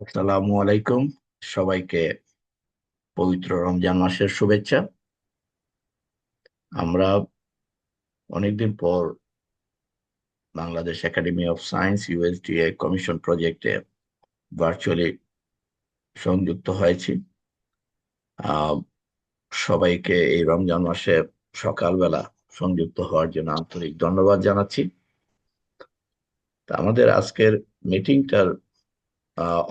আসসালামু আলাইকুম। সবাইকে পবিত্র রমজান মাসের শুভেচ্ছা। আমরা অনেকদিন পর Bangladesh academy of science USDA commission প্রজেক্টে ভার্চুয়ালি সংযুক্ত হয়েছি। আহ, সবাইকে এই রমজান মাসে সকালবেলা সংযুক্ত হওয়ার জন্য আন্তরিক ধন্যবাদ জানাচ্ছি। তা আমাদের আজকের মিটিংটার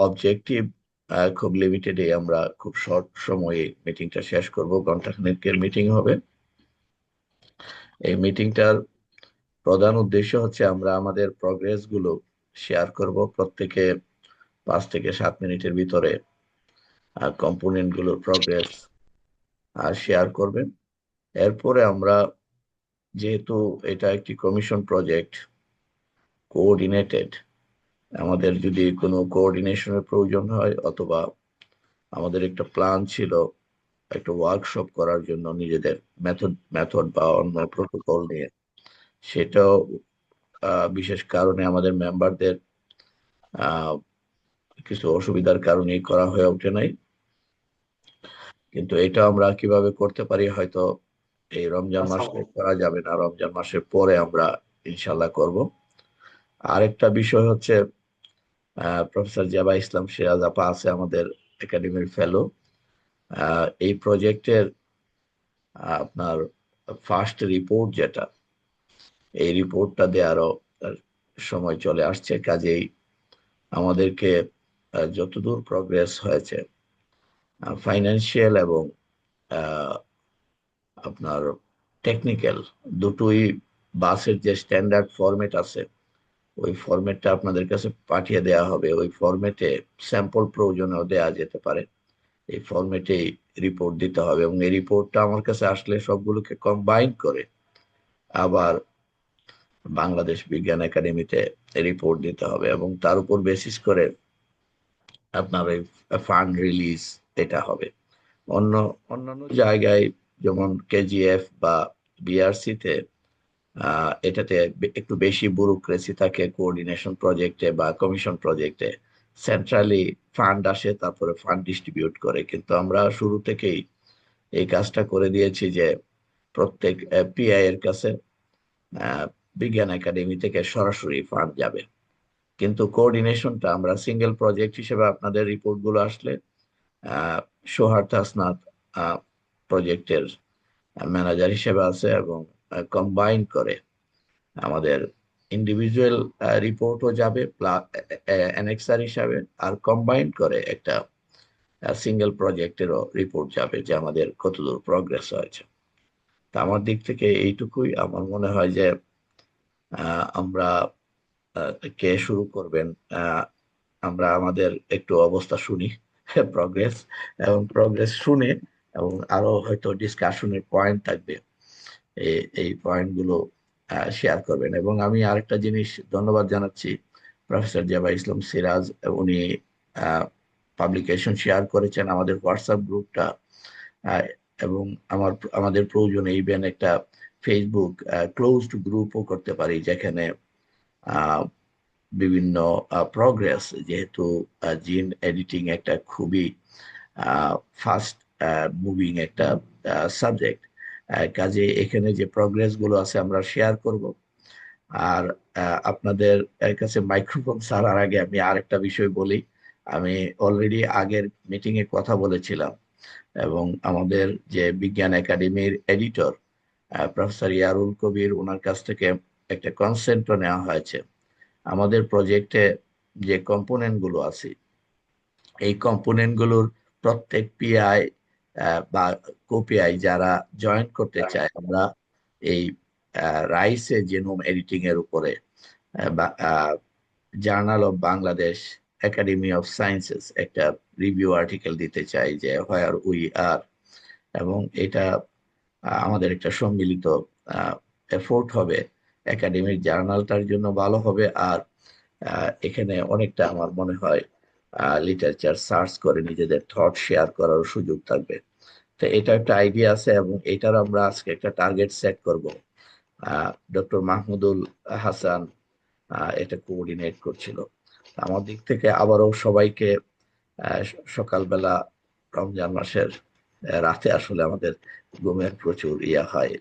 অবজেক্টিভ খুব লিমিটেড, আমরা খুব শর্ট সময়ে মিটিংটা শেষ করব, ঘন্টাখানেকের মিটিং হবে। এই মিটিংটার প্রধান উদ্দেশ্য হচ্ছে আমরা আমাদের প্রগ্রেস গুলো শেয়ার করব। প্রত্যেকে 5 থেকে 7 মিনিটের ভিতরে কম্পোনেন্ট গুলোর প্রগ্রেস শেয়ার করবেন। এরপরে আমরা, যেহেতু এটা একটি কমিশন প্রজেক্ট, কোঅর্ডিনেটেড, আমাদের যদি কোনো কোঅর্ডিনেশনের প্রয়োজন হয় অথবা আমাদের একটা প্ল্যান ছিল একটা ওয়ার্কশপ করার জন্য নিজেদের মেথড মেথড বা অন্য প্রোটোকল নিয়ে, সেটাও বিশেষ কারণে আমাদের মেম্বারদের কিছু অসুবিধার কারণেই করা হয়ে ওঠে নাই। কিন্তু এটা আমরা কিভাবে করতে পারি, হয়তো এই রমজান মাসে করা যাবে না, রমজান মাসের পরে আমরা ইনশাল্লাহ করব। আরেকটা বিষয় হচ্ছে, প্রফেসর জাবা ইসলাম সিরাজ আপা আছে আমাদের একাডেমির ফেলো। এই প্রজেক্টের আপনার ফার্স্ট রিপোর্ট যেটা, এই রিপোর্টটা দেওয়ারও সময় চলে আসছে। কাজেই আমাদেরকে যতদূর প্রগ্রেস হয়েছে ফাইন্যান্সিয়াল এবং আহ, আপনার টেকনিক্যাল দুটোই, বাসের যে স্ট্যান্ডার্ড ফরম্যাট আছে ওই ফরম্যাটটা আপনাদের কাছে পাঠিয়ে দেওয়া হবে। ওই ফরম্যাটে স্যাম্পল প্রয়োজনেও দেওয়া যেতে পারে। এই ফরম্যাটেই রিপোর্ট দিতে হবে এবং এই রিপোর্টটা আমার কাছে আসলে সবগুলোকে কম্বাইন করে আবার বাংলাদেশ বিজ্ঞান একাডেমিতে রিপোর্ট দিতে হবে এবং তার উপর বেসিস করে আপনার ওই ফান্ড রিলিজ এটা হবে। অন্য অন্যান্য জায়গায় যেমন কেজিএফ বা বিআরসি তে এটাতে একটু বেশি ব্যুরোক্রেসি থাকে। কোঅর্ডিনেশন প্রজেক্টে বা কমিশন প্রজেক্টে সেন্ট্রালি ফান্ড আসে, তারপরে ফান্ড ডিস্ট্রিবিউট করে। কিন্তু আমরা শুরু থেকেই এই কাজটা করে দিয়েছি যে প্রত্যেক পিআই এর কাছে আহ, বিজ্ঞান একাডেমি থেকে সরাসরি ফান্ড যাবে। কিন্তু কোঅর্ডিনেশনটা আমরা সিঙ্গেল প্রজেক্ট হিসেবে, আপনাদের রিপোর্ট গুলো আসলে সোহার্থ হাসনাত প্রজেক্টের ম্যানেজার হিসেবে আছে এবং কম্বাইন করে আমাদের ইন্ডিভিজুয়াল রিপোর্টও যাবে অ্যানেক্সার হিসাবে, আর কম্বাইন করে একটা সিঙ্গেল প্রজেক্টেরও রিপোর্ট যাবে যে আমাদের কতদূর প্রগ্রেস হয়েছে। তা আমার দিক থেকে এইটুকুই। আমার মনে হয় যে আমরা, কে শুরু করবেন? আহ, আমরা আমাদের একটু অবস্থা শুনি, প্রগ্রেস, এবং প্রগ্রেস শুনে এবং আরো হয়তো ডিসকাশনের পয়েন্ট থাকবে, এই পয়েন্ট গুলো শেয়ার করবেন। এবং আমি আরেকটা জিনিস ধন্যবাদ জানাচ্ছি, প্রফেসর জাবা ইসলাম সিরাজ, উনি পাবলিকেশন শেয়ার করেছেন আমাদের হোয়াটসঅ্যাপ গ্রুপটা। আহ, এবং আমাদের প্রয়োজনে ইভেন একটা ফেসবুক ক্লোজড গ্রুপও করতে পারি, যেখানে আহ, বিভিন্ন প্রগ্রেস, যেহেতু জিন এডিটিং একটা খুবই ফাস্ট মুভিং একটা সাবজেক্ট, কাজে এখানে যে প্রগ্রেস গুলো আছে আমরা শেয়ার করব। আর আপনাদের কাছে মাইক্রোফোন ছাড়ার আগে আমি আরেকটা বিষয় বলি। আমি অলরেডি আগের মিটিং এ কথা বলেছিলাম এবং আমাদের যে বিজ্ঞান একাডেমির এডিটর প্রফেসর ইয়ারুল কবির, ওনার কাছ থেকে একটা কনসেন্টও নেওয়া হয়েছে। আমাদের প্রজেক্টে যে কম্পোনেন্ট গুলো আছে, এই কম্পোনেন্ট গুলোর প্রত্যেক পিআই বা কোপিআই যারা জয়েন করতে চায়, আমরা এই রাইসে জেনোম এডিটিং এর উপরে journal of Bangladesh academy of sciences একটা রিভিউ আর্টিকেল দিতে চাই, যে হোয়ার উই আর। এবং এটা আমাদের একটা সম্মিলিত এফোর্ট হবে, একাডেমিক জার্নালটার জন্য ভালো হবে। আর এখানে অনেকটা আমার মনে হয় লিটারেচার সার্চ করে নিজেদের থট শেয়ার করার সুযোগ থাকবে। তো এটা একটা আইডিয়া আছে এবং এটার আমরা আজকে একটা টার্গেট সেট করব। ডক্টর মাহমুদুল হাসান এটা কোঅর্ডিনেট করছিল। আমার দিক থেকে আবারও সবাইকে সকালবেলা রমজান মাসের রাতে আসলে আমাদের ঘুমের প্রচুর ইয়া হয়,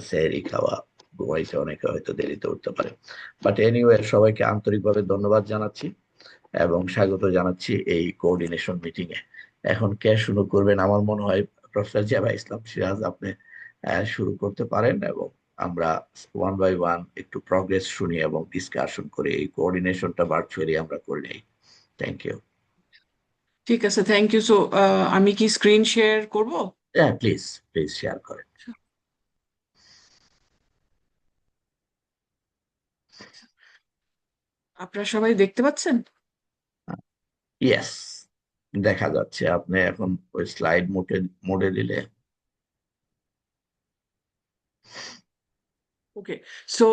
সেহরি খাওয়া, ঘুমাইতে অনেকে হয়তো দেরিতে উঠতে পারে। বাট এনিওয়ে, সবাইকে আন্তরিকভাবে ধন্যবাদ জানাচ্ছি এবং স্বাগত জানাচ্ছি এই কোঅর্ডিনেশন মিটিং এ। এখন কে শুরু করবেন? আমার মনে হয় প্রফেসর জেবা ইসলাম সিরাজ, আপনি শুরু করতে পারেন এবং আমরা ওয়ান বাই ওয়ান একটু প্রগ্রেস শুনি এবং ডিসকাশন করি। এই কোঅর্ডিনেশনটা ভার্চুয়ালি আমরা করে নেই। Thank you. ঠিক আছে, থ্যাংক ইউ। সো আমি কি স্ক্রিন শেয়ার করব? হ্যাঁ, প্লিজ প্লিজ শেয়ার করেন। আপনারা সবাই দেখতে পাচ্ছেন? ইয়েস, দেখা যাচ্ছে। আপনি এখন ওই স্লাইড মোডে মোডে দিলে। ওকে। সো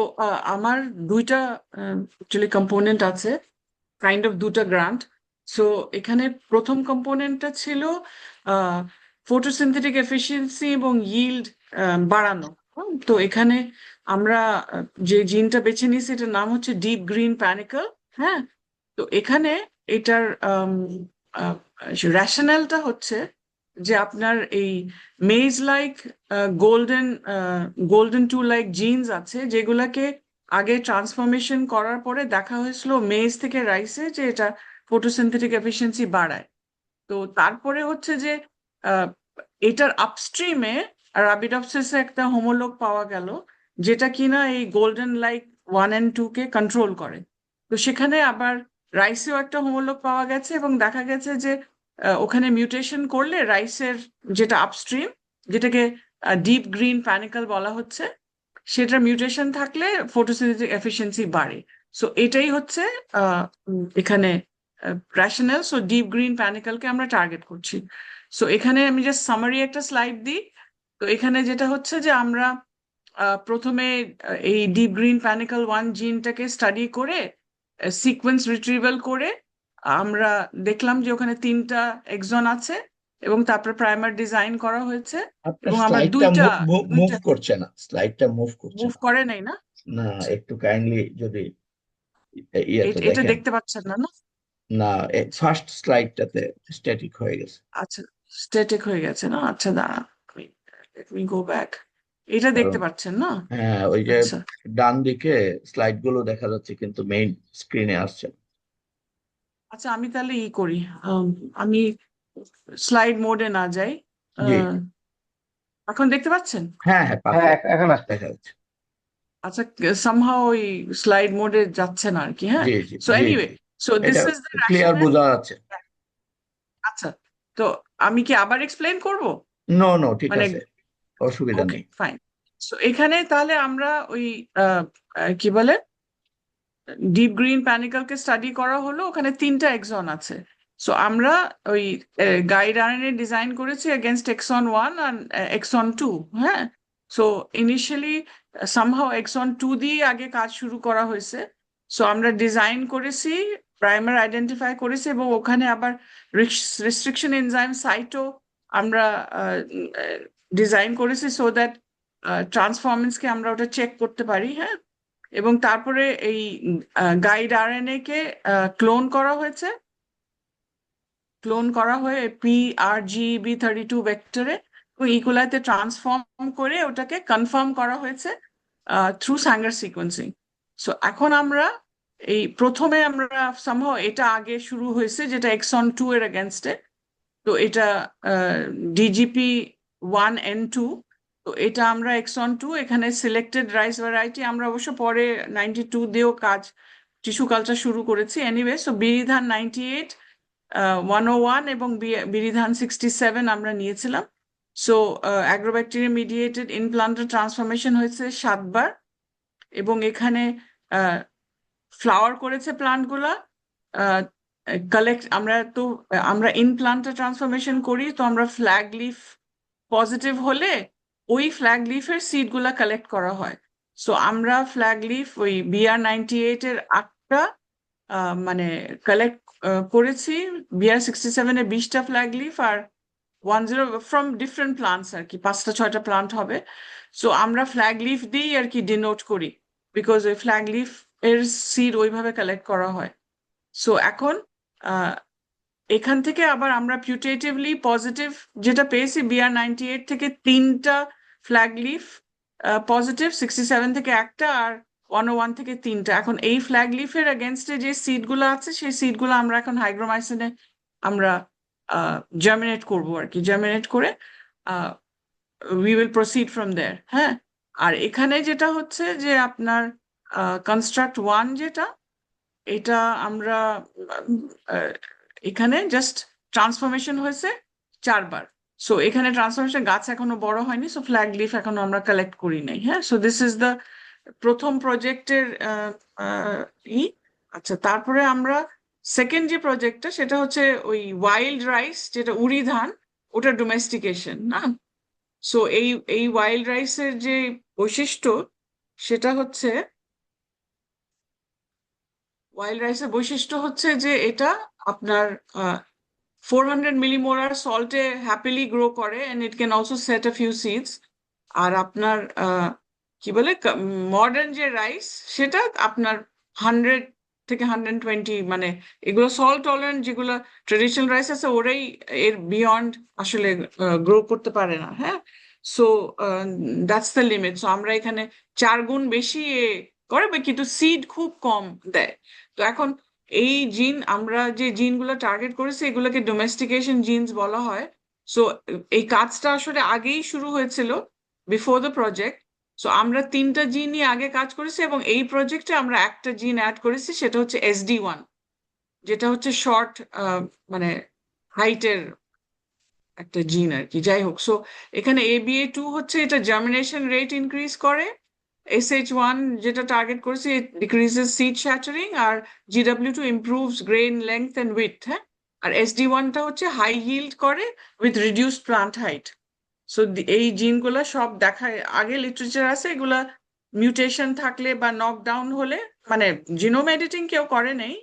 আমার দুইটা অ্যাকচুয়ালি কম্পোনেন্ট আছে, কাইন্ড অফ দুটা গ্রান্ট। সো এখানে প্রথম কম্পোনেন্টটা ছিল ফটোসিনথেটিক এফিসিয়েন্সি এবং yield বাড়ানো। তো এখানে আমরা যে জিনটা বেছে নিয়েছি এটার নাম হচ্ছে ডিপ গ্রিন প্যানিকল। হ্যাঁ, তো এখানে এটার রেশনালটা হচ্ছে যে আপনার এই maize like golden golden two like genes আছে, যেগুলাকে আগে ট্রান্সফরমেশন করার পরে দেখা হয়েছিল মেজ থেকে রাইসে যে এটা ফটোসিনথেটিক এফিসিয়েন্সি বাড়ায়। তো তারপরে হচ্ছে যে আহ, এটার আপস্ট্রিমে রাবিডপসিসে একটা হোমোলোগ পাওয়া গেল, যেটা কিনা এই golden like 1 and 2 K control করে। তো সেখানে আবার রাইসেও একটা হোমোলোগ পাওয়া গেছে এবং দেখা গেছে যে ওখানে মিউটেশন করলে রাইসের যেটা আপস্ট্রিম, যেটাকে ডিপ গ্রিন প্যানিকল বলা হচ্ছে, সেটার মিউটেশন থাকলে ফটোসিনথেটিক এফিসিয়েন্সি বাড়ে। সো এটাই হচ্ছে এখানে রেশনাল। সো ডিপ গ্রিন প্যানিকলকে আমরা টার্গেট করছি। সো এখানে আমি জাস্ট সামারি একটা স্লাইড দিই। তো এখানে যেটা হচ্ছে যে আমরা প্রথমে এই ডিপ গ্রিন প্যানিকল 1 জিনটাকে স্টাডি করে সিকোয়েন্স রিট্রিভাল করে আমরা দেখলাম যে ওখানে 3টা এক্সন আছে এবং তারপর প্রাইমার ডিজাইন করা হয়েছে আপনার এবং আমরা স্লাইডটা দুইটা মুভ দুইটা করছে না, স্লাইডটা মুভ করছে মুভ না। করে নাই না? না, আচ্ছা, একটু কাইন্ডলি যদি ইয়েতে এটা দেখেন। দেখতে পাচ্ছেন না? না, না, ফার্স্ট স্লাইডটাতে স্ট্যাটিক হয়ে গেছে। আচ্ছা, স্ট্যাটিক হয়ে গেছে না? আচ্ছা, দাঁড়ান, লেট মি গো ব্যাক। এটা দেখতে কারণ পাচ্ছেন না? হ্যাঁ, ওই যে আচ্ছা ডান দিকে স্লাইড গুলো দেখা যাচ্ছে কিন্তু মেইন স্ক্রিনে আসছে না। আচ্ছা, আমি তাহলে করি, আমি স্লাইড মোডে না যাই। জি, আহ, এখন দেখতে পাচ্ছেন? হ্যাঁ হ্যাঁ, হ্যাঁ পারফেক্ট এখন আসছে। দেখা যাচ্ছে। আচ্ছা, সামহাও ওই স্লাইড মোডে যাচ্ছে না আর কি। হ্যাঁ, জি জি সো জি এনিওয়ে, জি, সো এটা this is the clear rational. বোঝা যাচ্ছে। আচ্ছা, তো আমি কি আবার এক্সপ্লেন করব? নো নো, ঠিক মানে আছে, অসুবিধা ওকে, নেই। ফাইন। সো এখানে তাহলে আমরা ওই আহ, কি বলে ডিপ গ্রিন প্যানিকলকে স্টাডি করা হলো, ওখানে 3টা এক্সন আছে। সো আমরা ওই গাইড আরএনএ ডিজাইন করেছি এগেনস্ট এক্সন 1 আর এক্সন 2। হ্যাঁ, সো ইনিশিয়ালি সামহাও এক্সন 2 দিয়ে আগে কাজ শুরু করা হয়েছে। সো আমরা ডিজাইন করেছি, প্রাইমার আইডেন্টিফাই করেছি এবং ওখানে আবার রেস্ট্রিকশন এনজাইম সাইটও আমরা ডিজাইন করেছি সো দ্যাট ট্রান্সফরমেন্সকে আমরা ওটা চেক করতে পারি। হ্যাঁ, এবং তারপরে এই গাইড আরএনএ কে ক্লোন করা হয়েছে, ক্লোন করা হয়ে PRGB32 ভেক্টরে এবং ইকোলাইতে ট্রান্সফর্ম করে ওটাকে কনফার্ম করা হয়েছে থ্রু স্যাঙ্গার সিকোয়েন্সিং। সো এখন আমরা এই প্রথমে আমরা সামহাও এটা আগে শুরু হয়েছে যেটা এক্সন 2 এর এগেনস্টে। তো এটা DGP1N2। তো এটা আমরা এক্সন 2 এখানে সিলেক্টেড রাইস ভ্যারাইটি, আমরা অবশ্য পরে 92 দিয়েও কাজ টিস্যু কালচার শুরু করেছি। এনিওয়ে, সো বিরিধান 98, 101 এবং বিরিধান 67 আমরা নিয়েছিলাম। সো অ্যাগ্রোব্যাকটেরিয়া মিডিয়েটেড ইনপ্লান্টার ট্রান্সফরমেশন হয়েছে 7বার এবং এখানে ফ্লাওয়ার করেছে প্লান্টগুলা। কালেক্ট আমরা তো আমরা ইনপ্লান্টার ট্রান্সফরমেশন করি, তো আমরা ফ্ল্যাগ লিফ পজিটিভ হলে ওই ফ্ল্যাগ লিফের সিড গুলা কালেক্ট করা হয়। সো আমরা ফ্ল্যাগ লিফ ওই BR98 এর 8টা মানে কালেক্ট করেছি, BR67 এর 20টা ফ্ল্যাগ লিফ আর 10 ফ্রম ডিফারেন্ট প্লান্টস আর কি, 5টা 6টা প্লান্ট হবে। সো আমরা ফ্ল্যাগ লিফ দিই আর কি ডিনোট করি, বিকজ ওই ফ্ল্যাগ লিফ এর সিড ওইভাবে কালেক্ট করা হয়। সো এখন এখান থেকে আবার আমরা পিউটেটিভলি পজিটিভ যেটা পেয়েছি, BR98 থেকে 3টা ফ্ল্যাগ লিফ পজিটিভ, 67 থেকে একটা, আর 101 থেকে 3টা। এখন এই ফ্ল্যাগ লিফের এগেনস্টে যে সিডগুলো আছে সেই সিডগুলো আমরা এখন হাইগ্রোমাইসিনে আমরা জার্মিনেট করবো আর কি, জার্মিনেট করে উই উইল প্রসিড ফ্রম দেয়ার। হ্যাঁ, আর এখানে যেটা হচ্ছে যে আপনার কনস্ট্রাক্ট 1 যেটা, এটা আমরা আহ, এখানে জাস্ট ট্রান্সফরমেশন হয়েছে 4বার। সো এখানে ট্রান্সফরমেশন, গাছ এখনো বড় হয়নি, সো ফ্ল্যাগ লিফ এখনো আমরা কালেক্ট করি নাই। হ্যাঁ, সো দিস ইজ দ্য প্রথম প্রজেক্টের ই। আচ্ছা, তারপরে আমরা সেকেন্ড যে প্রজেক্টটা সেটা হচ্ছে ওই ওয়াইল্ড রাইস, যেটা উড়ি ধান, ওটা ডোমেস্টিকেশন না। সো এই ওয়াইল্ড রাইসের যে বৈশিষ্ট্য সেটা হচ্ছে, ওয়াইল্ড রাইসের বৈশিষ্ট্য হচ্ছে যে এটা আপনার 400 মিলিমোলার সল্টে হ্যাপিলি গ্রো করে, and it can also set a few seeds. আর আপনার কি বলে, মডার্ন যে রাইস সেটা আপনার 100 থেকে 120, মানে এগুলো সল্ট টলারেন্ট, যেগুলো ট্রেডিশনাল রাইস আছে ওরাই এর বিয়ন্ড আসলে গ্রো করতে পারে না। হ্যাঁ, so that's the limit. So আমরা এখানে 4 গুণ বেশি করে, কিন্তু সিড খুব কম দেয়। তো এখন এই জিন, আমরা যে জিনগুলো টার্গেট করেছি এগুলোকে ডোমেস্টিকেশন জিনস বলা হয়। সো এই কাজটা আসলে আগেই শুরু হয়েছিল, বিফোর দ্য প্রজেক্ট। সো আমরা 3টা জিন নিয়ে আগে কাজ করেছি, এবং এই প্রজেক্টে আমরা একটা জিন অ্যাড করেছি, সেটা হচ্ছে SD1, যেটা হচ্ছে শর্ট, মানে হাইটের একটা জিন আর কি। যাই হোক, সো এখানে ABA2 হচ্ছে এটা জার্মিনেশন রেট ইনক্রিজ করে, SH1 যেটা টার্গেট করেছি ডিক্রিজেস সিড শ্যাটারিং, আর GW2 improves grain length and width. হ্যাঁ, আর SD1টা হচ্ছে হাই হিল্ড করে with reduced plant height. So এই জিনগুলা সব দেখায়, আগে লিটারেচার আছে, এগুলা মিউটেশন থাকলে বা নকডাউন হলে, মানে জিনোম এডিটিং কেউ করে নেই,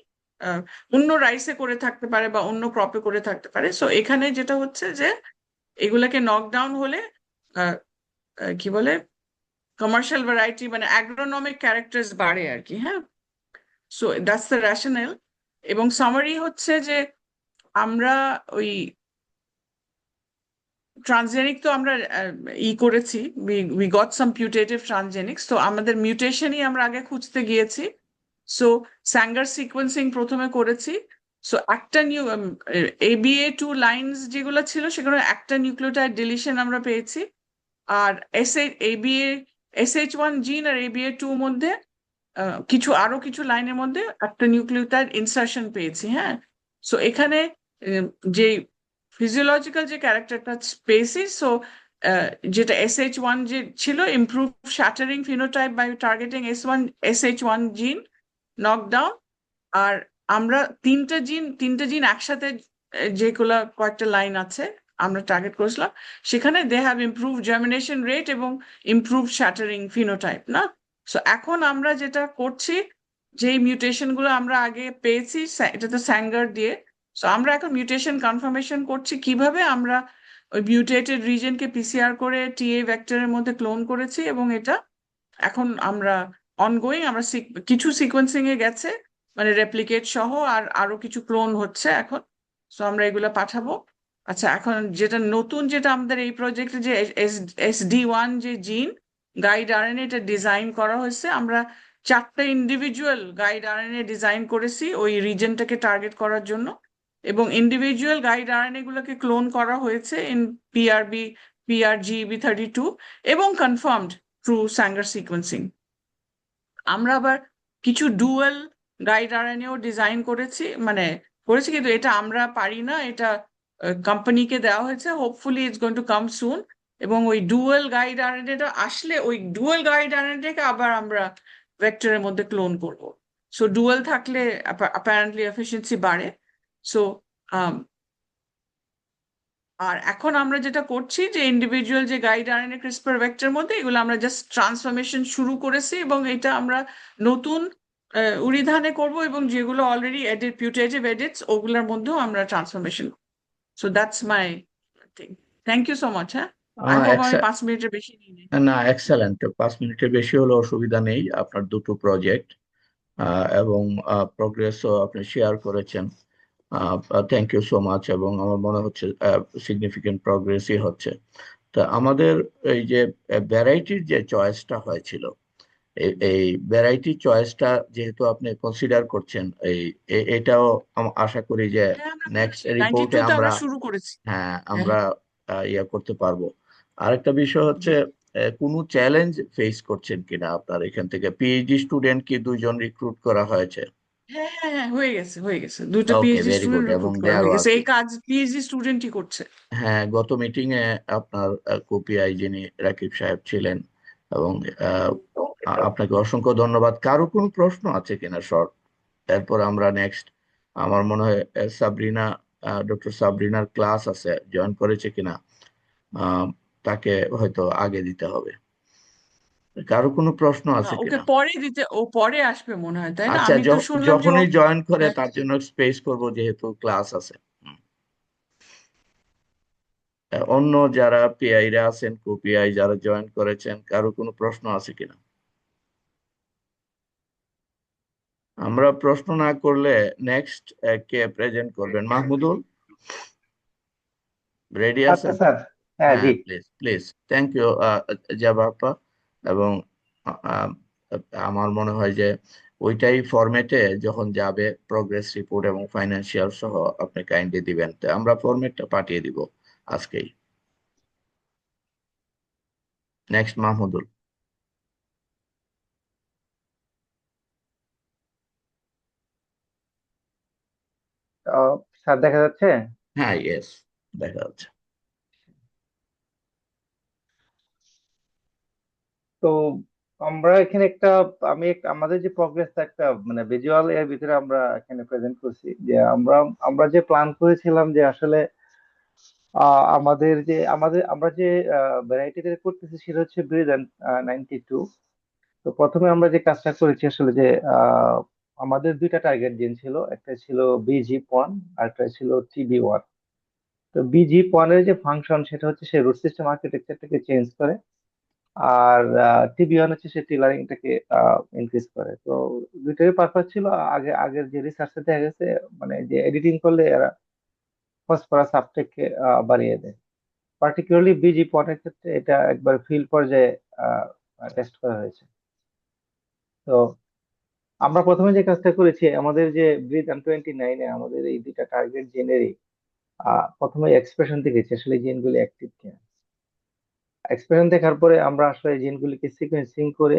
অন্য রাইসে করে থাকতে পারে বা অন্য ক্রপে করে থাকতে পারে। সো এখানে যেটা হচ্ছে যে এগুলাকে নকডাউন হলে আহ, কি বলে, কমার্শিয়াল ভ্যারাইটি মানে অ্যাগ্রোনমিক ক্যারেক্টার্স বাড়ে আর কি। হ্যাঁ, সো দ্যাটস দ্য রেশনাল। এবং সামারি হচ্ছে যে আমরা ওই ট্রান্সজেনিক তো আমরা করেছি, উই গট সাম পিউটেটিভ ট্রান্সজেনিক্স, তো আমাদের মিউটেশনই আমরা আগে খুঁজতে গিয়েছি। সো স্যাঙ্গার সিকোয়েন্সিং প্রথমে করেছি। সো একটা ABA2 লাইন্স যেগুলো ছিল সেগুলো একটা নিউক্লিওটাইড ডিলিশন আমরা পেয়েছি। আর SH1 জিন আর ABA2 মধ্যে আরো কিছু লাইনের মধ্যে একটা নিউক্লিওটাইড ইনসার্শন পেয়েছি। হ্যাঁ, সো এখানে যে ফিজিওলজিক্যাল যে ক্যারেক্টারটা পেয়েছি, সো যেটা SH1 যে ছিল, improve shattering phenotype by targeting SH1 gene knockdown. আর আমরা তিনটা জিন একসাথে, যেগুলা কয়েকটা লাইন আছে আমরা টার্গেট করেছিলাম, সেখানে they have improve germination rate এবং ইমপ্রুভ শ্যাটারিং ফিনোটাইপ না। সো এখন আমরা যেটা করছি, যেই মিউটেশন গুলো আমরা আগে পেয়েছি এটা তো স্যাঙ্গার দিয়ে, সো আমরা এখন মিউটেশন কনফার্মেশন করছি কিভাবে আমরা ওই মিউটেটেড রিজনকে PCR করে TA ভেক্টরের মধ্যে ক্লোন করেছি, এবং এটা এখন আমরা অনগোয়িং, আমরা কিছু সিকোয়েন্সিং এ গেছে, মানে রেপ্লিকেট সহ, আর আরো কিছু ক্লোন হচ্ছে এখন। সো আমরা এগুলো পাঠাবো। আচ্ছা, এখন যেটা নতুন, যেটা আমাদের এই প্রজেক্টে যে SD1 যে জিন গাইড RNA, এটা ডিজাইন করা হয়েছে, আমরা 4টা ইন্ডিভিজুয়াল গাইড RNA ডিজাইন করেছি ওই রিজনটাকে টার্গেট করার জন্য, এবং ইন্ডিভিজুয়াল গাইড RNA গুলোকে ক্লোন করা হয়েছে ইন PRGB32, এবং কনফার্মড থ্রু স্যাঙ্গার সিকোয়েন্সিং। আমরা আবার কিছু ডুয়াল গাইড RNAও ডিজাইন করেছি, কিন্তু এটা আমরা পারি না, এটা কোম্পানিকে দেওয়া হয়েছে। Hopefully it's going to come soon. এবং ওই ডুয়াল গাইড RNAটা আসলে, ওই ডুয়াল গাইড RNAটাকে আবার আমরা ভেক্টরের মধ্যে ক্লোন করব। সো ডুয়াল থাকলে অ্যাপারেন্টলি এফিসিয়েন্সি বাড়ে। সো আর এখন আমরা যেটা করছি, যে ইন্ডিভিজুয়াল যে গাইড RNA ক্রিসপার ভেক্টরের মধ্যে এগুলো আমরা জাস্ট ট্রান্সফরমেশন শুরু করেছি, এবং এটা আমরা নতুন উড়ি ধানে করব, এবং যেগুলো অলরেডি পিউটেটিভ এডিটস ওগুলোর মধ্যেও আমরা transformation. So that's my thing. Thank you so much. হ্যাঁ, আই হোপ আমি 5 মিনিটের বেশি নিই নি। না, এক্সেলেন্ট। 5 মিনিটের বেশি হলে অসুবিধা নেই। আপনার দুটো প্রজেক্ট এবং প্রোগ্রেসও আপনি শেয়ার করেছেন। Thank you so much. এবং আমার মনে হচ্ছে সিগনিফিকেন্ট প্রগ্রেসই হচ্ছে। তা আমাদের এই যে ভ্যারাইটির যে চয়েসটা হয়েছিল, এই ভ্যারাইটি চয়েসটা যেহেতু আপনি কনসিডার করছেন, এটাও আশা করি যে হ্যাঁ, আমরা নেক্সট করছি, রিপোর্টে 92-তে আমরা, আমরা শুরু করেছি। হ্যাঁ, হ্যাঁ। আমরা ইয়ে করতে পারবো। আরেকটা বিষয় হচ্ছে, কোনো চ্যালেঞ্জ ফেস করছেন কিনা আপনার এখান থেকে? পিএইচডি স্টুডেন্ট কি 2 জন রিক্রুট করা হয়েছে? হ্যাঁ, হ্যাঁ, হ্যাঁ, হয়ে গেছে, হয়ে গেছে, দুইটা ওকে, পিএইচডি ভেরি গুড। স্টুডেন্ট এবং রিক্রুট দে করা আর হয়ে গেছে, এই ওয়ার্কিং। কাজ পিএইচডি স্টুডেন্টই করছে। হ্যাঁ, গত মিটিং এ আপনার কোপিআই যিনি রাকিব সাহেব ছিলেন। এবং আহ, আপনাকে অসংখ্য ধন্যবাদ। কারো কোনো প্রশ্ন আছে কিনা শর্ট? এরপর আমরা নেক্সট, আমার মনে হয় সাবরিনা, ডক্টর সাবরিনার ক্লাস আছে, জয়েন করেছে কিনা, আহ, তাকে হয়তো আগে দিতে হবে। কারো কোনো প্রশ্ন আছে ওকে কিনা? পরে দিতে, ও পরে আসবে মনে হয়, তাই না? আচ্ছা, আমি তো শুনলাম যে ও, যখনই জয়েন করে হ্যাঁ, তার জন্য স্পেস করব, যেহেতু ক্লাস আছে। হুম। অন্য যারা পিআই রা আছেন, কোপিআই যারা জয়েন করেছেন, কারো কোনো প্রশ্ন আছে কিনা? আমরা প্রশ্ন না করলে নেক্সট কে প্রেজেন্ট করবেন? মাহমুদুল, রেডি আচ্ছা আছেন? স্যার। হ্যাঁ, হ্যাঁ, জি। প্লিজ প্লিজ, থ্যাংক ইউ জাবা আপা। এবং আ- আ- আমার মনে হয় যে ওইটাই ফরম্যাটে যখন যাবে, প্রোগ্রেস রিপোর্ট এবং ফাইন্যান্সিয়াল সহ, আপনি কাইন্ডলি দিবেন, তো আমরা ফরম্যাটটা পাঠিয়ে দিব আজকেই। নেক্সট মাহমুদুল। স্যার দেখা যাচ্ছে? হ্যাঁ, ইয়েস, দেখা যাচ্ছে। তো আমরা এখানে আমাদের যে প্রগ্রেস একটা মানে ভিজুয়াল এর ভিতরে আমরা এখানে প্রেজেন্ট করছি যে আমরা যে প্ল্যান করেছিলাম যে আসলে আমরা যে ভ্যারাইটিতে করতেছি সেটা হচ্ছে ব্রিজ 92। তো প্রথমে আমরা যে কাজটা করেছি আসলে যে আহ, আমাদের দুইটা টার্গেট জিন ছিল, একটা ছিল BG1 আর একটা ছিল TB1। তো BG1 এর যে ফাংশন সেটা হচ্ছে সে রুট সিস্টেম আর্কিটেকচারটাকে চেঞ্জ করে, আর TB1 হচ্ছে সে টিলারিংটাকে ইনক্রিজ করে। তো দুইটারই পারপাস ছিল। আগের যে রিসার্চে দেখা গেছে মানে যে এডিটিং করলে এরা ফসফরাস আপটেককে বাড়িয়ে দেয়। পার্টিকুলারলি BG1 এর ক্ষেত্রে এটা একবার ফিল্ড পর্যায়ে টেস্ট করা হয়েছে। তো আমরা প্রথমে যে কাজটা করেছি, আমাদের যে ব্রিজ 29-এ আমাদের এই দুইটা টার্গেট জেনেরই প্রথমে এক্সপ্রেশন দেখেছি আসলে জিনগুলি অ্যাক্টিভ কিনা। এক্সপ্রেশন দেখার পরে আমরা আসলে জিনগুলিকে সিকোয়েন্সিং করে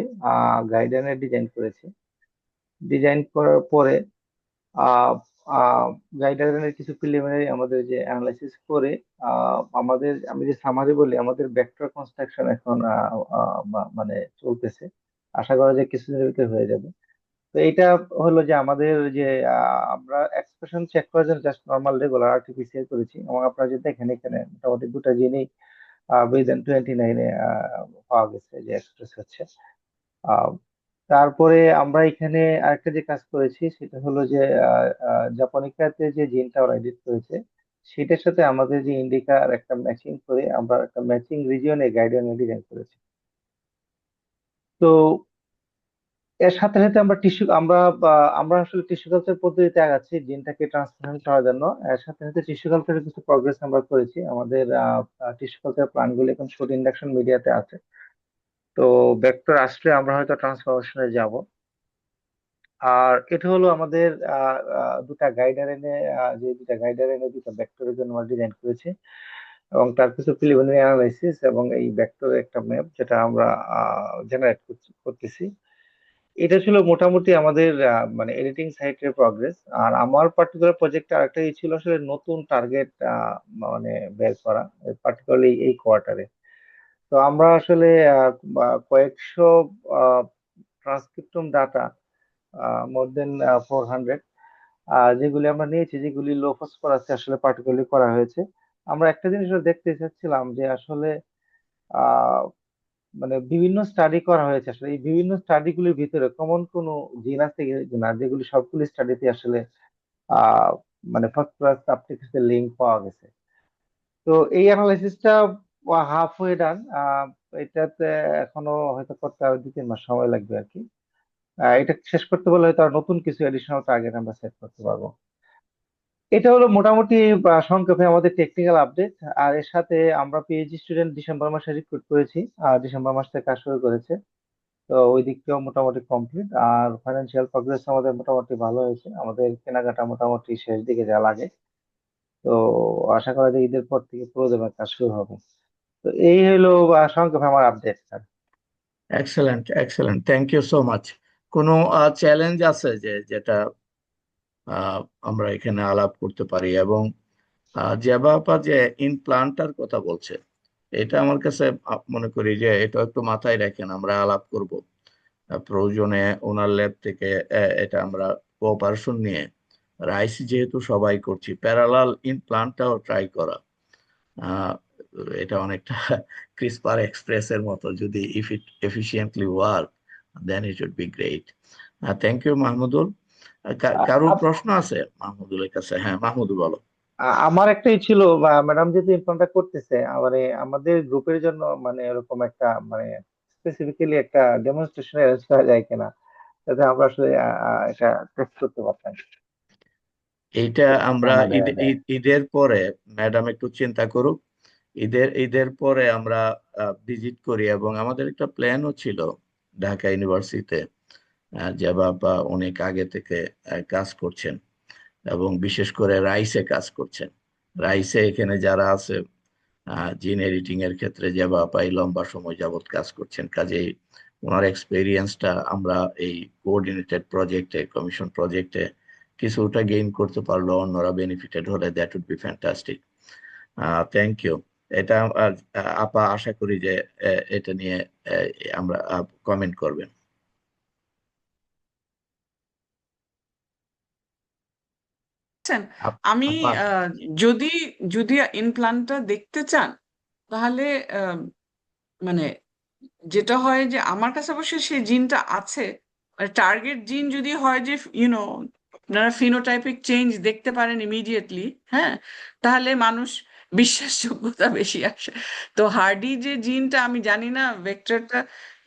গাইডলাইনের ডিজাইন করেছি। ডিজাইন করার পরে আহ গাইডলাইনের কিছু প্রিলিমিনারি আমাদের যে অ্যানালাইসিস করে আমি যে সামারি বলি, আমাদের ভেক্টর কনস্ট্রাকশন এখন মানে চলতেছে। আশা করা যায় কিছুদিনের ভিতরে হয়ে যাবে। তো এইটা হলো যে আমাদের যে আমরা এক্সপ্রেশন চেক করার জন্য জাস্ট নর্মাল রেগুলার আরটিপিসিআর করেছি, এবং আপনারা যদি দেখেন এখানে মোটামুটি দুটা জিনিস ব্রিজ 29-এ পাওয়া গেছে যে এক্সপ্রেস হচ্ছে। আহ, তারপরে আমরা এখানে আরেকটা যে কাজ করেছি সেটা হলো যে জাপানিকাতে যে জিনটা ওরা এডিট করেছে সেটার সাথে আমাদের যে ইন্ডিকার একটা ম্যাচিং করে আমরা একটা ম্যাচিং রিজিয়নে গাইডলাইন ডিজাইন করেছি। তো এর সাথে সাথে আমরা আসলে টিস্যু কালচার পদ্ধতিতে আগাচ্ছি জিনটাকে ট্রান্সফরমেশন করার জন্য। এর সাথে সাথে টিস্যু কালচারের কিছু প্রগ্রেস আমরা করেছি। আমাদের টিস্যু কালচার প্ল্যান্ট গুলো এখন শুট ইন্ডাকশন মিডিয়াতে আছে। তো ভেক্টর আসলে আমরা হয়তো ট্রান্সফরমেশনে যাব। আর এটা হলো আমাদের দুটা গাইডার এনে যে দুটা গাইডার এনে দুটা ভেক্টরের জন্য আমরা ডিজাইন করেছি, এবং তার কিছু প্রিলিমিনারি অ্যানালাইসিস এবং এই ভেক্টরের একটা ম্যাপ যেটা আমরা জেনারেট করতেছি। এটা ছিল মোটামুটি আমাদের মানে এডিটিং সাইটের প্রগ্রেস। আর আমার পার্টিকুলার প্রজেক্টে আরেকটা ছিল আসলে নতুন টার্গেট মানে বের করা, পার্টিকুলারলি এই কোয়ার্টারে। তো আমরা আসলে কয়েকশো ট্রান্সক্রিপ্টম ডাটা, মোর দেন 400, যেগুলি আমরা নিয়েছি, যেগুলি লো ফসফরাসে আসলে পার্টিকুলারলি করা হয়েছে। আমরা একটা জিনিস দেখতে চাচ্ছিলাম যে আসলে আহ মানে বিভিন্ন স্টাডি করা হয়েছে, আসলে এই বিভিন্ন স্টাডি গুলির ভিতরে কমন কোনো জিন আছে কিনা, যেগুলি সবগুলি স্টাডিতে আসলে আহ মানে ফসফরাস আপটেকের লিঙ্ক পাওয়া গেছে। তো এই অ্যানালাইসিসটা হাফ ওয়ে ডান। এটাতে এখনো হয়তো করতে আরো 2-3 মাস সময় লাগবে আর কি। এটা শেষ করতে বলে হয়তো আর নতুন কিছু এডিশনাল টার্গেট আমরা সেট করতে পারবো। এটা হলো মোটামুটি সংক্ষেপে আমাদের টেকনিক্যাল আপডেট। আর এর সাথে আমরা পিএইচডি স্টুডেন্ট ডিসেম্বর মাসে রিক্রুট করেছি, আর ডিসেম্বর মাস থেকে কাজ শুরু করেছে। তো ওই দিকটাও মোটামুটি কমপ্লিট। আর ফাইন্যান্সিয়াল প্রগ্রেস আমাদের মোটামুটি ভালো হয়েছে, আমাদের কেনাকাটা মোটামুটি শেষ দিকে যা লাগে। তো আশা করা যায় ঈদের পর থেকে প্রোগ্রামের কাজ শুরু হবে। তো এই হলো সংক্ষেপে আমার update, sir. Excellent, excellent, thank you so much. কোনো চ্যালেঞ্জ আছে যেটা আহ, আমরা এখানে আলাপ করতে পারি? এবং যে বাবা যে ইমপ্লান্টার কথা বলছে, এটা আমার কাছে মনে করি যে এটা একটু মাথায় রাখেন, আমরা আলাপ করব। প্রয়োজনে ওনার ল্যাব থেকে এটা আমরা কোঅপারেশন নিয়ে রাইস যেহেতু সবাই করছি, প্যারালাল ইমপ্লান্টটাও ট্রাই করা। আহ, এটা অনেকটা ক্রিসপার এক্সপ্রেস এর মতো, যদি if it efficiently work then it would be great. Thank you Mahmudul. কারোর আপ- প্রশ্ন আছে মাহমুদুলের কাছে? হ্যাঁ, মাহমুদুল বলো। আমার একটাই ছিল, ম্যাডাম যেহেতু ইনফর্মটা করতেছে, মানে আমাদের গ্রুপের জন্য মানে এরকম একটা মানে স্পেসিফিক্যালি একটা ডেমনস্ট্রেশন অ্যারেঞ্জ করা যায় কিনা, যাতে আমরা আসলে এটা টেস্ট করতে পারতাম। এইটা আমরা আমাদের ঈদের পরে, ম্যাডাম একটু চিন্তা করুক, ঈদের পরে আমরা ভিজিট করি। এবং আমাদের একটা প্ল্যানও ছিল ঢাকা ইউনিভার্সিটিতে, যে বাবা অনেক আগে থেকে কাজ করছেন এবং বিশেষ করে রাইসে কাজ করছেন। রাইসে এখানে যারা আছে জিন এডিটিং এর ক্ষেত্রে যে বাবা এই লম্বা সময় যাবত কাজ করছেন, কাজেই ওনার এক্সপেরিয়েন্সটা আমরা এই কোঅর্ডিনেটেড প্রজেক্টে, কমিশন প্রজেক্টে কিছুটা গেইন করতে পারলো, অন্যরা বেনিফিটেড হলে that would be fantastic. Thank you. এটা আপা আশা করি যে এটা নিয়ে আমরা কমেন্ট করবেন। বুঝছেন? আপ- আমি আপা। আহ, যদি যদি ইমপ্লান্টটা দেখতে চান তাহলে মানে যেটা হয় যে আমার কাছে অবশ্যই সেই জিনটা আছে। টার্গেট জিন যদি হয় যে আপনারা ফিনোটাইপিক চেঞ্জ দেখতে পারেন ইমিডিয়েটলি, হ্যাঁ, তাহলে মানুষ বিশ্বাসযোগ্যতা বেশি আসে। তো হার্ডি যে জিনটা আমি জানি না ভেক্টরটা,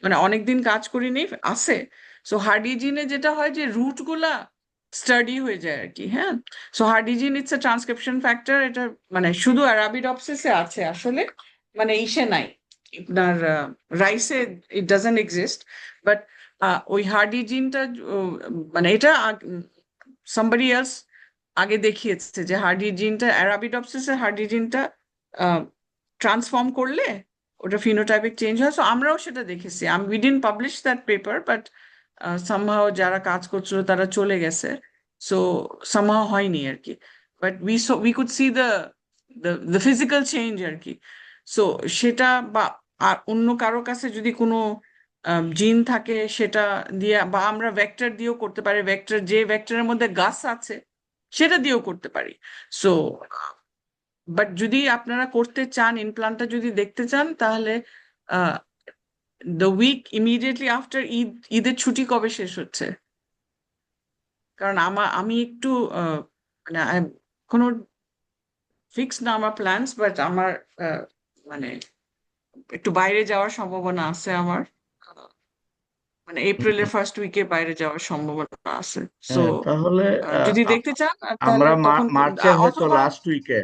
মানে অনেকদিন কাজ করিনি, আছে। সো হার্ডি জিনে যেটা হয় যে রুট গুলা স্টাডি হয়ে যায় আর কি, হ্যাঁ। সো হার্ডি জিন ইটস এ ট্রান্সক্রিপশন ফ্যাক্টর, এটা মানে শুধু অ্যারাবিডপসিসে আছে আসলে, মানে ইসে নাই, আপনার রাইসে ইট ডাজন্ট এক্সিস্ট। বাট ওই হার্ডি জিনটা মানে এটা সামবডি এলস আগে দেখিয়েছে যে হার্ডি জিনটা অ্যারাবিডপসিসে হার্ডি জিনটা ট্রান্সফর্ম করলে ওটা ফিনোটাইপিক চেঞ্জ হয়। সো আমরাও সেটা দেখেছি। We didn't publish that paper, but somehow যারা কাজ করছিল তারা চলে গেছে। সো সামহাও হয়নি আর কি। But we could see the physical change আর কি। সো সেটা বা আর অন্য কারো কাছে যদি কোনো জিন থাকে সেটা দিয়ে, বা আমরা ভেক্টর দিয়েও করতে পারি, ভেক্টর যে ভেক্টরের মধ্যে গাছ আছে সেটা দিয়েও করতে পারি। সো বাট যদি আপনারা করতে চান, ইমপ্লান্টটা যদি দেখতে চান, তাহলে the week immediately after Eid. ঈদের ছুটি কবে শেষ হচ্ছে? কারণ আমি একটু মানে কোনো ফিক্স না আমার প্ল্যানস, বাট আমার আহ, মানে একটু বাইরে যাওয়ার সম্ভাবনা আছে আমার। আহ, মানে এপ্রিলের ফার্স্ট উইকে বাইরে যাওয়ার সম্ভাবনা আছে। সো হ্যাঁ, তাহলে যদি দেখতে চান তাহলে আমরা তখন মার্চের হয়তো অথবা লাস্ট উইকে,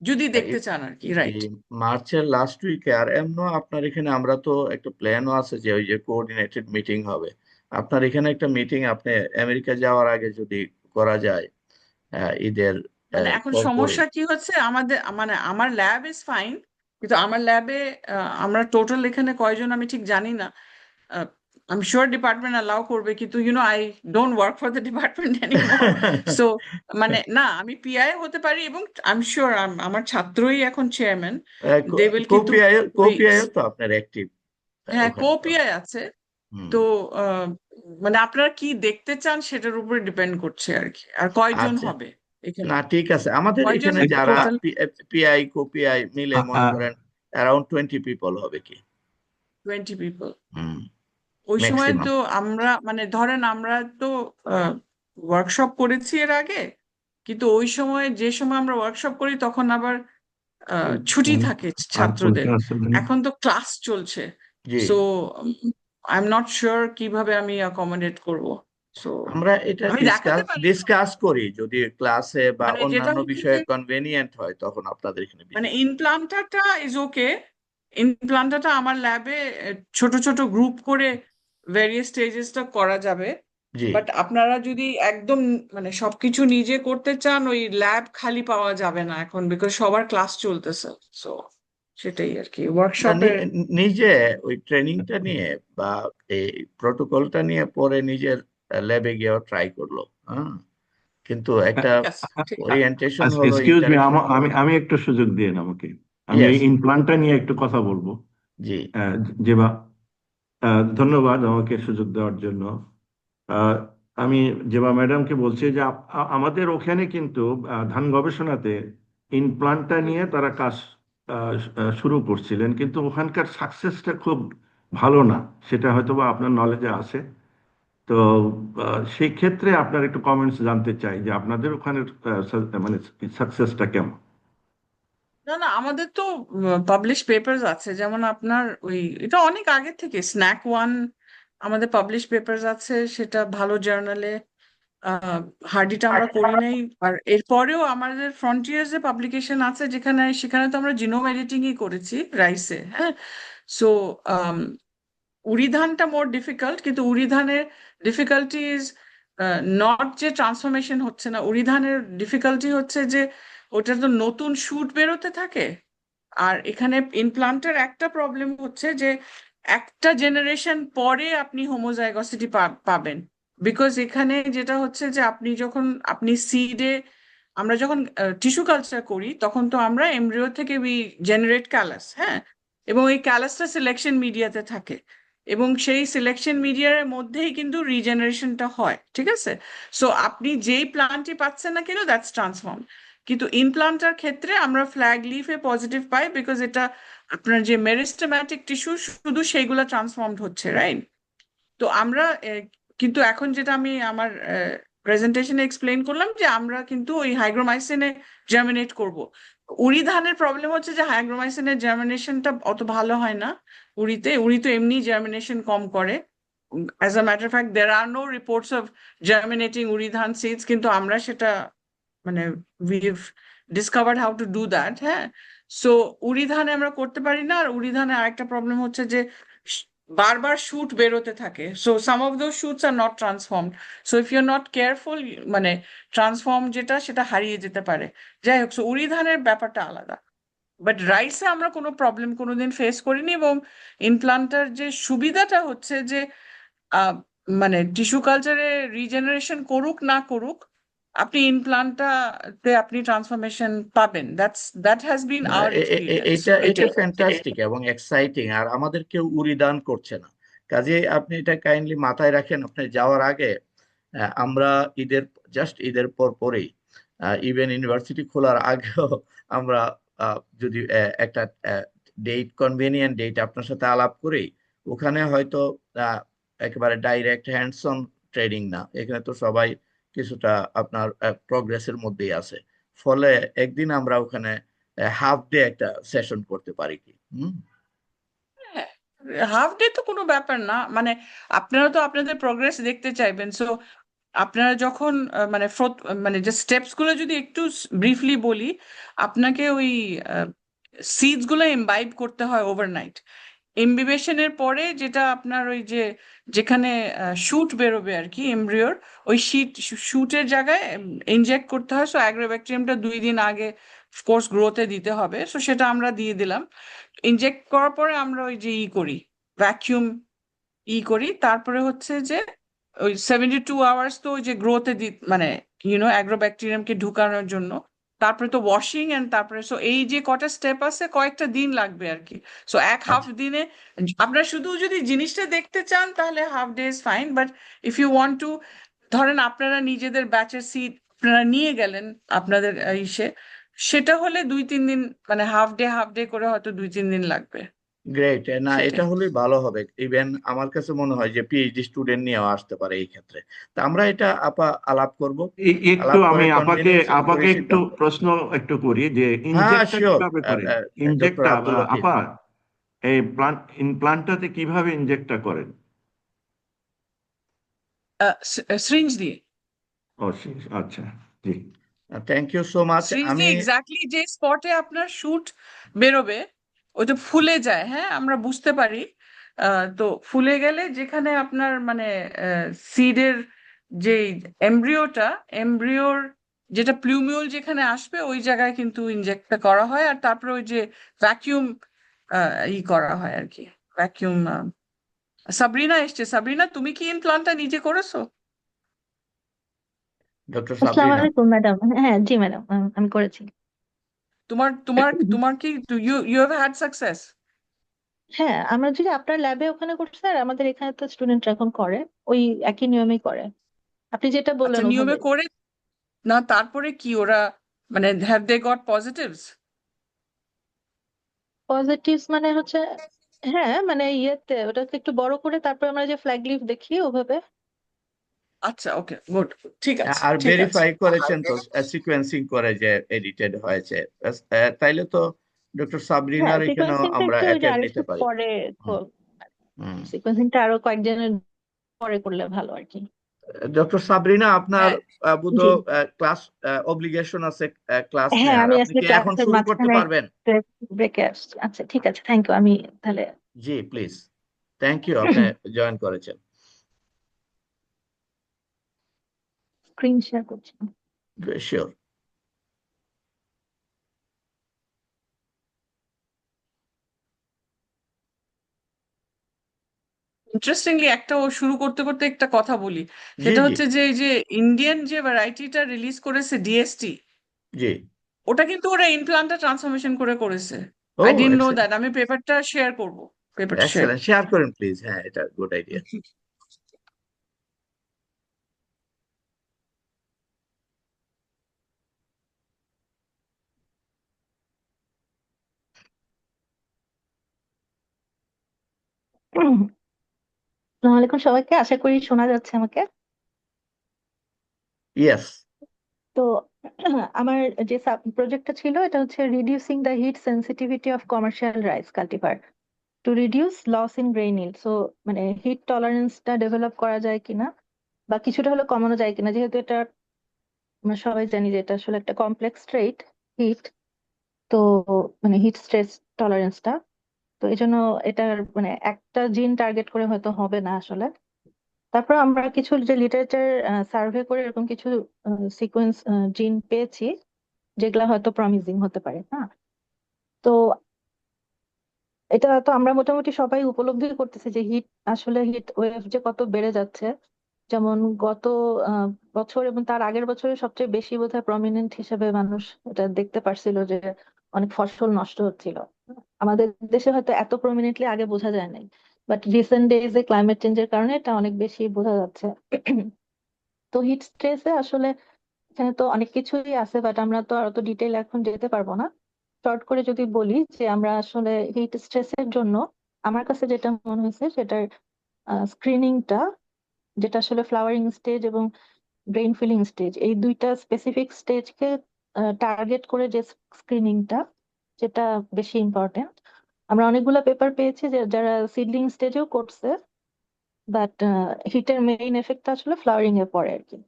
যদি দেখতে চান আর কি, জি, রাইট। মার্চের লাস্ট উইকে। আর এমন আপনার এখানে আমরা তো একটা প্ল্যানও আছে যে ওই যে কোঅর্ডিনেটেড মিটিং হবে। আপনার এখানে একটা মিটিং আপনি আমেরিকা যাওয়ার আগে যদি করা যায়, ঈদের মানে এখন পরপরই। সমস্যা কি হচ্ছে আমাদের, মানে আমার ল্যাব ইজ ফাইন, কিন্তু আমার ল্যাবে আমরা টোটাল এখানে কয়জন আমি ঠিক জানি না। আমি শিওর ডিপার্টমেন্ট অ্যালাউ করবে, কিন্তু I don't work for the department anymore. So মানে না, আমি পিআই হতে পারি, এবং আই এম শিওর আমার ছাত্রই এখন চেয়ারম্যান, দে উইল, কিন্তু ওই কোপিআই তো আপনার অ্যাক্টিভ হ্যাঁ, কো ওখানে তো। পিআই আছে। হুম। তো আহ, মানে আপনারা কি দেখতে চান সেটার উপরে ডিপেন্ড করছে আর কি, আর কয়জন আচ্ছা, হবে এখানে, না ঠিক আছে, আমাদের কয়জন এখানে যারা টোটাল? পিআই কোপিআই মিলে মনে আ- করেন অ্যারাউন্ড 20 পিপল হবে কি। 20 পিপল? হুম। ওই সময় ম্যাক্সিমাম। তো আমরা মানে ধরেন আমরা তো ওয়ার্কশপ করেছি এর আগে, কিন্তু ওই সময় যে সময় আমরা ওয়ার্কশপ করি তখন আবার ছুটি থাকে আর ছাত্রদের। পরীক্ষা আছে মানে এখন তো ক্লাস চলছে। জি। So I am not sure কিভাবে আমি অ্যাকোমোডেট করব। সো আমরা এটা আমি দেখাতে পারি ডিসকাস করি, যদি ক্লাসে বা মানে যেটা অন্যান্য হচ্ছে যে বিষয়ে কনভেনিয়েন্ট হয় তখন আপনাদের এখানে মানে ভিজিট। ইমপ্লান্টারটা ইজ ওকে, ইমপ্লান্টারটা আমার ল্যাবে ছোট ছোট গ্রুপ করে ভেরিয়াস স্টেজেসটা করা যাবে। জি। বাট আপনারা যদি একদম মানে সবকিছু নিজে করতে চান, ওই ল্যাব খালি পাওয়া যাবে না এখন, বিকজ সবার ক্লাস চলতেছে। সো সেটাই আর কি, না, ওয়ার্কশপে। নিজে ওই ট্রেনিংটা নিয়ে বা এই প্রোটোকলটা নিয়ে পরে নিজের ল্যাবে গিয়ে ট্রাই করলো। হ্যাঁ, কিন্তু একটা ঠিক আছে, ঠিক আছে। ওরিয়েন্টেশন আচ্ছা, হলো, এক্সকিউজ মি, ইন্টারেকশন হলো। আমি আমি একটু সুযোগ দিন আমাকে। আমি এই ইয়েস। ইমপ্লান্টটা নিয়ে একটু কথা বলবো। জি। আহ, যে বা ধন্যবাদ আমাকে সুযোগ দেওয়ার জন্য। আহ, আমি যেবা ম্যাডামকে বলছি যে আমাদের ওখানে কিন্তু ধান গবেষণাতে ইমপ্লান্টটা নিয়ে তারা কাজ শুরু করছিলেন, কিন্তু ওখানকার সাকসেসটা খুব ভালো না। সেটা হয়তো বা আপনার নলেজে আছে। তো সেই ক্ষেত্রে আপনার একটু কমেন্টস জানতে চাই যে আপনাদের ওখানে মানে সাকসেসটা কেমন। না না, আমাদের তো পাবলিশ পেপারস আছে, যেমন আপনার ওই এটা অনেক আগে থেকে স্ন্যাক ওয়ান আমাদের পাবলিশ পেপারস আছে, সেটা ভালো জার্নালে। হার্ডিটা আমরা করি নাই। আর এরপরেও আমাদের ফ্রন্টিয়ার্স এ পাবলিকেশন আছে, যেখানে সেখানে তো আমরা জিনোম এডিটিংই করেছি রাইসে। হ্যাঁ। সো উড়ি ধানটা মোর ডিফিকাল্ট, কিন্তু উড়ি ধানের ডিফিকাল্টি ইজ নট যে ট্রান্সফরমেশন হচ্ছে না, উড়ি ধানের ডিফিকাল্টি হচ্ছে যে ওটা তো নতুন শুট বেরোতে থাকে। আর এখানে ইমপ্লান্টের একটা প্রবলেম হচ্ছে যে একটা জেনারেশন পরে আপনি হোমোজাইগসিটি পাবেন। বিকজ এখানে যেটা হচ্ছে যে আপনি সিডে, আমরা যখন টিস্যু কালচার করি তখন তো আমরা এমব্রিও থেকে উই জেনারেট ক্যালাস। হ্যাঁ। এবং এই ক্যালাসটা সিলেকশন মিডিয়াতে থাকে, এবং সেই সিলেকশন মিডিয়ার মধ্যেই কিন্তু রিজেনারেশনটা হয়। ঠিক আছে। সো আপনি যেই প্লান্টই পাচ্ছেন না কেন, দ্যাটস ট্রান্সফর্ম। কিন্তু ইমপ্লান্টার ক্ষেত্রে আমরা ফ্ল্যাগ লিফে পজিটিভ পাই, বিকজ এটা আপনার যে মেরিস্টেম্যাটিক টিস্যু শুধু সেইগুলো ট্রান্সফর্মড হচ্ছে, রাইট? তো আমরা কিন্তু এখন যেটা আমি আমার প্রেজেন্টেশনে এক্সপ্লেন করলাম যে আমরা কিন্তু ওই হাইগ্রোমাইসিনে জার্মিনেট করব। উড়ি ধানের প্রবলেম হচ্ছে যে হাইগ্রোমাইসিনের জার্মিনেশনটা অত ভালো হয় না। উড়ি তো এমনি জার্মিনেশন কম করে। As a matter fact there are no reports of germinating উড়ি ধান সিডস, কিন্তু আমরা সেটা মানে we've discovered how to do that. হ্যাঁ। সো উড়ি ধানে আমরা করতে পারি না। আর উড়ি ধানে আরেকটা প্রবলেম হচ্ছে যে শ- বারবার শুট বেরোতে থাকে, so some of those shoots are not transformed. So if you are not careful, মানে ট্রান্সফর্ম যেটা সেটা হারিয়ে যেতে পারে। যাই হোক, সো উড়ি ধানের ব্যাপারটা আলাদা। বাট রাইসে আমরা কোনো প্রবলেম কোনোদিন ফেস করিনি। এবং ইমপ্লান্টার যে সুবিধাটা হচ্ছে যে আহ, মানে টিস্যু কালচারে রিজেনারেশন করুক না করুক, আপনি ইমপ্লান্টটাতে আপনি ট্রান্সফরমেশন পাবেন। দ্যাট হ্যাজ বিন না, আওয়ার এক্সপিরিয়েন্স। এটা এটা ফ্যান্টাস্টিক এবং এক্সাইটিং, আর আমাদের কেউ উড়িদান করছে না। কাজে আপনি এটা কাইন্ডলি মাথায় রাখেন আপনি যাওয়ার আগে। আমরা ঈদের পর পরেই, ইভেন ইউনিভার্সিটি খোলার আগেও আমরা যদি একটা কনভেনিয়েন্ট ডেট আপনার সাথে আলাপ করি, ওখানে হয়তো একেবারে ডাইরেক্ট হ্যান্ডস অন ট্রেনিং না, এখানে তো সবাই কিছুটা আপনার প্রগ্রেসের মধ্যেই আছে। ফলে একদিন আমরা ওখানে হাফ ডে একটা সেশন করতে পারি কি? হুম। হাফ ডে তো কোনো ব্যাপার না, মানে আপনারা তো আপনাদের প্রোগ্রেস দেখতে চাইবেন। সো আপনারা যখন মানে যে স্টেপস গুলো যদি একটু ব্রিফলি বলি, আপনাকে ওই সিডস গুলো ইমবাইব করতে হয় ওভারনাইট। ইমবিবেশনের পরে যেটা আপনার ওই যে যেখানে শুট বেরোবে আর কি এমব্রিওর, ওই শুটের জায়গায় ইনজেক্ট করতে হয়। সো অ্যাগ্রোব্যাকটেরিয়ামটা 2 দিন আগে কোর্স গ্রোথে দিতে হবে, সো সেটা আমরা দিয়ে দিলাম। ইনজেক্ট করার পরে আমরা ওই যে করি, ভ্যাকিউম করি। তারপরে হচ্ছে যে ওই 72 আওয়ার্স তো ওই যে গ্রোথে মানে অ্যাগ্রোব্যাকটেরিয়ামকে ঢুকানোর জন্য। তারপরে তো ওয়াশিং এন্ড তারপরে সো এই যে কটা স্টেপ আছে, কয়েকটা দিন লাগবে আর কি। সো হাফ আচ্ছা। দিনে আপনারা শুধু যদি জিনিসটা দেখতে চান তাহলে half day is fine. But if you want to, ধরেন আপনারা নিজেদের ব্যাচের সিট আপনারা নিয়ে গেলেন আপনাদের ইসে, সেটা হলে 2-3 দিন, মানে হাফ ডে করে হয়তো 2-3 দিন লাগবে। গ্রেট। না, এটা সেটাই। হলেই ভালো হবে। ইভেন আমার কাছে মনে হয় যে পিএইচডি স্টুডেন্ট নিয়েও আসতে পারে এই ক্ষেত্রে। তা আমরা এটা আলাপ করব। একটু আলাপ করে আমি আপাকে কনভেনিয়েন্স করে আপাকে একটু সিদ্ধান্ত নেব। প্রশ্ন একটু করি যে হ্যাঁ, ইনজেক্টটা শিওর। কিভাবে করেন। ডক্টর ইনজেক্টটা আব্দুল লতিফ। আপা, এই ইমপ্লান্টটাতে কিভাবে ইনজেক্টটা করেন। সিরিঞ্জ দিয়ে। ও আচ্ছা, জি। Thank you so much. Syringe আমি দিয়ে এক্স্যাক্টলি যে স্পটে আপনার শুট বেরোবে ওইটা ফুলে যায়, হ্যাঁ আমরা বুঝতে পারি। তো ফুলে গেলে যেখানে আপনার মানে সিডের যে এমব্রিওর যেটা প্লুমিউল যেখানে আসবে ওই জায়গায় কিন্তু ইনজেক্টটা করা হয়, আর তারপরে ওই যে ভ্যাকিউম করা হয় আর কি, ভ্যাকিউম। সাবরিনা এসছে, সাবরিনা তুমি কি ইমপ্লান্টটা নিজে করেছো? ডক্টর আসসালামু সাবরিনা, আলাইকুম ম্যাডাম। হ্যাঁ জি ম্যাডাম, আমি করেছি। তোমার তোমার তোমার কি you you have had success? হ্যাঁ, আমরা যদি আপনার ল্যাবে ওখানে করছি আর আমাদের এখানে তো স্টুডেন্টরা এখন করে ওই একই নিয়মেই করে, আপনি যেটা আচ্ছা বললেন নিয়মে ওভাবে। করে না, তারপরে কি ওরা মানে have they got positives? Positives মানে হচ্ছে, হ্যাঁ মানে ইয়েতে ওটাকে একটু বড় করে তারপর আমরা যে ফ্ল্যাগ লিফ দেখি ওভাবে। আচ্ছা ওকে গুড, ঠিক আছে আর ঠিক আছে। ভেরিফাই করেছেন তো সিকোয়েন্সিং করে যে এডিটেড হয়েছে? তাইলে তো ডক্টর হ্যাঁ, সাবরিনার এখানেও সিকোয়েন্সিংটা আমরা একটু ওই যে অ্যাটেন্ড আরেকটু নিতে পারি। পরে, হুম, হুম। সিকোয়েন্সিংটা আরো কয়েকজনের পরে করলে ভালো আর কি। ডক্টর সাবরিনা, আপনার হ্যাঁ বুধ জি, ক্লাস অব্লিগেশন আছে ক্লাস হ্যাঁ নেয়ার, আমি আপনি আজকে কি এখন ক্লাসের শুরু করতে মাঝখানে পারবেন? ব্রেকে আসছি। আচ্ছা ঠিক আছে, থ্যাংক ইউ। আমি তাহলে জি প্লিজ, থ্যাংক ইউ, আপনি জয়েন করেছেন। স্ক্রিন শেয়ার করছি। শিওর। ইন্টারেস্টিংলি একটা ও শুরু করতে করতে একটা কথা বলি, জি সেটা জি হচ্ছে যে এই যে ইন্ডিয়ান যে ভ্যারাইটিটা রিলিজ করেছে ডিএসটি, জি। ওটা কিন্তু ওরা ইমপ্লান্টটা ট্রান্সফরমেশন করে করেছে। ও I didn't know excellent, that. আমি পেপারটা শেয়ার করবো, পেপারটা শেয়ার। এক্সেলেন্ট, শেয়ার করেন প্লিজ। হ্যাঁ, এটা গুড আইডিয়া। আসসালামু আলাইকুম সবাইকে, আশা করি শোনা যাচ্ছে আমাকে। ইয়েস। তো আমার যে প্রজেক্টটা ছিল এটা হচ্ছে reducing the heat sensitivity of commercial rice cultivar to reduce loss in grain yield। So মানে হিট টলারেন্সটা ডেভেলপ করা যায় কিনা বা কিছুটা হলে কমানো যায় কিনা, যেহেতু এটা আমরা সবাই জানি যে এটা আসলে একটা কমপ্লেক্স ট্রেট হিট। তো মানে হিট স্ট্রেস টলারেন্সটা, তো এই জন্য এটার মানে একটা জিন টার্গেট করে হয়তো হবে না আসলে। তারপর আমরা কিছু যে লিটারেচার সার্ভে করে এরকম কিছু সিকোয়েন্স জিন পেয়েছি যেগুলা হয়তো প্রমিজিং হতে পারে। হ্যাঁ, তো এটা তো আমরা মোটামুটি সবাই উপলব্ধি করতেছি যে হিট ওয়েভ যে কত বেড়ে যাচ্ছে। যেমন গত আহ, বছর এবং তার আগের বছরে সবচেয়ে বেশি বোধহয় প্রমিনেন্ট হিসেবে মানুষ এটা দেখতে পারছিল যে অনেক ফসল নষ্ট হচ্ছিল। আমাদের দেশে হয়তো এত প্রমিনেন্টলি আগে বোঝা যায় নাই, বাট রিসেন্ট ডেজে ক্লাইমেট চেঞ্জের কারণে এটা অনেক বেশি বোঝা যাচ্ছে। তো হিট স্ট্রেসে আসলে এখানে তো অনেক কিছুই আছে, বাট আমরা তো আর অত ডিটেইল এখন যেতে পারবো না। শর্ট করে যদি বলি যে আমরা আসলে হিট স্ট্রেসের জন্য আমার কাছে যেটা মনে হয়েছে সেটার স্ক্রিনিংটা, যেটা আসলে ফ্লাওয়ারিং স্টেজ এবং ব্রেইন ফিলিং স্টেজ, এই দুইটা স্পেসিফিক স্টেজকে টার্গেট করে যে স্ক্রিনিংটা, যেটা বেশি ইম্পর্টেন্ট। আমরা অনেকগুলো পেপার পেয়েছি যে যারা সিডলিং স্টেজেও করছে, বাট হিটের মেইন এফেক্টটা আসলে ফ্লাওয়ারিং এ পড়ে আর কি।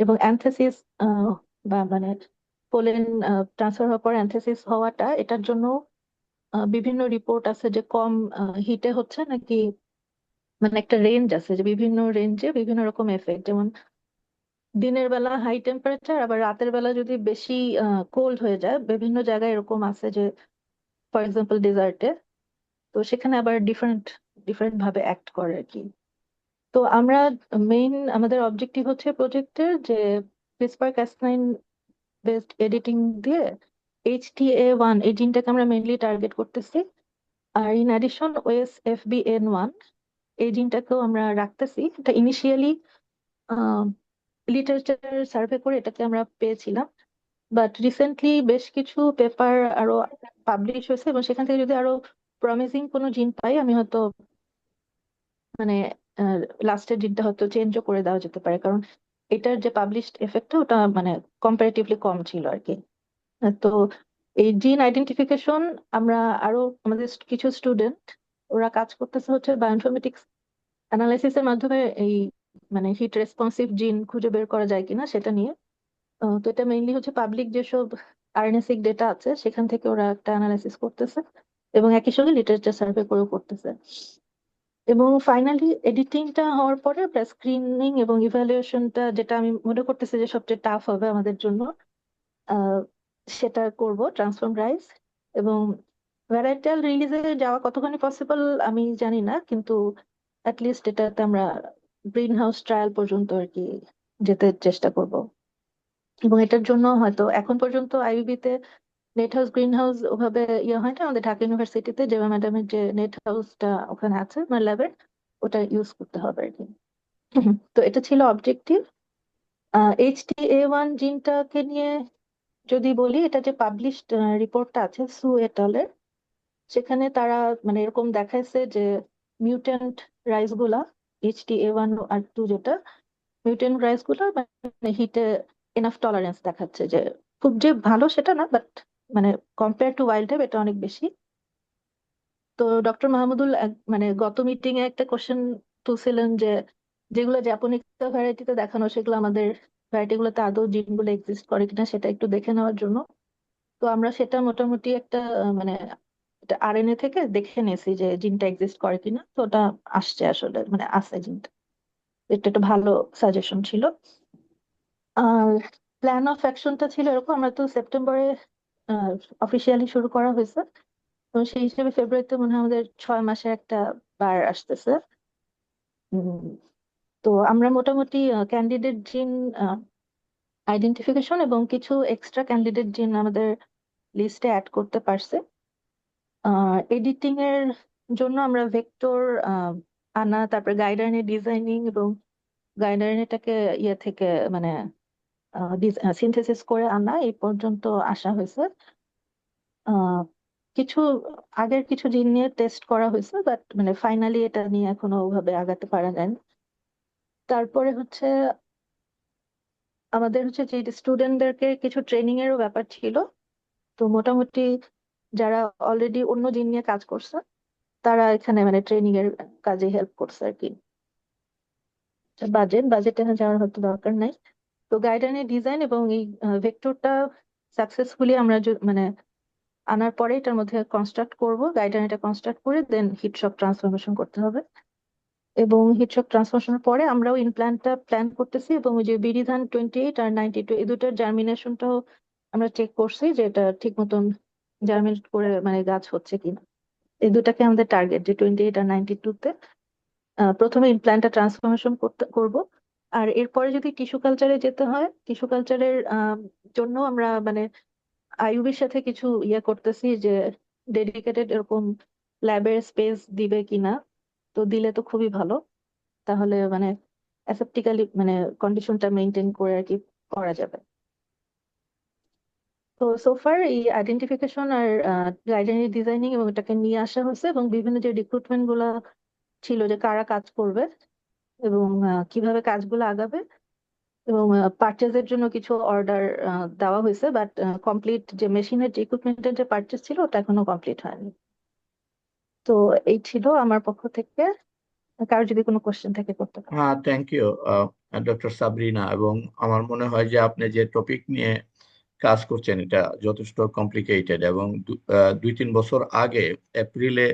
এবং অ্যানথেসিস বা মানে পোলেন ট্রান্সফার হওয়ার পর অ্যানথেসিস হওয়াটা, এটার জন্য বিভিন্ন রিপোর্ট আছে যে কম হিটে হচ্ছে নাকি, মানে একটা রেঞ্জ আছে যে বিভিন্ন রেঞ্জে বিভিন্ন রকম এফেক্ট। যেমন দিনের বেলা হাই টেম্পারেচার, আবার রাতের বেলা যদি বেশি কোল্ড হয়ে যায়, বিভিন্ন জায়গায় এরকম আছে যে ফর এক্সাম্পল ডেজার্টে, তো সেখানে আবার ডিফারেন্ট ডিফারেন্ট ভাবে অ্যাক্ট করে আর কি। তো আমরা আমাদের অবজেক্টিভ হচ্ছে প্রজেক্টের যে ক্রিসপার ক্যাস9 বেসড এডিটিং দিয়ে HTA1 এই জিনটাকে আমরা মেইনলি টার্গেট করতেছি। আর ইন অ্যাডিশন OSFBN1 এই জিনটাকেও আমরা রাখতেছি। এটা ইনিশিয়ালি লিটারেচার সার্ভে করে এটাকে আমরা পেয়েছিলাম, বাট রিসেন্টলি বেশ কিছু পেপার আরো পাবলিশ হয়েছে এবং সেখান থেকে যদি আরো প্রমিসিং কোনো জিন পাই আমি হয়তো মানে লাস্টের জিনটা হয়তো চেঞ্জও করে দেওয়া যেতে পারে, কারণ এটার যে পাবলিশড এফেক্টটা ওটা মানে কম্পারেটিভলি কম ছিল আর কি। তো এই জিন আইডেন্টিফিকেশন আমরা আরো আমাদের কিছু স্টুডেন্ট ওরা কাজ করতেছে হচ্ছে বায়োইনফরমেটিক্স অ্যানালাইসিস এর মাধ্যমে এই মানে হিট রেসপন্সিভ জিন খুঁজে বের করা যায় কিনা সেটা নিয়ে। তো এটা মেইনলি হচ্ছে পাবলিক যেসব আরএনএসিক ডেটা আছে সেখান থেকে ওরা একটা অ্যানালাইসিস করতেছে এবং একই সঙ্গে লিটারেচার সার্ভে করেও করতেছে। এবং ফাইনালি এডিটিংটা হওয়ার পরে স্ক্রিনিং এবং ইভ্যালুয়েশনটা, যেটা আমি মনে করতেছি যে সবচেয়ে টাফ হবে আমাদের জন্য, আহ, সেটা করব ট্রান্সফর্ম রাইস। এবং ভ্যারাইটাল রিলিজে যাওয়া কতখানি পসিবল আমি জানি না, কিন্তু লিস্ট এটাতে আমরা গ্রিন হাউস ট্রায়াল পর্যন্ত আর কি যেতে চেষ্টা করব। এবং এটার জন্য হয়তো এখন পর্যন্ত আইইবি তে নেট হাউস গ্রিন হাউস ওভাবে ইয়ে হয় না, আমাদের ঢাকা ইউনিভার্সিটিতে জেবা ম্যাডামের যে নেট হাউসটা ওখানে আছে আমার ল্যাবের, ওটা ইউজ করতে হবে আর কি। তো এটা ছিল অবজেক্টিভ। HTA1 জিনটাকে নিয়ে যদি বলি, এটা যে পাবলিশড রিপোর্টটা আছে সু এটালের, সেখানে তারা মানে এরকম দেখাইছে যে মিউট্যান্ট রাইস গুলা, HTA1 আর 2 যেটা মিউট্যান্ট রাইস গুলা মানে হিটে এনাফ টলারেন্স দেখাচ্ছে, যে খুব যে ভালো সেটা না, বাট মানে কম্পেয়ার টু ওয়াইল্ড টাইপ এটা অনেক বেশি। তো ডক্টর মাহমুদুল মানে গত মিটিং এ একটা কোশ্চেন তুলছিলেন যে যেগুলো জাপোনিকা ভ্যারাইটিতে দেখানো সেগুলো আমাদের ভ্যারাইটি গুলোতে আদৌ জিনগুলো এক্সিস্ট করে কিনা সেটা একটু দেখে নেওয়ার জন্য। তো আমরা সেটা মোটামুটি একটা মানে আরএনএ থেকে দেখে নিয়েছি যে জিনটা এক্সিস্ট করে কিনা, তো ওটা আসছে আসলে, মানে আছে জিনটা। এটা একটা ভালো সাজেশন ছিল। আর প্ল্যান অফ অ্যাকশনটা ছিল এরকম, আমরা তো সেপ্টেম্বরে অফিসিয়ালি শুরু করা হয়েছে, তো সেই হিসেবে ফেব্রুয়ারিতে মনে হয় আমাদের 6 মাসের একটা বার আসতেছে। উম, তো আমরা মোটামুটি ক্যান্ডিডেট জিন আইডেন্টিফিকেশন এবং কিছু এক্সট্রা ক্যান্ডিডেট জিন আমাদের লিস্টে অ্যাড করতে পারছে। এডিটিং এর জন্য আমরা ভেক্টর আনা, তারপরে গাইডলাইনের ডিজাইনিং এবং গাইডলাইনটাকে ইয়ে থেকে মানে সিনথেসিস করে আনা এই পর্যন্ত আসা হয়েছে। আহ, কিছু আগের কিছু জিন নিয়ে টেস্ট করা হয়েছে, বাট মানে ফাইনালি এটা নিয়ে এখনো ওভাবে আগাতে পারা যায় না। তারপরে হচ্ছে আমাদের হচ্ছে যে স্টুডেন্টদেরকে কিছু ট্রেনিং এরও ব্যাপার ছিল। তো মোটামুটি যারা অলরেডি অন্য জিন নিয়ে কাজ করছে তারা এখানে মানে ট্রেনিং এর কাজে হেল্প করছে আর কি। বাজেটে যাওয়ার হয়তো দরকার নাই। তো গাইডলাইনের ডিজাইন এবং এই ভেক্টরটা সাকসেসফুলি আমরা মানে আনার পরে এটার মধ্যে কনস্ট্রাক্ট করব, গাইডলাইন এটা কনস্ট্রাক্ট করে দেন হিটশক ট্রান্সফরমেশন করতে হবে। এবং হিটশক ট্রান্সফরমেশনের পরে আমরাও ইমপ্ল্যান্টটা প্ল্যান করতেছি, এবং ওই যে বিডিধান 28 আর 92 এই দুটার জার্মিনেশনটাও আমরা চেক করছি যে এটা ঠিক মতন জার্মিনেট করে মানে গাছ হচ্ছে কিনা। এই দুটাকে আমাদের টার্গেট, যে 28 আর 92 তে প্রথমে ইমপ্ল্যান্টটা ট্রান্সফরমেশন করব। আর এরপরে যদি টিস্যু কালচারে যেতে হয়, টিস্যু কালচারের জন্য আমরা মানে আইইউবির সাথে কিছু ইয়ে করতেছি যে ডেডিকেটেড এরকম ল্যাবের স্পেস দিবে কিনা। তো দিলে তো খুবই ভালো, তাহলে মানে অ্যাসেপ্টিক্যালি মানে কন্ডিশনটা মেনটেন করে আর কি করা যাবে। তো সোফার এই আইডেন্টিফিকেশন আর গাইডলাইন ডিজাইনিং এবং এটাকে নিয়ে আসা হয়েছে, এবং বিভিন্ন যে রিক্রুটমেন্ট গুলা ছিল যে কারা কাজ করবে এবং কিভাবে কাজগুলো আগাবে, এবং পারচেজের জন্য কিছু অর্ডার দেওয়া হয়েছে, বাট কমপ্লিট যে মেশিনের যে ইকুইপমেন্টের যে পারচেজ ছিল ওটা এখনো কমপ্লিট হয়নি। তো এই ছিল আমার পক্ষ থেকে, কারো যদি কোনো কোশ্চেন থাকে করতে পারে। হ্যাঁ, থ্যাংক ইউ ডক্টর সাবরিনা। এবং আমার মনে হয় যে আপনি যে টপিক নিয়ে কাজ করছেন এটা যথেষ্ট কমপ্লিকেটেড, এবং 2-3 বছর আগে এপ্রিলে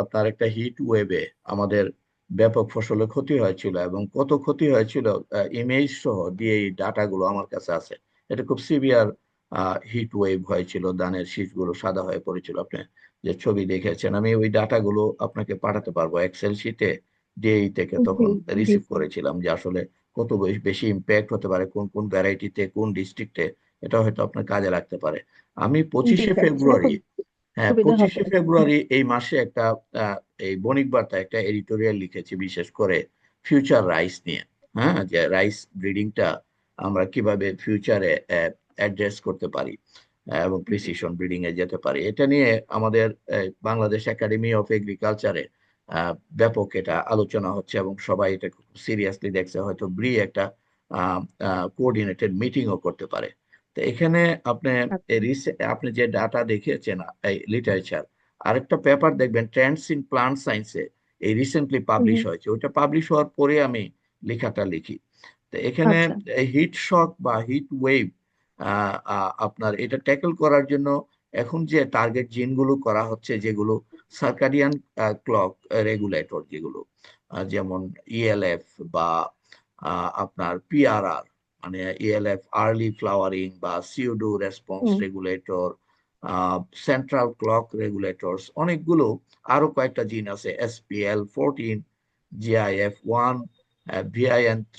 আপনার একটা হিট ওয়েভে আমাদের ব্যাপক ফসলের ক্ষতি হয়েছিল, এবং কত ক্ষতি হয়েছিল ইমেজ সহ দিয়ে এই ডাটাগুলো আমার কাছে আছে। এটা খুব সিভিয়ার হিট ওয়েভ হয়েছিল, ধানের শীষগুলো সাদা হয়ে পড়েছিল। আপনি যে ছবি দেখেছেন, আমি ওই ডাটাগুলো আপনাকে পাঠাতে পারবো এক্সেল শিটে। ডিএই থেকে জি তখন জি রিসিভ স্যার। করেছিলাম যে আসলে কত বেশি ইম্প্যাক্ট হতে পারে কোন কোন ভ্যারাইটিতে, কোন ডিস্ট্রিক্টে। এটা হয়তো আপনার কাজে লাগতে পারে। আমি জি 25শে স্যার, সেটা ফেব্রুয়ারি খুব হ্যাঁ, সুবিধা হবে। 25শে ফেব্রুয়ারি এই মাসে একটা এই বণিক বার্তা একটা এডিটোরিয়াল লিখেছি, বিশেষ করে ফিউচার রাইস নিয়ে। হ্যাঁ, যে রাইস ব্রিডিংটা আমরা কিভাবে ফিউচারে অ্যাড্রেস করতে পারি এবং প্রিসিশন ব্রিডিং এ যেতে পারি, এটা নিয়ে আমাদের বাংলাদেশ একাডেমি অফ এগ্রিকালচারে ব্যাপক এটা আলোচনা হচ্ছে, এবং সবাই এটা খুব সিরিয়াসলি দেখছে। হয়তো একটা কোঅর্ডিনেটেড মিটিংও করতে পারে। তো এখানে আপনি আচ্ছা। আপনি যে ডাটা দেখিয়েছেন, এই লিটারেচার, আরেকটা পেপার দেখবেন ট্রেন্ডস ইন প্লান্ট সায়েন্সে, এই রিসেন্টলি হুম পাবলিশ হুম। হয়েছে। ওইটা পাবলিশ হওয়ার পরে আমি লেখাটা লিখি। তো এখানে আচ্ছা। হিট শক বা হিট ওয়েভ আপনার এটা ট্যাকেল করার জন্য এখন যে টার্গেট জিনগুলো করা হচ্ছে, যেগুলো সার্কাডিয়ান ক্লক রেগুলেটর, যেগুলো যেমন ইএলএফ বা আপনার পিআরআর, মানে ইএলএফ আর্লি ফ্লাওয়ারিং বা সিওডো রেসপন্স হুম রেগুলেটর, সেন্ট্রাল ক্লক রেগুলেটরস, অনেকগুলো আরো কয়েকটা জিন আছে, SPL14, GIF1, VIN3,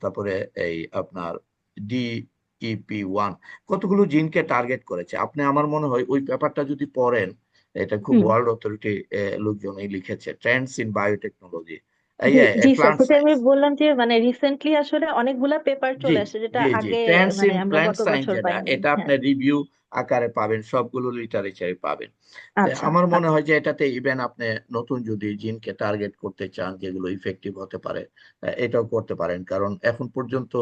তারপরে এই আপনার DEP1, কতগুলো জিনকে টার্গেট করেছে। আপনি, আমার মনে হয় ওই পেপারটা যদি পড়েন, এটা খুব হুম ওয়ার্ল্ড অথরিটি লোকজনই লিখেছে, Trends in biotechnology, G G sir, plant সেটা আমি সায়েন্স। বললাম যে মানে রিসেন্টলি আসলে অনেকগুলা পেপার জি চলে আসছে, যেটা জি জি, আগে ট্রেন্ডস মানে ইন আমরা প্ল্যান্ট গত সায়েন্স, বছর যেটা, পাইনি। এটা হ্যাঁ। আপনি রিভিউ আকারে পাবেন, সবগুলো লিটারেচারে পাবেন। তো আচ্ছা আমার মনে আচ্ছা। হয় যে এটাতে ইভেন আপনি নতুন যদি জিনকে টার্গেট করতে চান যেগুলো ইফেক্টিভ হতে পারে, এটাও করতে পারেন, কারণ এখন পর্যন্ত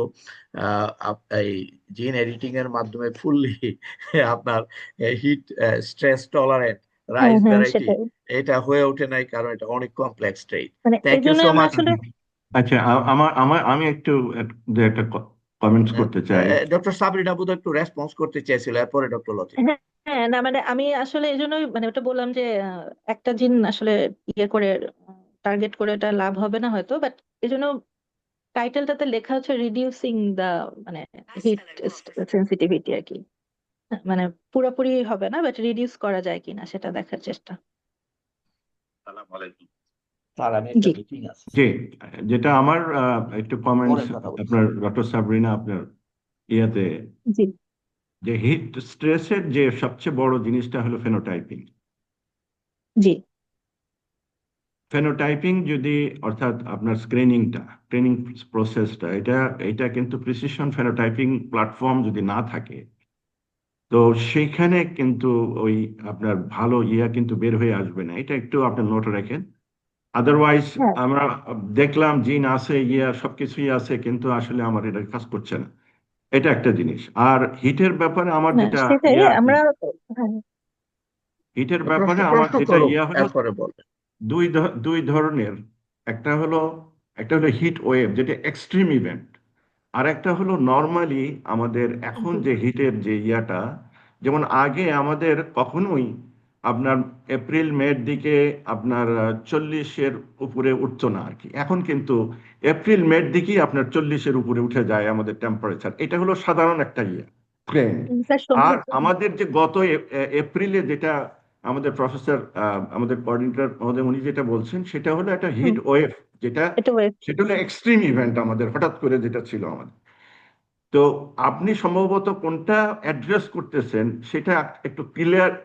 এই জিন এডিটিং এর মাধ্যমে ফুললি আপনার হিট স্ট্রেস টলারেন্ট হ্যাঁ রাইস হ্যাঁ ভ্যারাইটি সেটাই। এটা হয়ে ওঠে নাই, কারণ এটা অনেক কমপ্লেক্স ট্রেড। মানে এই থ্যাংক ইউ জন্য সো আমরা মাচ। আসলে আচ্ছা, আমার আমার আমি একটু একটা কমেন্টস করতে চাই। ডক্টর সাবরিনা বোধহয় একটু রেসপন্স করতে চেয়েছিল, এরপরে ডক্টর লতিফ। হ্যাঁ হ্যাঁ, না মানে আমি আসলে এই জন্যই মানে ওটা বললাম যে একটা জিন আসলে ইয়ে করে টার্গেট করে এটা লাভ হবে না হয়তো, বাট এই জন্য টাইটেলটাতে লেখা হচ্ছে রিডিউসিং দা মানে হিট সেন্সিটিভিটি আর কি। মানে পুরোপুরি হবে না, বাট রিডিউস করা যায় কিনা সেটা দেখার চেষ্টা। আসসালামু আলাইকুম স্যার, আমি একটা জি মিটিং আছে, যে যেটা আমার একটু কমেন্টস, পরে কথা বলছি। আপনার ডক্টর সাবরিনা আপনার ইয়াতে, জি যে হিট স্ট্রেসের যে সবচেয়ে বড় জিনিসটা হলো ফেনোটাইপিং। জি ফেনোটাইপিং যদি, অর্থাৎ আপনার স্ক্রিনিং প্রসেসটা, এটা এটা কিন্তু প্রিসিশন ফেনোটাইপিং প্ল্যাটফর্ম যদি না থাকে, তো সেইখানে কিন্তু ওই আপনার ভালো ইয়া কিন্তু বের হয়ে আসবে না। এটা একটু আপনার নোট রাখেন। আদারওয়াইজ হ্যাঁ আমরা দেখলাম জিন আছে, ইয়া সবকিছুই আছে, কিন্তু আসলে আমার এটা কাজ করছে না। এটা একটা জিনিস। আর হিটের ব্যাপারে আমার না যেটা সেটাই ইয়া, আমরা। হ্যাঁ হিটের প্রশ্ন ব্যাপারে আমার প্রশ্ন যেটা করুন, ইয়া হলো, এরপরে বলবেন। দুই ধরনের। একটা হলো একটা হলো হিট ওয়েভ, যেটা এক্সট্রিম ইভেন্ট। আর একটা হলো নর্মালি আমাদের এখন জি যে হিটের যে ইয়াটা, যেমন আগে আমাদের কখনোই আপনার এপ্রিল মের দিকে আপনার 40-এর উপরে উঠতো না আর কি। এখন কিন্তু এপ্রিল মের দিকেই আপনার 40-এর উপরে উঠে যায় আমাদের টেম্পারেচার। এটা হলো সাধারণ একটা ইয়ে ট্রেন্ড। স্যার আর সম্ভব। আমাদের যে গত এপ্রিলে যেটা আমাদের প্রফেসর, আমাদের কোঅর্ডিনেটর মহোদয় উনি যেটা বলছেন, সেটা হলো একটা হুম হিট ওয়েভ, যেটা এটা ওয়েভ। সেটা হলো এক্সট্রিম ইভেন্ট আমাদের হঠাৎ করে যেটা ছিল আমাদের। তো আপনি সম্ভবত কোনটা অ্যাড্রেস করতেছেন সেটা একটু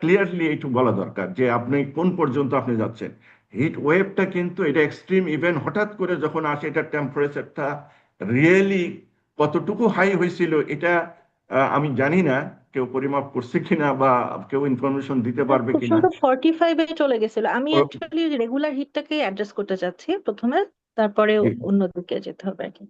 ক্লিয়ারলি একটু বলা দরকার, যে আপনি কোন পর্যন্ত আপনি যাচ্ছেন। হিট ওয়েভটা কিন্তু এটা এক্সট্রিম ইভেন্ট, হঠাৎ করে যখন আসে, এটা টেম্পারেচারটা রিয়েলি কতটুকু হাই হয়েছিল এটা আমি জানি না, কেউ পরিমাপ করছে কিনা বা কেউ ইনফরমেশন দিতে পারবে খুব কিনা। সুন্দর 45-এ চলে গেছিল। আমি অ্যাকচুয়ালি রেগুলার হিটটাকে অ্যাড্রেস করতে চাচ্ছি প্রথমে, তারপরে অন্যদিকে যেতে হবে আর কি।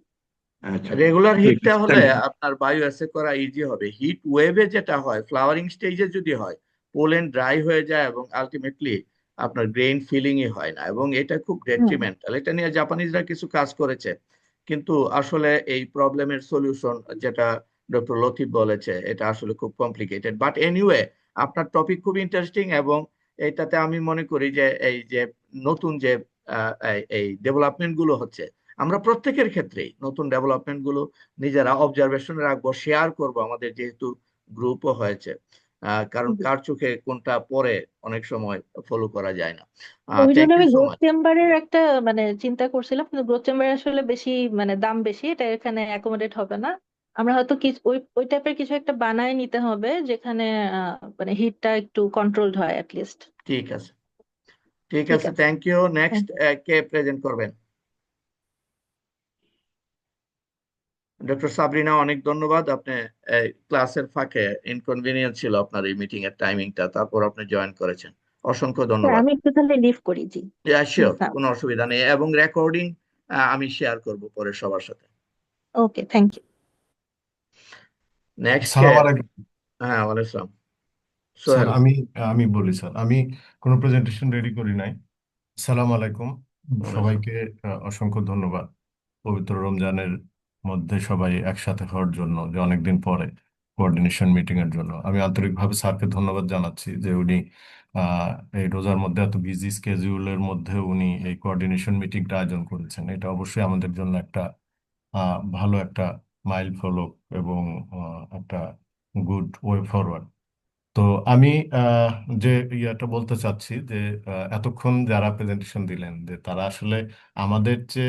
আচ্ছা, রেগুলার ঠিক হিটটা আছে, হলে থ্যাংক ইউ। আপনার বায়ো অ্যাসে করা ইজি হবে। হিট ওয়েভে যেটা হয়, ফ্লাওয়ারিং স্টেজে যদি হয়, পোলেন ড্রাই হয়ে যায় এবং আলটিমেটলি আপনার গ্রেইন ফিলিংই হয় না, এবং এটা খুব হুম ডেট্রিমেন্টাল। এটা নিয়ে জাপানিজরা কিছু কাজ করেছে, কিন্তু আসলে এই প্রবলেমের সলিউশন যেটা ডক্টর লতিফ বলেছে, এটা আসলে খুব কমপ্লিকেটেড। বাট এনিওয়ে, আপনার টপিক খুব ইন্টারেস্টিং, এবং এটাতে আমি মনে করি যে এই যে নতুন যে এই ডেভেলপমেন্ট গুলো হচ্ছে, আমরা প্রত্যেকের ক্ষেত্রেই নতুন ডেভেলপমেন্ট গুলো নিজেরা অবজারভেশনে রাখবো, শেয়ার করব, আমাদের যেহেতু গ্রুপও হয়েছে। কারণ জি। কার চোখে কোনটা পরে অনেক সময় ফলো করা যায় না। ওই জন্য থ্যাংক ইউ আমি সো গ্রোথ মাচ। চেম্বারের একটা মানে চিন্তা করছিলাম, কিন্তু গ্রোথ চেম্বারে আসলে বেশি মানে দাম বেশি, এটা এখানে অ্যাকোমোডেট হবে না। আমরা হয়তো কিছু ওই ওই টাইপের কিছু একটা বানায় নিতে হবে, যেখানে মানে হিটটা একটু কন্ট্রোলড হয় লিস্ট। ঠিক আছে, ঠিক ঠিক আছে, আছে। Thank you. হ্যাঁ নেক্সট কে প্রেজেন্ট করবেন? ডক্টর সাবরিনা, অনেক ধন্যবাদ। আপনি ক্লাসের ফাঁকে, ইনকনভিনিয়েন্স ছিল আপনার এই মিটিং এর টাইমিংটা, তারপর আপনি জয়েন করেছেন, অসংখ্য স্যার, ধন্যবাদ। আমি একটু তাহলে লিভ করি। জি শিওর, স্যার। কোনো অসুবিধা নেই, এবং রেকর্ডিং আমি শেয়ার করব পরে সবার সাথে। ওকে, থ্যাংক ইউ। নেক্সট কে? সালাম আলাইকুম হ্যাঁ, ওয়ালাইকুম। স্যার। সোহেল। আমি আমি বলি স্যার, আমি কোনো প্রেজেন্টেশন রেডি করি নাই। সালাম আলাইকুম ওয়ালাইকুম। সবাইকে, অসংখ্য ধন্যবাদ। পবিত্র রমজানের মধ্যে সবাই একসাথে হওয়ার জন্য, যে অনেকদিন পরে কোঅর্ডিনেশন মিটিং এর জন্য আমি আন্তরিকভাবে স্যারকে ধন্যবাদ জানাচ্ছি যে উনি আহ, এই রোজার মধ্যে এত বিজি স্কেজিউলের মধ্যে উনি এই কোঅর্ডিনেশন মিটিংটা আয়োজন করেছেন। এটা অবশ্যই আমাদের জন্য একটা ভালো একটা মাইল ফলক এবং একটা গুড ওয়ে ফরওয়ার্ড। তো আমি আহ, যে ইয়াটা বলতে চাচ্ছি যে এতক্ষণ যারা প্রেজেন্টেশন দিলেন যে তারা আসলে আমাদের যে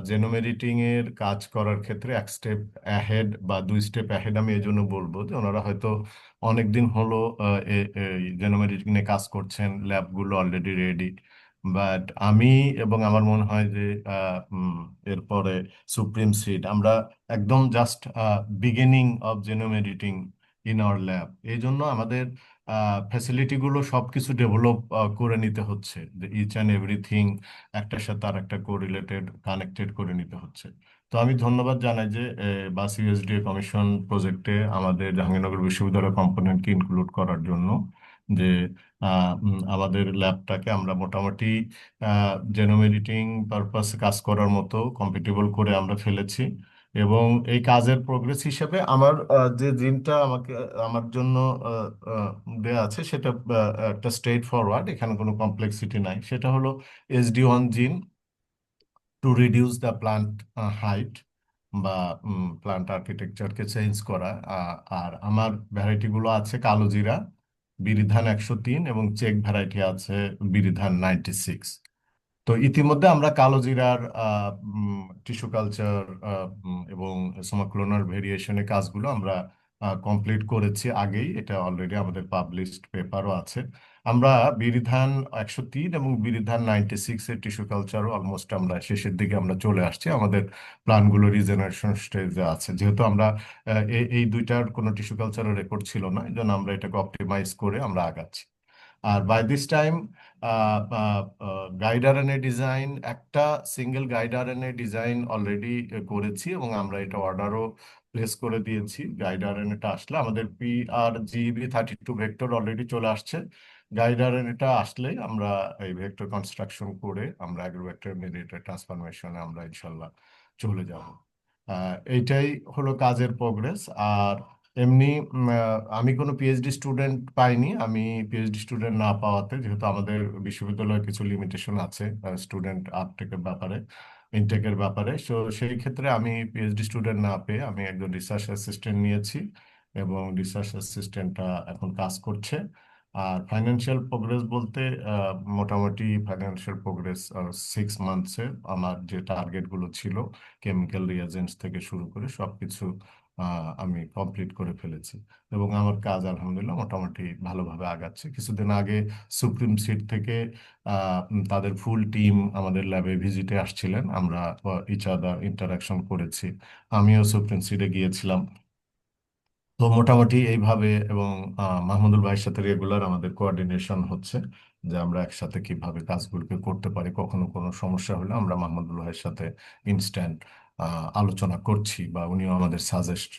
জেনোম এডিটিং এর কাজ করার ক্ষেত্রে এক স্টেপ অ্যাহেড বা দুই স্টেপ অ্যাহেড, আমি এই জন্য বলবো যে ওনারা হয়তো অনেকদিন হলো জেনোম এডিটিং নিয়ে কাজ করছেন, ল্যাবগুলো অলরেডি রেডি। বাট আমি এবং আমার মনে হয় যে এরপরে সুপ্রিম সিড আমরা একদম just beginning of genome editing in our lab. এই জন্য আমাদের ফ্যাসিলিটি গুলো সবকিছু ডেভেলপ করে নিতে হচ্ছে, যে ইচ অ্যান্ড এভরিথিং একটার সাথে আর একটা কোরিলেটেড কানেক্টেড করে নিতে হচ্ছে। তো আমি ধন্যবাদ জানাই যে বাস ইউএসডিএ কমিশন প্রজেক্টে আমাদের জাহাঙ্গীরনগর বিশ্ববিদ্যালয় কম্পোনেন্টকে ইনক্লুড করার জন্য, যে আমাদের ল্যাবটাকে আমরা মোটামুটি জেনোম এডিটিং পারপাস কাজ করার মতো কম্পিটেবল করে আমরা ফেলেছি। এবং এই কাজের প্রোগ্রেস হিসেবে আমার যে জিনটা আমাকে আমার জন্য আহ, আহ, দেয়া আছে সেটা একটা স্ট্রেট ফরওয়ার্ড, এখানে কোনো কমপ্লেক্সিটি নাই। সেটা হলো SD1 জিন to reduce the plant height বা প্লান্ট আর্কিটেকচারকে চেঞ্জ করা। আর আমার ভ্যারাইটিগুলো আছে কালোজিরা, বিরিধান 103 এবং চেক ভ্যারাইটি আছে বিরিধান 96। তো ইতিমধ্যে আমরা কালোজিরার টিস্যু কালচার এবং সোমাক্লোনার ভেরিয়েশনের কাজগুলো আমরা কমপ্লিট করেছি আগেই, এটা অলরেডি আমাদের পাবলিশড পেপারও আছে। আমরা বিরিধান 103 এবং বিরিধান 96 এর টিস্যু কালচারও অলমোস্ট আমরা শেষের দিকে আমরা চলে আসছি, আমাদের প্ল্যানগুলো রিজেনারেশন স্টেজে আছে। যেহেতু আমরা এই দুইটার কোনো টিস্যু কালচারের রেকর্ড ছিল না, এই জন্য আমরা এটাকে অপটিমাইজ করে আমরা আগাচ্ছি। আর by this time guide RNA design, একটা single guide RNA design already করেছি এবং আমরা এটা অর্ডারও প্লেস করে দিয়েছি। গাইড আরএনএটা আসলে আমাদের PRGB32 ভেক্টর অলরেডি চলে আসছে। গাইড আরএনএটা আসলে আমরা এই ভেক্টর কনস্ট্রাকশন করে আমরা অ্যাগ্রো ভেক্টর মিডিয়েটেড ট্রান্সফরমেশনে আমরা ইনশাল্লাহ চলে যাব। এইটাই হলো কাজের প্রোগ্রেস। আর এমনি আমি কোনো পিএইচডি স্টুডেন্ট পাইনি। আমি পিএইচডি স্টুডেন্ট না পাওয়াতে, যেহেতু আমাদের বিশ্ববিদ্যালয়ে কিছু লিমিটেশন আছে স্টুডেন্ট আপটেকের ব্যাপারে, ইনটেকের ব্যাপারে, সো সেই ক্ষেত্রে আমি পিএইচডি স্টুডেন্ট না পেয়ে আমি একজন রিসার্চ অ্যাসিস্ট্যান্ট নিয়েছি এবং রিসার্চ অ্যাসিস্ট্যান্টটা এখন কাজ করছে। আর ফাইন্যান্সিয়াল প্রোগ্রেস বলতে মোটামুটি ফাইন্যান্সিয়াল প্রোগ্রেস 6 মান্থসে আমার যে টার্গেটগুলো ছিল কেমিক্যাল রিয়াজেন্টস থেকে শুরু করে সবকিছু আমি কমপ্লিট করে ফেলেছি এবং আমার কাজ আলহামদুলিল্লাহ মোটামুটি ভালোভাবে আগাচ্ছে। কিছুদিন আগে সুপ্রিম সিট থেকে তাদের ফুল টিম আমাদের ল্যাবে ভিজিটে আসছিলেন, আমরা ইচ আদার ইন্টারাকশন করেছি, আমিও সুপ্রিম সিটে গিয়েছিলাম। তো মোটামুটি এইভাবে এবং মাহমুদুল ভাইয়ের সাথে রেগুলার আমাদের কোঅর্ডিনেশন হচ্ছে, যে আমরা একসাথে কিভাবে কাজগুলোকে করতে পারি। কখনো কোনো সমস্যা হলে আমরা মাহমুদুল ভাইয়ের সাথে ইনস্ট্যান্ট আলোচনা করছি বা উনিও আমাদের সাজেস্ট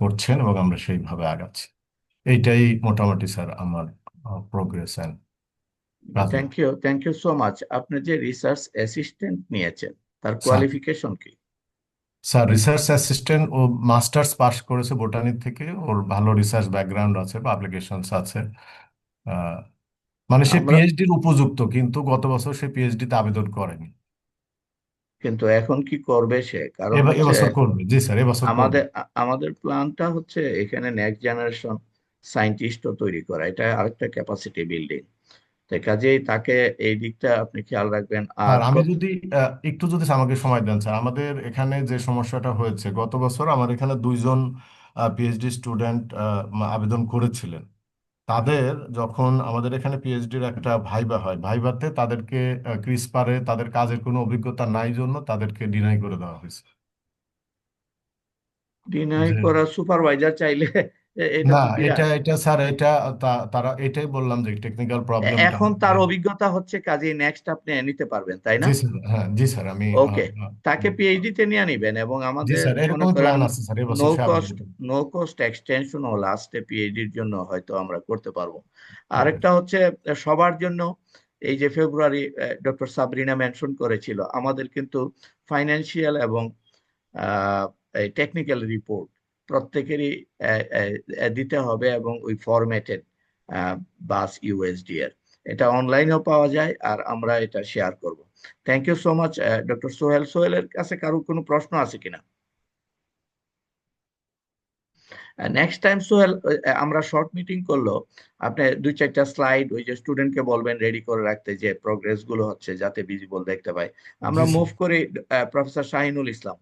করছেন এবং আমরা সেইভাবে আগাচ্ছি। এইটাই মোটামুটি স্যার আমার প্রোগ্রেস অ্যান্ড কাজ। Thank you so much. আপনি যে রিসার্চ অ্যাসিস্ট্যান্ট নিয়েছেন তার স্যার কোয়ালিফিকেশন কি? স্যার রিসার্চ অ্যাসিস্ট্যান্ট, ও মাস্টার্স পাস করেছে বোটানি থেকে, ওর ভালো রিসার্চ ব্যাকগ্রাউন্ড আছে, পাবলিকেশনস আছে। মানে সে আমরা পিএইচডির উপযুক্ত, কিন্তু গত বছর সে পিএইচডি তে আবেদন করেনি। কিন্তু এখন কি করবে সে? কারণ এবার হচ্ছে এবছর করবে, জি স্যার এবছর করবে। আমাদের প্ল্যানটা হচ্ছে এখানে নেক্সট জেনারেশন সায়েন্টিস্টও তৈরি করা, এটা আরেকটা ক্যাপাসিটি বিল্ডিং। তো কাজেই তাকে এই দিকটা আপনি খেয়াল রাখবেন। আর স্যার আমি যদি একটু যদি আমাকে সময় দেন স্যার, আমাদের এখানে যে সমস্যাটা হয়েছে, গত বছর আমার এখানে 2 জন পিএইচডি স্টুডেন্ট আবেদন করেছিলেন। তাদের যখন আমাদের এখানে পিএইচডির একটা ভাইবা হয়, ভাইভাতে তাদেরকে ক্রিসপারে তাদের কাজের কোনো অভিজ্ঞতা নাই জন্য তাদেরকে ডিনাই করে দেওয়া হয়েছে। ডিনাই যে করা সুপারভাইজার চাইলে এটা না, তো বিরাট। এটা স্যার, এটা তারা এটাই বললাম যে টেকনিক্যাল প্রবলেমটা। এখন তার অভিজ্ঞতা হচ্ছে, কাজেই নেক্সট আপনি নিতে পারবেন, তাই না? জি স্যার, হ্যাঁ জি স্যার, আমি ওকে, তাকে পিএইচডি তে নিয়ে নিবেন এবং জি আমাদের স্যার মনে এরকমই করেন প্ল্যান আছে স্যার, নো এবছর সে আবেদন কস্ট করবে। নো কস্ট এক্সটেনশনও লাস্টে পিএইচডির জন্য হয়তো আমরা করতে পারবো। আরেকটা হচ্ছে সবার জন্য এই যে ফেব্রুয়ারি ডক্টর সাবরিনা মেনশন করেছিল, আমাদের কিন্তু ফাইন্যান্সিয়াল এবং টেকনিক্যাল রিপোর্ট প্রত্যেকেরই দিতে হবে, এবং ওই ফরম্যাটেড বাস ইউএসডি এর। এটা অনলাইনেও পাওয়া যায়, আর আমরা এটা শেয়ার করব। Thank you so much doctor Sohel. সোহেলের কাছে কারো কোনো প্রশ্ন আছে কিনা? নেক্সট টাইম সোহেল, আমরা শর্ট মিটিং করলো, আপনি 2-4টা স্লাইড ওই যে স্টুডেন্টকে বলবেন রেডি করে রাখতে, যে প্রোগ্রেস গুলো হচ্ছে যাতে ভিজিবল দেখতে পাই। আমরা জি মুভ স্যার। করি প্রফেসর শাহিনুল ইসলাম।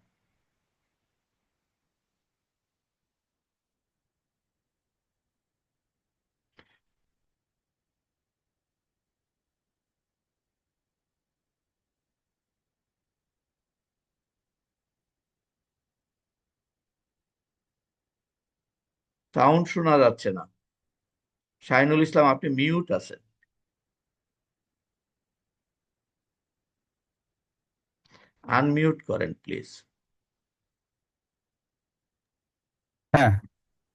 সাউন্ড শোনা যাচ্ছে না। শাহিনুল ইসলাম, আপনি মিউট আছেন, আনমিউট করেন প্লিজ। হ্যাঁ,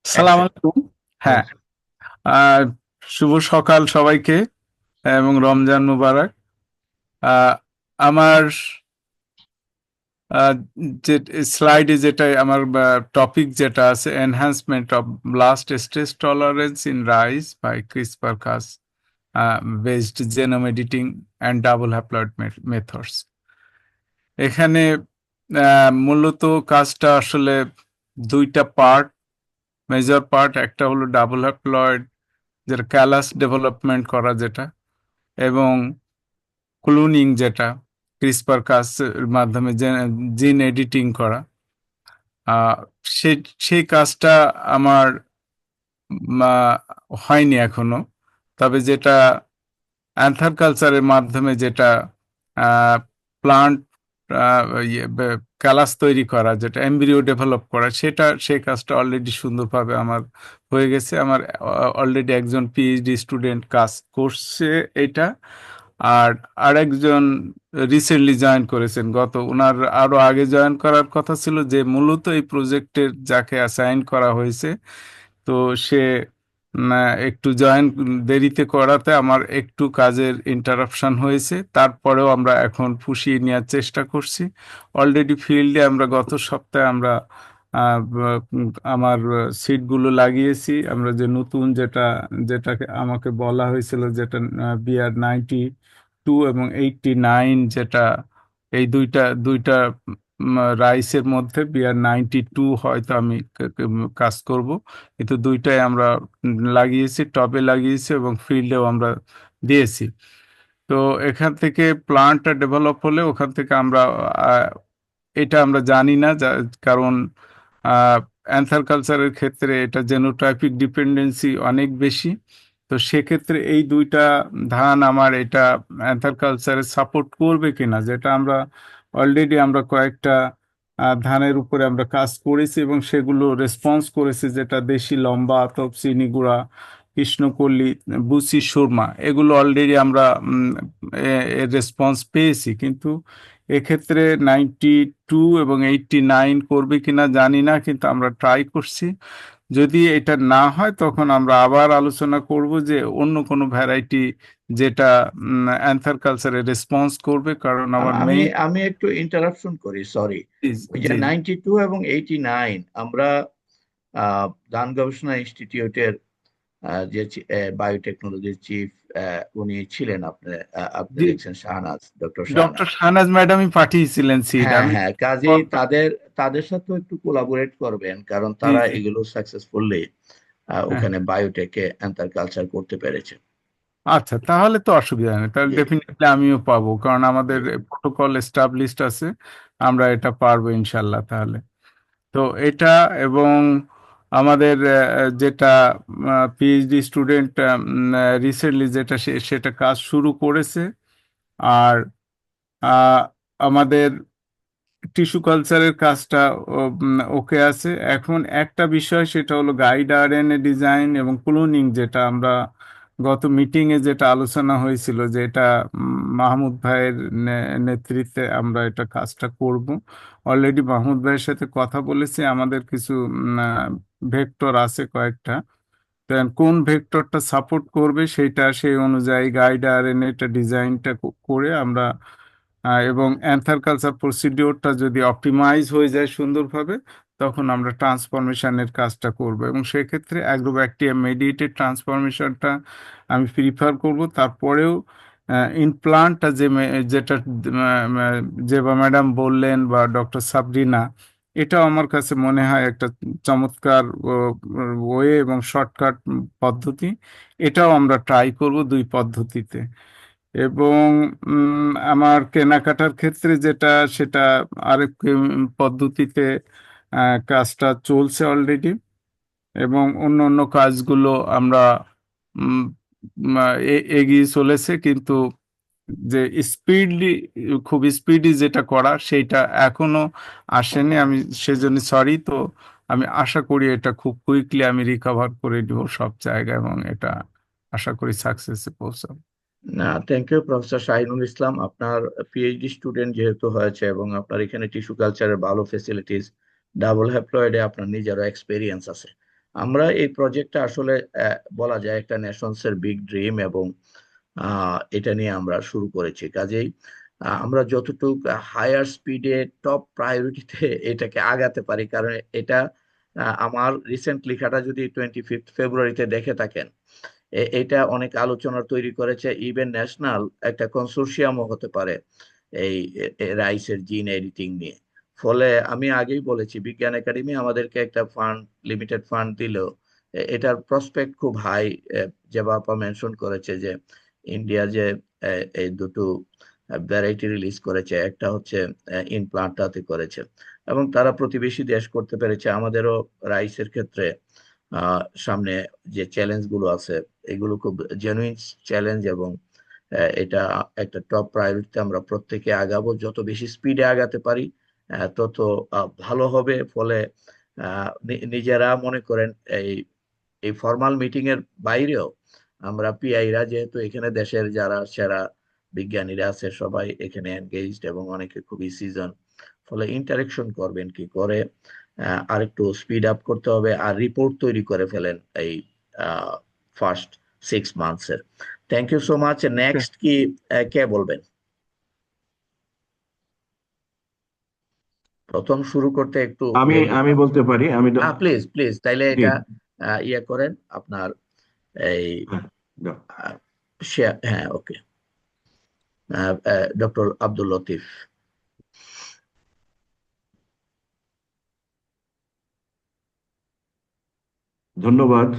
সালাম আলাইকুম। হ্যাঁ, আহ, শুভ সকাল সবাইকে এবং রমজান মুবারক। আহ, আমার আহ, যে স্লাইডে যেটা আমার টপিক যেটা আছে, enhancement of blast stress tolerance in rice by CRISPR Cas based genome editing and double haploid methods. এখানে মূলত কাজটা আসলে দুইটা পার্ট, মেজর পার্ট। একটা হলো ডাবল হ্যাপ্লয়েড, যেটা ক্যালাস ডেভেলপমেন্ট করা যেটা, এবং ক্লোনিং যেটা ক্রিসপার কাসের মাধ্যমে জিন এডিটিং করা। আহ, সে সেই কাজটা আমার হয়নি এখনো। তবে যেটা অ্যান্থার কালচারের মাধ্যমে যেটা প্লান্ট ক্যালাস তৈরি করা, যেটা এমব্রিও ডেভেলপ করা, সেই কাজটা অলরেডি সুন্দরভাবে আমার হয়ে গেছে। আমার অলরেডি একজন পিএইচডি স্টুডেন্ট কাজ করছে এটা, আর আরেকজন রিসেন্টলি জয়েন করেছেন। ওনার আরো আগে জয়েন করার কথা ছিল, যে মূলত এই প্রজেক্টের যাকে অ্যাসাইন করা হয়েছে, তো সে একটু জয়েন দেরিতে করাতে আমার একটু কাজের ইন্টারাপশন হয়েছে। তারপরেও আমরা এখন পুষিয়ে নেওয়ার চেষ্টা করছি। অলরেডি ফিল্ডে আমরা গত সপ্তাহে আমরা আমার সিটগুলো লাগিয়েছি। আমরা যে নতুন যেটাকে আমাকে বলা হয়েছিল, যেটা BR92 এবং 89, যেটা এই দুইটা দুইটা রাইসের মধ্যে BR92 হয়তো আমি কাজ করব, কিন্তু দুইটাই আমরা লাগিয়েছি, টবে লাগিয়েছি এবং ফিল্ডেও আমরা দিয়েছি। তো এখান থেকে প্লান্টটা ডেভেলপ হলে ওখান থেকে আমরা এটা আমরা জানি না, কারণ অ্যান্থার কালচারের ক্ষেত্রে এটা জেনোটাইপিক ডিপেন্ডেন্সি অনেক বেশি। তো সেক্ষেত্রে এই দুইটা ধান আমার এটা অ্যান্থার কালচারে সাপোর্ট করবে কিনা, যেটা আমরা অলরেডি আমরা কয়েকটা ধানের উপরে আমরা কাজ করেছি এবং সেগুলো রেসপন্স করেছে, যেটা দেশি লম্বা, আতপ, চিনিগুড়া, কৃষ্ণকল্লি, বুসি, সুরমা, এগুলো অলরেডি আমরা এর রেসপন্স পেয়েছি। কিন্তু এক্ষেত্রে 92 এবং 89 করবে কিনা জানি না, কিন্তু আমরা ট্রাই করছি। যদি এটা না হয় তখন আমরা আবার আলোচনা করব যে অন্য কোনো ভ্যারাইটি যেটা অ্যান্থার কালচারে রেসপন্স করবে, কারণ আমার আমি মেইন। আমি একটু ইন্টারাপশন করি, সরি। ওই যে জি 92 এবং 89 আমরা ধান গবেষণা ইনস্টিটিউটের যে বায়োটেকনোলজির চিফ, উনি ছিলেন, আপনি জি, দেখছেন, শাহনাজ, ডক্টর ডক্টর শাহনাজ। শাহনাজ ম্যাডামই পাঠিয়েছিলেন সিট। হ্যাঁ আমি হ্যাঁ, কাজেই তাদের সাথেও একটু কোলাবোরেট করবেন, কারণ জি তারা জি এগুলো সাকসেসফুলি হ্যাঁ, ওখানে বায়োটেকে অ্যান্থার কালচার করতে পেরেছে। আচ্ছা, তাহলে তো অসুবিধা নেই, তাহলে জি ডেফিনেটলি আমিও পাবো, কারণ আমাদের জি। প্রোটোকল এস্টাবলিশড আছে। আমরা এটা পারবো ইনশাল্লাহ। তাহলে তো এটা, এবং আমাদের যেটা পিএইচডি স্টুডেন্ট রিসেন্টলি যেটা সেটা কাজ শুরু করেছে। আর আহ, আমাদের টিস্যু কালচারের কাজটা ওকে আছে। এখন একটা বিষয়, সেটা হলো গাইড আরএনএ ডিজাইন এবং ক্লোনিং, যেটা আমরা গত মিটিংয়ে যেটা আলোচনা হয়েছিল, যে এটা মাহমুদ ভাইয়ের নেতৃত্বে আমরা এটা কাজটা করব। অলরেডি মাহমুদ ভাইয়ের সাথে কথা বলেছি। আমাদের কিছু ভেক্টর আছে কয়েকটা, দেন কোন ভেক্টরটা সাপোর্ট করবে সেটা সেই অনুযায়ী গাইড আরএনএটা ডিজাইনটা করে আমরা এবং অ্যান্থার কালচার প্রসিডিওরটা যদি অপটিমাইজ হয়ে যায় সুন্দরভাবে, তখন আমরা ট্রান্সফরমেশনের কাজটা করব এবং সেক্ষেত্রে অ্যাগ্রোব্যাকটেরিয়া মেডিয়েটেড ট্রান্সফরমেশনটা আমি প্রিফার করব। তারপরেও ইনপ্লান্টটা যেটা যে বা ম্যাডাম বললেন বা ডক্টর সাবরিনা, এটাও আমার কাছে মনে হয় একটা চমৎকার ওয়ে এবং শর্টকাট পদ্ধতি। এটাও আমরা ট্রাই করব দুই পদ্ধতিতে। এবং আমার কেনাকাটার ক্ষেত্রে যেটা, সেটা আরেক পদ্ধতিতে কাজটা চলছে অলরেডি, এবং অন্য অন্য কাজগুলো আমরা উম, এগিয়ে চলেছে, কিন্তু যে স্পিডলি, খুব স্পিডি যেটা করা সেইটা এখনো আসেনি। আমি সেজন্য সরি। তো আমি আশা করি এটা খুব কুইকলি আমি রিকভার করে দিব সব জায়গায়, এবং এটা আশা করি সাকসেসে পৌঁছাবো। না, থ্যাংক ইউ প্রফেসর শাহিনুল ইসলাম। আপনার পিএইচডি স্টুডেন্ট যেহেতু হয়েছে এবং আপনার এখানে টিস্যু কালচারের ভালো ফেসিলিটিস, ডাবল হ্যাপ্লয়েডে আপনার নিজেরও এক্সপেরিয়েন্স আছে। আমরা এই প্রজেক্টটা আসলে বলা যায় একটা নেশনস এর বিগ ড্রিম, এবং এটা নিয়ে আমরা শুরু করেছি। কাজেই আমরা যতটুকু হায়ার স্পিডে টপ প্রায়োরিটিতে এটাকে আগাতে পারি, কারণ এটা আমার রিসেন্ট লেখাটা যদি 25 ফেব্রুয়ারিতে দেখে থাকেন, এটা অনেক আলোচনা তৈরি করেছে। ইভেন ন্যাশনাল একটা কনসোর্শিয়ামও হতে পারে এই রাইসের জিন এডিটিং নিয়ে। ফলে আমি আগেই বলেছি, বিজ্ঞান একাডেমি আমাদেরকে একটা ফান্ড, লিমিটেড ফান্ড দিলেও এটার প্রসপেক্ট খুব হাই। যে বাপা মেনশন করেছে যে ইন্ডিয়া যে এই দুটো ভ্যারাইটি রিলিজ করেছে, একটা হচ্ছে ইনপ্লান্টাতে করেছে, এবং তারা প্রতিবেশী দেশ করতে পেরেছে। আমাদেরও রাইসের ক্ষেত্রে সামনে যে চ্যালেঞ্জ গুলো আছে, এগুলো খুব জেনুইন চ্যালেঞ্জ, এবং এটা একটা টপ প্রায়োরিটিতে আমরা প্রত্যেকে আগাবো। যত বেশি স্পিডে আগাতে পারি তত ভালো হবে। ফলে নিজেরা মনে করেন এই এই ফর্মাল মিটিং এর বাইরেও আমরা পিআইরা, যেহেতু এখানে দেশের যারা সেরা বিজ্ঞানীরা আছে সবাই এখানে এনগেজড এবং অনেকে খুবই সিজন, ফলে ইন্টারেকশন করবেন কি করে আরেকটু স্পিড আপ করতে হবে, আর রিপোর্ট তৈরি করে ফেলেন এই ফার্স্ট 6 মান্থস এর। Thank you so much. Next কি কে বলবেন? প্রথম শুরু করতে একটু আমি বলতে পারি। প্লিজ প্লিজ, তাইলে জি, এটা ইয়ে করেন আপনার এই দাও। হ্যাঁ, ওকে। ডক্টর আব্দুল লতিফ। ধন্যবাদ।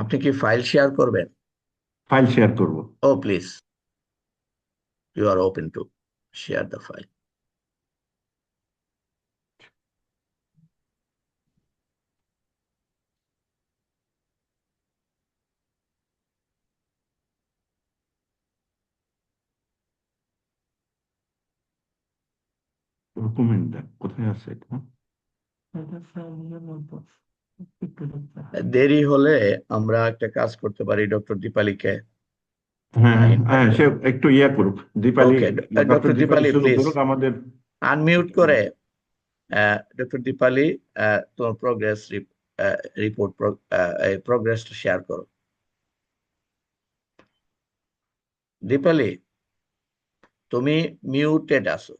আপনি কি ফাইল শেয়ার করবেন? ফাইল শেয়ার করব। ও please, you are open to share the file. Document দেখ কোথায় আছে এটা। দেরি হলে আমরা একটা কাজ করতে পারি, ডক্টর দীপালিকে হ্যাঁ হ্যাঁ invite হ্যাঁ, সে করব। একটু ইয়া করুক। দীপালি, ওকে, ডক্টর ডক্টর দীপালি দীপালি শুরু প্লিজ করুক আমাদের। আনমিউট করে। ডক্টর দীপালি, তোমার প্রোগ্রেস রিপোর্ট, প্রোগ্রেসটা শেয়ার করো। দীপালি, তুমি মিউটেড আছো।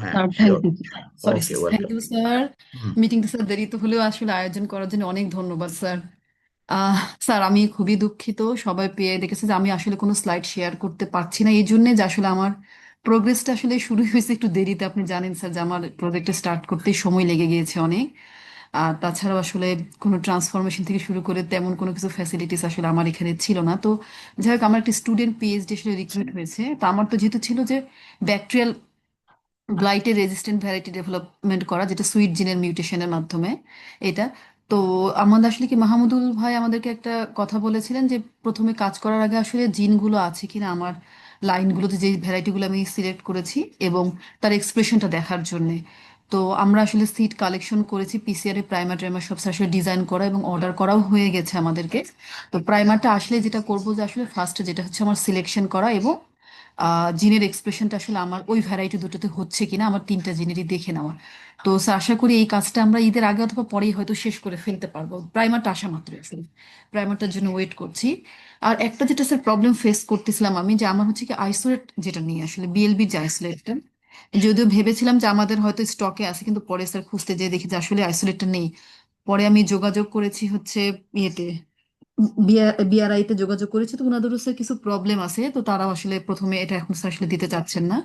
হ্যাঁ, sir sure. Thank you, sorry okay, thank welcome. You sir. মিটিংটা স্যার দেরিতে হলেও আসলে আয়োজন করার জন্য অনেক ধন্যবাদ স্যার। স্যার আমি খুবই দুঃখিত, সবাই পেয়ে দেখেছে যে আমি আসলে কোনো স্লাইড শেয়ার করতে পারছি না, এই জন্যে যে আসলে আমার প্রোগ্রেসটা আসলে শুরু হয়েছে একটু দেরিতে। আপনি জানেন স্যার যে আমার প্রজেক্টটা স্টার্ট করতে সময় লেগে গিয়েছে অনেক। আর তাছাড়াও আসলে কোনো ট্রান্সফরমেশন থেকে শুরু করে তেমন কোনো কিছু ফ্যাসিলিটিস আসলে আমার এখানে ছিল না। তো যাই হোক, আমার একটা স্টুডেন্ট পিএইচডি আসলে রিক্রুট হয়েছে, তো আমার তো যেহেতু ছিল যে ব্যাকটেরিয়াল গ্লাইটের রেজিস্ট্যান্ট ভ্যারাইটি ডেভেলপমেন্ট করা, যেটা সুইট জিনের মিউটেশনের মাধ্যমে এটা। তো আমাদের আসলে কি মাহমুদুল ভাই আমাদেরকে একটা কথা বলেছিলেন যে প্রথমে কাজ করার আগে আসলে জিনগুলো আছে কিনা আমার লাইনগুলোতে, যে ভ্যারাইটিগুলো আমি সিলেক্ট করেছি, এবং তার এক্সপ্রেশনটা দেখার জন্যে। তো আমরা আসলে সিড কালেকশন করেছি, পিসিআর এ প্রাইমার টাইমার সব আসলে ডিজাইন করা এবং অর্ডার করাও হয়ে গেছে আমাদেরকে। তো প্রাইমারটা আসলে যেটা করবো যে আসলে ফার্স্টে যেটা হচ্ছে আমার সিলেকশন করা এবং জিনের এক্সপ্রেশনটা আসলে আমার ওই ভ্যারাইটি দুটোতে হচ্ছে কিনা আমার তিনটা জিনেরই দেখে নেওয়া। তো স্যার আশা করি এই কাজটা আমরা ঈদের আগে অথবা পরেই হয়তো শেষ করে ফেলতে পারবো, প্রাইমারটা আসা মাত্র আসলে প্রাইমারটার জন্য ওয়েট করছি। আর একটা যেটা স্যার প্রবলেম ফেস করতেছিলাম আমি, যে আমার হচ্ছে কি আইসোলেট যেটা নিয়ে আসলে বিএলবির যে আইসোলেটটা, যদিও ভেবেছিলাম যে আমাদের হয়তো স্টকে আছে, কিন্তু পরে স্যার খুঁজতে যেয়ে দেখি যে আসলে আইসোলেটটা নেই। পরে আমি যোগাযোগ করেছি হচ্ছে ইয়েতে বিআরআই তে যোগাযোগ করেছে, তো ওনাদেরও স্যার কিছু প্রবলেম আছে, তো তারাও আসলে প্রথমে এটা এখন স্যার আসলে দিতে চাচ্ছেন না।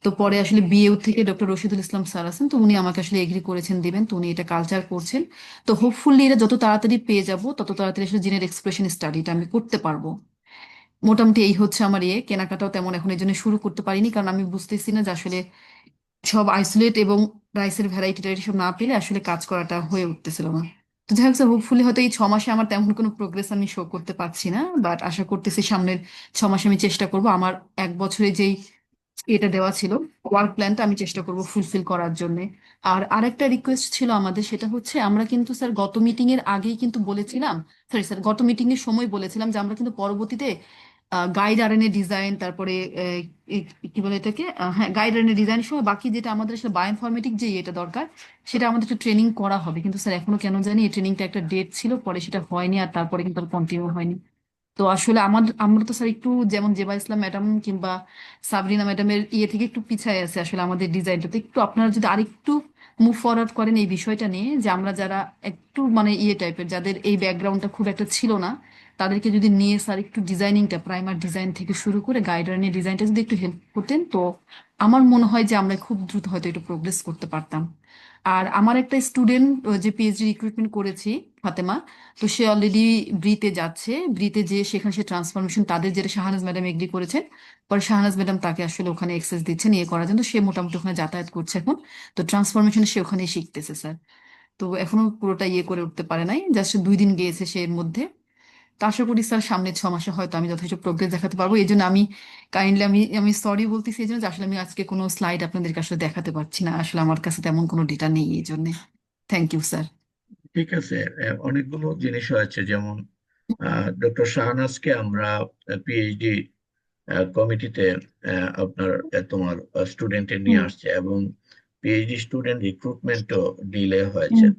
তো পরে আসলে বিএউ থেকে ডক্টর রশিদুল ইসলাম স্যার আছেন, তো উনি আমাকে আসলে এগ্রি করেছেন দিবেন, তো উনি এটা কালচার করছেন। তো হোপফুলি এটা যত তাড়াতাড়ি পেয়ে যাব তত তাড়াতাড়ি আসলে জিনের এক্সপ্রেশন স্টাডিটা আমি করতে পারবো। মোটামুটি এই হচ্ছে আমার কেনাকাটাও তেমন এখন এই জন্য শুরু করতে পারিনি, কারণ আমি বুঝতেছি না যে আসলে সব আইসোলেট এবং রাইসের ভ্যারাইটি টাইটি সব না পেলে আসলে কাজ করাটা হয়ে উঠতেছিল না। তো যাই হোক স্যার, হোপফুলি হয়তো এই 6 মাসে আমার তেমন কোনো প্রোগ্রেস আমি শো করতে পারছি না, বাট আশা করতেছি সামনের 6 মাসে আমি চেষ্টা করব আমার 1 বছরে যেই এটা দেওয়া ছিল ওয়ার্ক প্ল্যানটা আমি চেষ্টা করব ফুলফিল করার জন্য। আর আরেকটা রিকোয়েস্ট ছিল আমাদের, সেটা হচ্ছে আমরা কিন্তু স্যার গত মিটিং এর আগেই কিন্তু বলেছিলাম, সরি স্যার গত মিটিং এর সময় বলেছিলাম যে আমরা কিন্তু পরবর্তীতে গাইড আরএনএ ডিজাইন, তারপরে কি বলে এটাকে, হ্যাঁ গাইড আরএনএ ডিজাইন সহ বাকি যেটা আমাদের আসলে বায়োইনফরমেটিক যে এটা দরকার সেটা আমাদের একটু ট্রেনিং করা হবে, কিন্তু স্যার এখনো কেন জানি এই ট্রেনিংটা একটা ডেট ছিল, পরে সেটা হয়নি, আর তারপরে কিন্তু কন্টিনিউ হয়নি। তো আসলে আমরা তো স্যার একটু যেমন জেবা ইসলাম ম্যাডাম কিংবা সাবরিনা ম্যাডামের থেকে একটু পিছায় আছে আসলে আমাদের ডিজাইনটাতে, একটু আপনারা যদি আরেকটু মুভ ফরওয়ার্ড করেন এই বিষয়টা নিয়ে, যে আমরা যারা একটু মানে টাইপের যাদের এই ব্যাকগ্রাউন্ডটা খুব একটা ছিল না, তাদেরকে যদি নিয়ে স্যার একটু ডিজাইনিংটা প্রাইমার ডিজাইন থেকে শুরু করে গাইডলাইনের ডিজাইনটা যদি একটু হেল্প করতেন, তো আমার মনে হয় যে আমরা খুব দ্রুত হয়তো একটু প্রোগ্রেস করতে পারতাম। আর আমার একটা স্টুডেন্ট যে পিএইচডি রিক্রুটমেন্ট করেছি, ফাতেমা, তো সে অলরেডি ব্রিতে যাচ্ছে, ব্রিতে যে সেখানে সে ট্রান্সফরমেশন তাদের যেটা শাহনাজ ম্যাডাম এগ্রি করেছেন, পরে শাহনাজ ম্যাডাম তাকে আসলে ওখানে এক্সেস দিচ্ছেন করার জন্য, সে মোটামুটি ওখানে যাতায়াত করছে এখন। তো ট্রান্সফরমেশন সে ওখানেই শিখতেছে স্যার। তো এখনো পুরোটা করে উঠতে পারে নাই, জাস্ট 2 দিন গিয়েছে সে এর মধ্যে। তো আশা করি স্যার সামনের 6 মাসে হয়তো আমি যথেষ্ট প্রোগ্রেস দেখাতে পারবো। এই জন্য আমি কাইন্ডলি আমি আমি সরি বলতেছি এই জন্য যে আসলে আমি আজকে কোনো স্লাইড আপনাদেরকে আসলে দেখাতে পারছি না, আসলে আমার কাছে তেমন কোনো ডেটা নেই এই জন্য। Thank you sir. ঠিক আছে। অনেকগুলো জিনিস হয়েছে, যেমন ডক্টর শাহনাজকে আমরা পিএইচডি কমিটিতে আপনার তোমার স্টুডেন্টে নিয়ে হুম আসছে, এবং পিএইচডি স্টুডেন্ট রিক্রুটমেন্টও ডিলে হয়েছে। হুম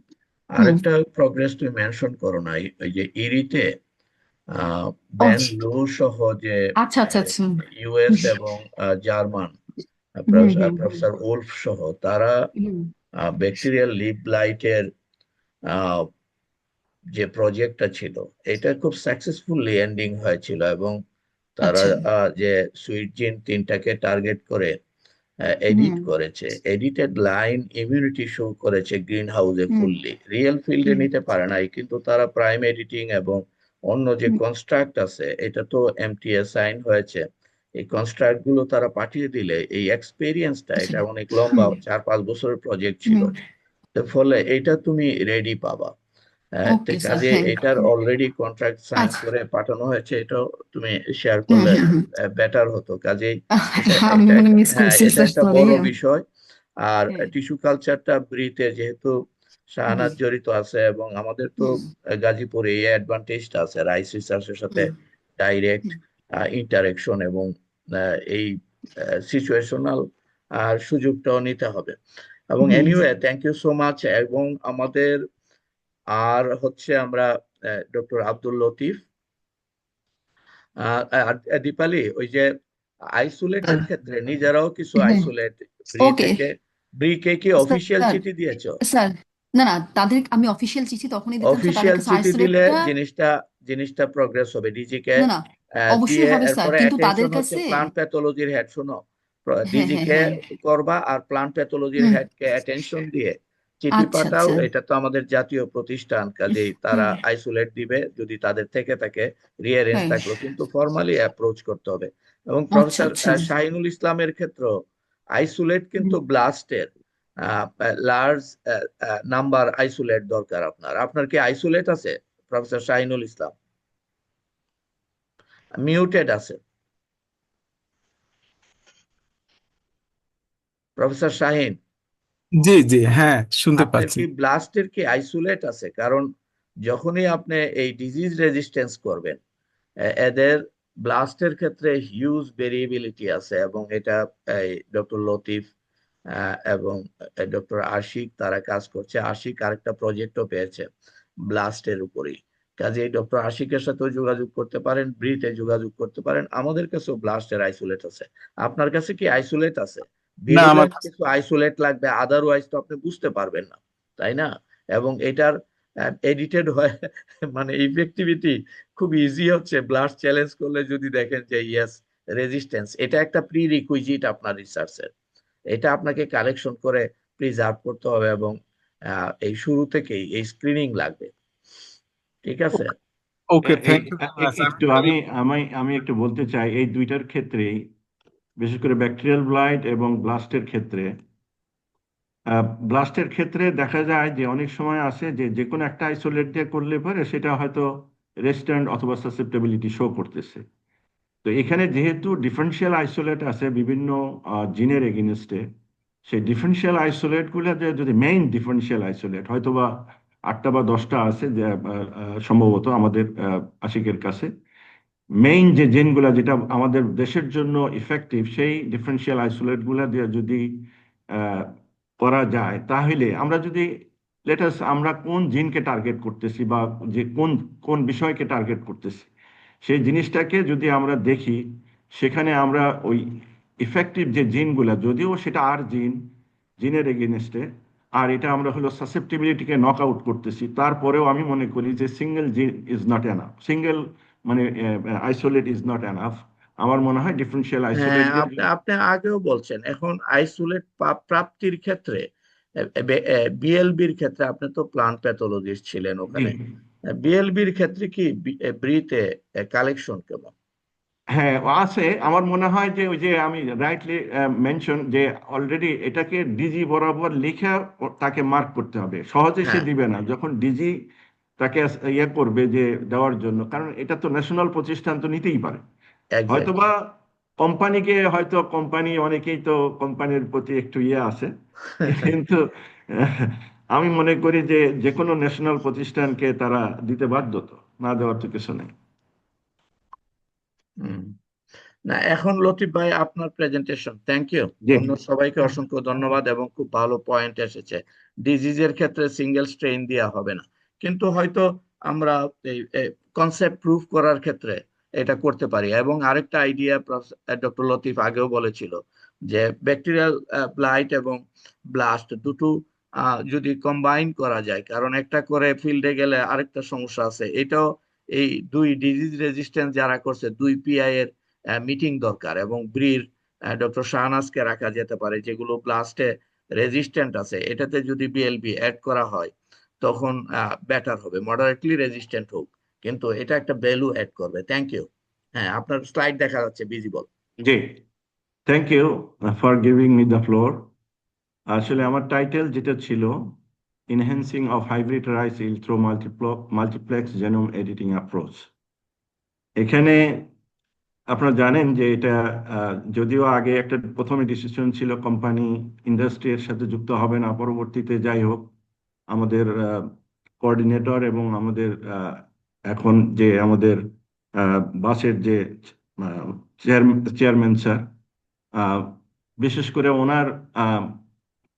হুম। আরেকটা প্রগ্রেস তুমি মেনশন করো নাই, ওই যে ইরিতে ও ব্যান লো সহ যে আচ্ছা আচ্ছা আচ্ছা। ইউএস এবং জার্মান হুম হুম হুম প্রফেসর ওলফ সহ তারা হুম। ব্যাকটেরিয়াল লিভ ব্লাইটের যে প্রজেক্টটা ছিল, এটা খুব সাকসেসফুলি এন্ডিং হয়েছিল, এবং তারা আচ্ছা। যে সুইট জিন 3টাকে টার্গেট করে এডিট হুম করেছে, এডিটেড লাইন ইমিউনিটি শো করেছে গ্রিন হাউসে হুম ফুললি, রিয়েল ফিল্ডে হুম নিতে পারে নাই, কিন্তু তারা প্রাইম এডিটিং এবং অন্য যে হুম কনস্ট্রাক্ট আছে এটা তো এমটিএ সাইন হয়েছে, এই কনস্ট্রাক্ট গুলো তারা পাঠিয়ে দিলে এই এক্সপেরিয়েন্সটা, আচ্ছা। এটা অনেক লম্বা হুম 4-5 বছরের প্রজেক্ট ছিল, হুম। ফলে এটা তুমি রেডি পাবা। তো ওকে স্যার, কাজে থ্যাংক এটার ইউ। অলরেডি কন্ট্রাক্ট সাইন আচ্ছা। করে পাঠানো হয়েছে, এটাও তুমি শেয়ার হুম করলে হুম হুম। বেটার হতো। কাজেই এটা আমি এটা মনে মিস হ্যাঁ, করছি এটা স্যার, একটা সরি। বড় বিষয়। আর হ্যাঁ। টিস্যু কালচারটা ব্রিতে যেহেতু হুম শাহানাজ জড়িত আছে, এবং আমাদের তো হুম গাজীপুরে এই অ্যাডভান্টেজটা আছে, রাইস রিসার্চের সাথে হুম ডাইরেক্ট হুম ইন্টারেকশন, এবং এই সিচুয়েশনাল সুযোগটাও নিতে হবে। এবং hmm anyway, thank you so much. এবং আমাদের আর হচ্ছে আমরা ডক্টর আব্দুল লতিফ, দীপালি, ওই যে আইসোলেটের ক্ষেত্রে নিজেরাও কিছু হ্যাঁ। আইসোলেট ওকে ব্রিকে কি অফিসিয়াল স্যার। চিঠি দিয়েছো? স্যার না না, তাদের আমি অফিসিয়াল চিঠি তখনই দিতাম স্যার, তাদের অফিসিয়াল কাছে চিঠি দিলে আইসোলেটটা। জিনিসটা প্রগ্রেস হবে, ডিজিকে না না, অবশ্যই দিয়ে হবে স্যার, এরপরে কিন্তু তাদের অ্যাটেনশন হচ্ছে কাছে। প্লান্ট প্যাথোলজির হেড, শোনো, হ্যাঁ হ্যাঁ ডিজিকে হ্যাঁ। করবা, আর প্লান্ট প্যাথোলজির হুম। হেডকে অ্যাটেনশন দিয়ে চিঠি আচ্ছা পাঠাও। আচ্ছা। এটা তো আমাদের জাতীয় প্রতিষ্ঠান, কাজেই তারা হ্যাঁ আইসোলেট দিবে যদি তাদের থেকে থাকে, রিয়ারেঞ্জ হ্যাঁ। থাকলো, কিন্তু ফর্মালি অ্যাপ্রোচ করতে হবে। এবং আচ্ছা প্রফেসর আচ্ছা। শাহিনুল ইসলামের ক্ষেত্রে আইসোলেট হুম। কিন্তু ব্লাস্টের লার্জ নাম্বার আইসোলেট দরকার। আপনার কি আইসোলেট আছে প্রফেসর শাহিনুল ইসলাম? মিউটেড আছে প্রফেসর শাহিন। জি জি, হ্যাঁ শুনতে আপনার পাচ্ছি। কি ব্লাস্টের কি আইসোলেট আছে? কারণ যখনই আপনি এই ডিজিজ রেজিস্ট্যান্স করবেন, এদের ব্লাস্টের ক্ষেত্রে হিউজ ভেরিয়েবিলিটি আছে, এবং এটা ডক্টর লতিফ এবং ডক্টর আশিক তারা কাজ করছে। আশিক আরেকটা প্রজেক্টও পেয়েছে ব্লাস্টের উপরেই। কাজে ডক্টর আশিকের সাথেও যোগাযোগ করতে পারেন, ব্রিতে যোগাযোগ করতে পারেন। আমাদের কাছেও ব্লাস্টের আইসোলেট আছে। আপনার কাছে কি আইসোলেট আছে? না, আমার ভেরিয়েবল কিছু আইসোলেট লাগবে, আদারওয়াইজ তো আপনি বুঝতে পারবেন না, তাই না? এবং এটার এডিটেড হয় মানে ইফেক্টিভিটি খুব ইজি হচ্ছে। ব্লাস্ট চ্যালেঞ্জ করলে যদি দেখেন যে ইয়েস রেজিস্ট্যান্স, এটা একটা প্রি রিকুইজিট আপনার রিসার্চের। এটা আপনাকে কালেকশন করে প্রিজার্ভ করতে হবে, এবং এই শুরু থেকেই এই স্ক্রিনিং লাগবে। ঠিক আছে? ওকে, এই থ্যাংক ইউ ভেরি মাচ। একটু আমি একটু বলতে চাই এই দুইটার ক্ষেত্রেই, বিশেষ করে ব্যাকটেরিয়াল ব্লাইট এবং ব্লাস্টের ক্ষেত্রে। ব্লাস্টের ক্ষেত্রে দেখা যায় যে অনেক সময় আসে যে যে কোনো একটা আইসোলেট দিয়ে করলে পরে সেটা হয়তো রেজিস্ট্যান্ট অথবা সাসেপ্টেবিলিটি শো করতেছে। তো এখানে যেহেতু ডিফারেন্সিয়াল আইসোলেট আছে বিভিন্ন জিনের এগেনস্টে, সেই ডিফারেন্সিয়াল আইসোলেটগুলো যদি মেইন ডিফারেন্সিয়াল আইসোলেট হয়তো বা 8টা বা 10টা আছে যে সম্ভবত আমাদের আশিকের কাছে, মেইন যে জিনগুলা যেটা আমাদের দেশের জন্য ইফেক্টিভ, সেই ডিফারেন্সিয়াল আইসোলেটগুলা দিয়ে যদি আহ, করা যায়, তাহলে আমরা যদি লেটাস আমরা কোন জিনকে টার্গেট করতেছি বা যে কোন কোন বিষয়কে টার্গেট করতেছি, সেই জিনিসটাকে যদি আমরা দেখি, সেখানে আমরা ওই ইফেক্টিভ যে জিনগুলা, যদিও সেটা আর জিনের এগেনস্টে, আর এটা আমরা হলো সাসেপ্টিবিলিটিকে নক আউট করতেছি, তারপরেও আমি মনে করি যে সিঙ্গেল জিন ইজ নট এনাফ, সিঙ্গেল মানে আইসোলেট ইজ নট এনাফ। আমার মনে হয় ডিফারেন্সিয়াল আইসোলেট হ্যাঁ, দিয়ে আপনি আপনি আগেও বলছেন। এখন আইসোলেট প্রাপ্তির ক্ষেত্রে বিএলবির ক্ষেত্রে আপনি তো প্লান্ট প্যাথোলজিস্ট ছিলেন জি। ওখানে, বিএলবির ক্ষেত্রে কি ব্রিতে কালেকশন কেমন? হ্যাঁ, আছে। আমার মনে হয় যে ওই যে আমি রাইটলি মেনশন যে অলরেডি এটাকে ডিজি বরাবর লিখে তাকে মার্ক করতে হবে, সহজে সে হ্যাঁ, দিবে না যখন ডিজি তাকে ইয়ে করবে যে দেওয়ার জন্য, কারণ এটা তো ন্যাশনাল প্রতিষ্ঠান, তো নিতেই পারে। এক্স্যাক্টলি। হয়তোবা কোম্পানিকে, হয়তো কোম্পানি, অনেকেই তো কোম্পানির প্রতি একটু ইয়ে আছে, কিন্তু আহ, আমি মনে করি যে যে কোনো ন্যাশনাল প্রতিষ্ঠানকে তারা দিতে বাধ্য, তো না দেওয়ার তো কিছু নেই। না, এখন লতিফ ভাই আপনার প্রেজেন্টেশন, থ্যাংক ইউ। জি। অন্য সবাইকে অসংখ্য ধন্যবাদ, এবং খুব ভালো পয়েন্ট এসেছে। ডিজিজের ক্ষেত্রে সিঙ্গেল স্ট্রেইন দেওয়া হবে না, কিন্তু হয়তো আমরা এই কনসেপ্ট প্রুফ করার ক্ষেত্রে এটা করতে পারি। এবং আরেকটা আইডিয়া ডক্টর লতিফ আগেও বলেছিল যে ব্যাকটেরিয়াল ব্লাইট এবং ব্লাস্ট দুটো যদি কম্বাইন করা যায়, কারণ একটা করে ফিল্ডে গেলে আরেকটা সমস্যা আছে। এটাও এই দুই ডিজিজ রেজিস্ট্যান্স যারা করছে, দুই পিআই এর মিটিং দরকার, এবং ব্রির ডক্টর শাহনাজকে রাখা যেতে পারে, যেগুলো ব্লাস্টে রেজিস্ট্যান্ট আছে। এটাতে যদি বিএলবি অ্যাড করা হয় তখন বেটার হবে, মডারেটলি রেজিস্ট্যান্ট হোক, কিন্তু এটা একটা ভ্যালু অ্যাড করবে। Thank you. হ্যাঁ, আপনার স্লাইড দেখা যাচ্ছে, ভিজিবল। জি, thank you for giving me the floor. আসলে আমার টাইটেল যেটা ছিল, enhancing of hybrid rice yield through multiplex genome editing approach. এখানে আপনারা জানেন যে এটা যদিও আগে একটা প্রথমে ডিসিশন ছিল কোম্পানি ইন্ডাস্ট্রি এর সাথে যুক্ত হবে না, পরবর্তীতে যাই হোক আমাদের কোঅর্ডিনেটর এবং আমাদের এখন যে আমাদের বাসের যে চেয়ারম্যান স্যার, বিশেষ করে ওনার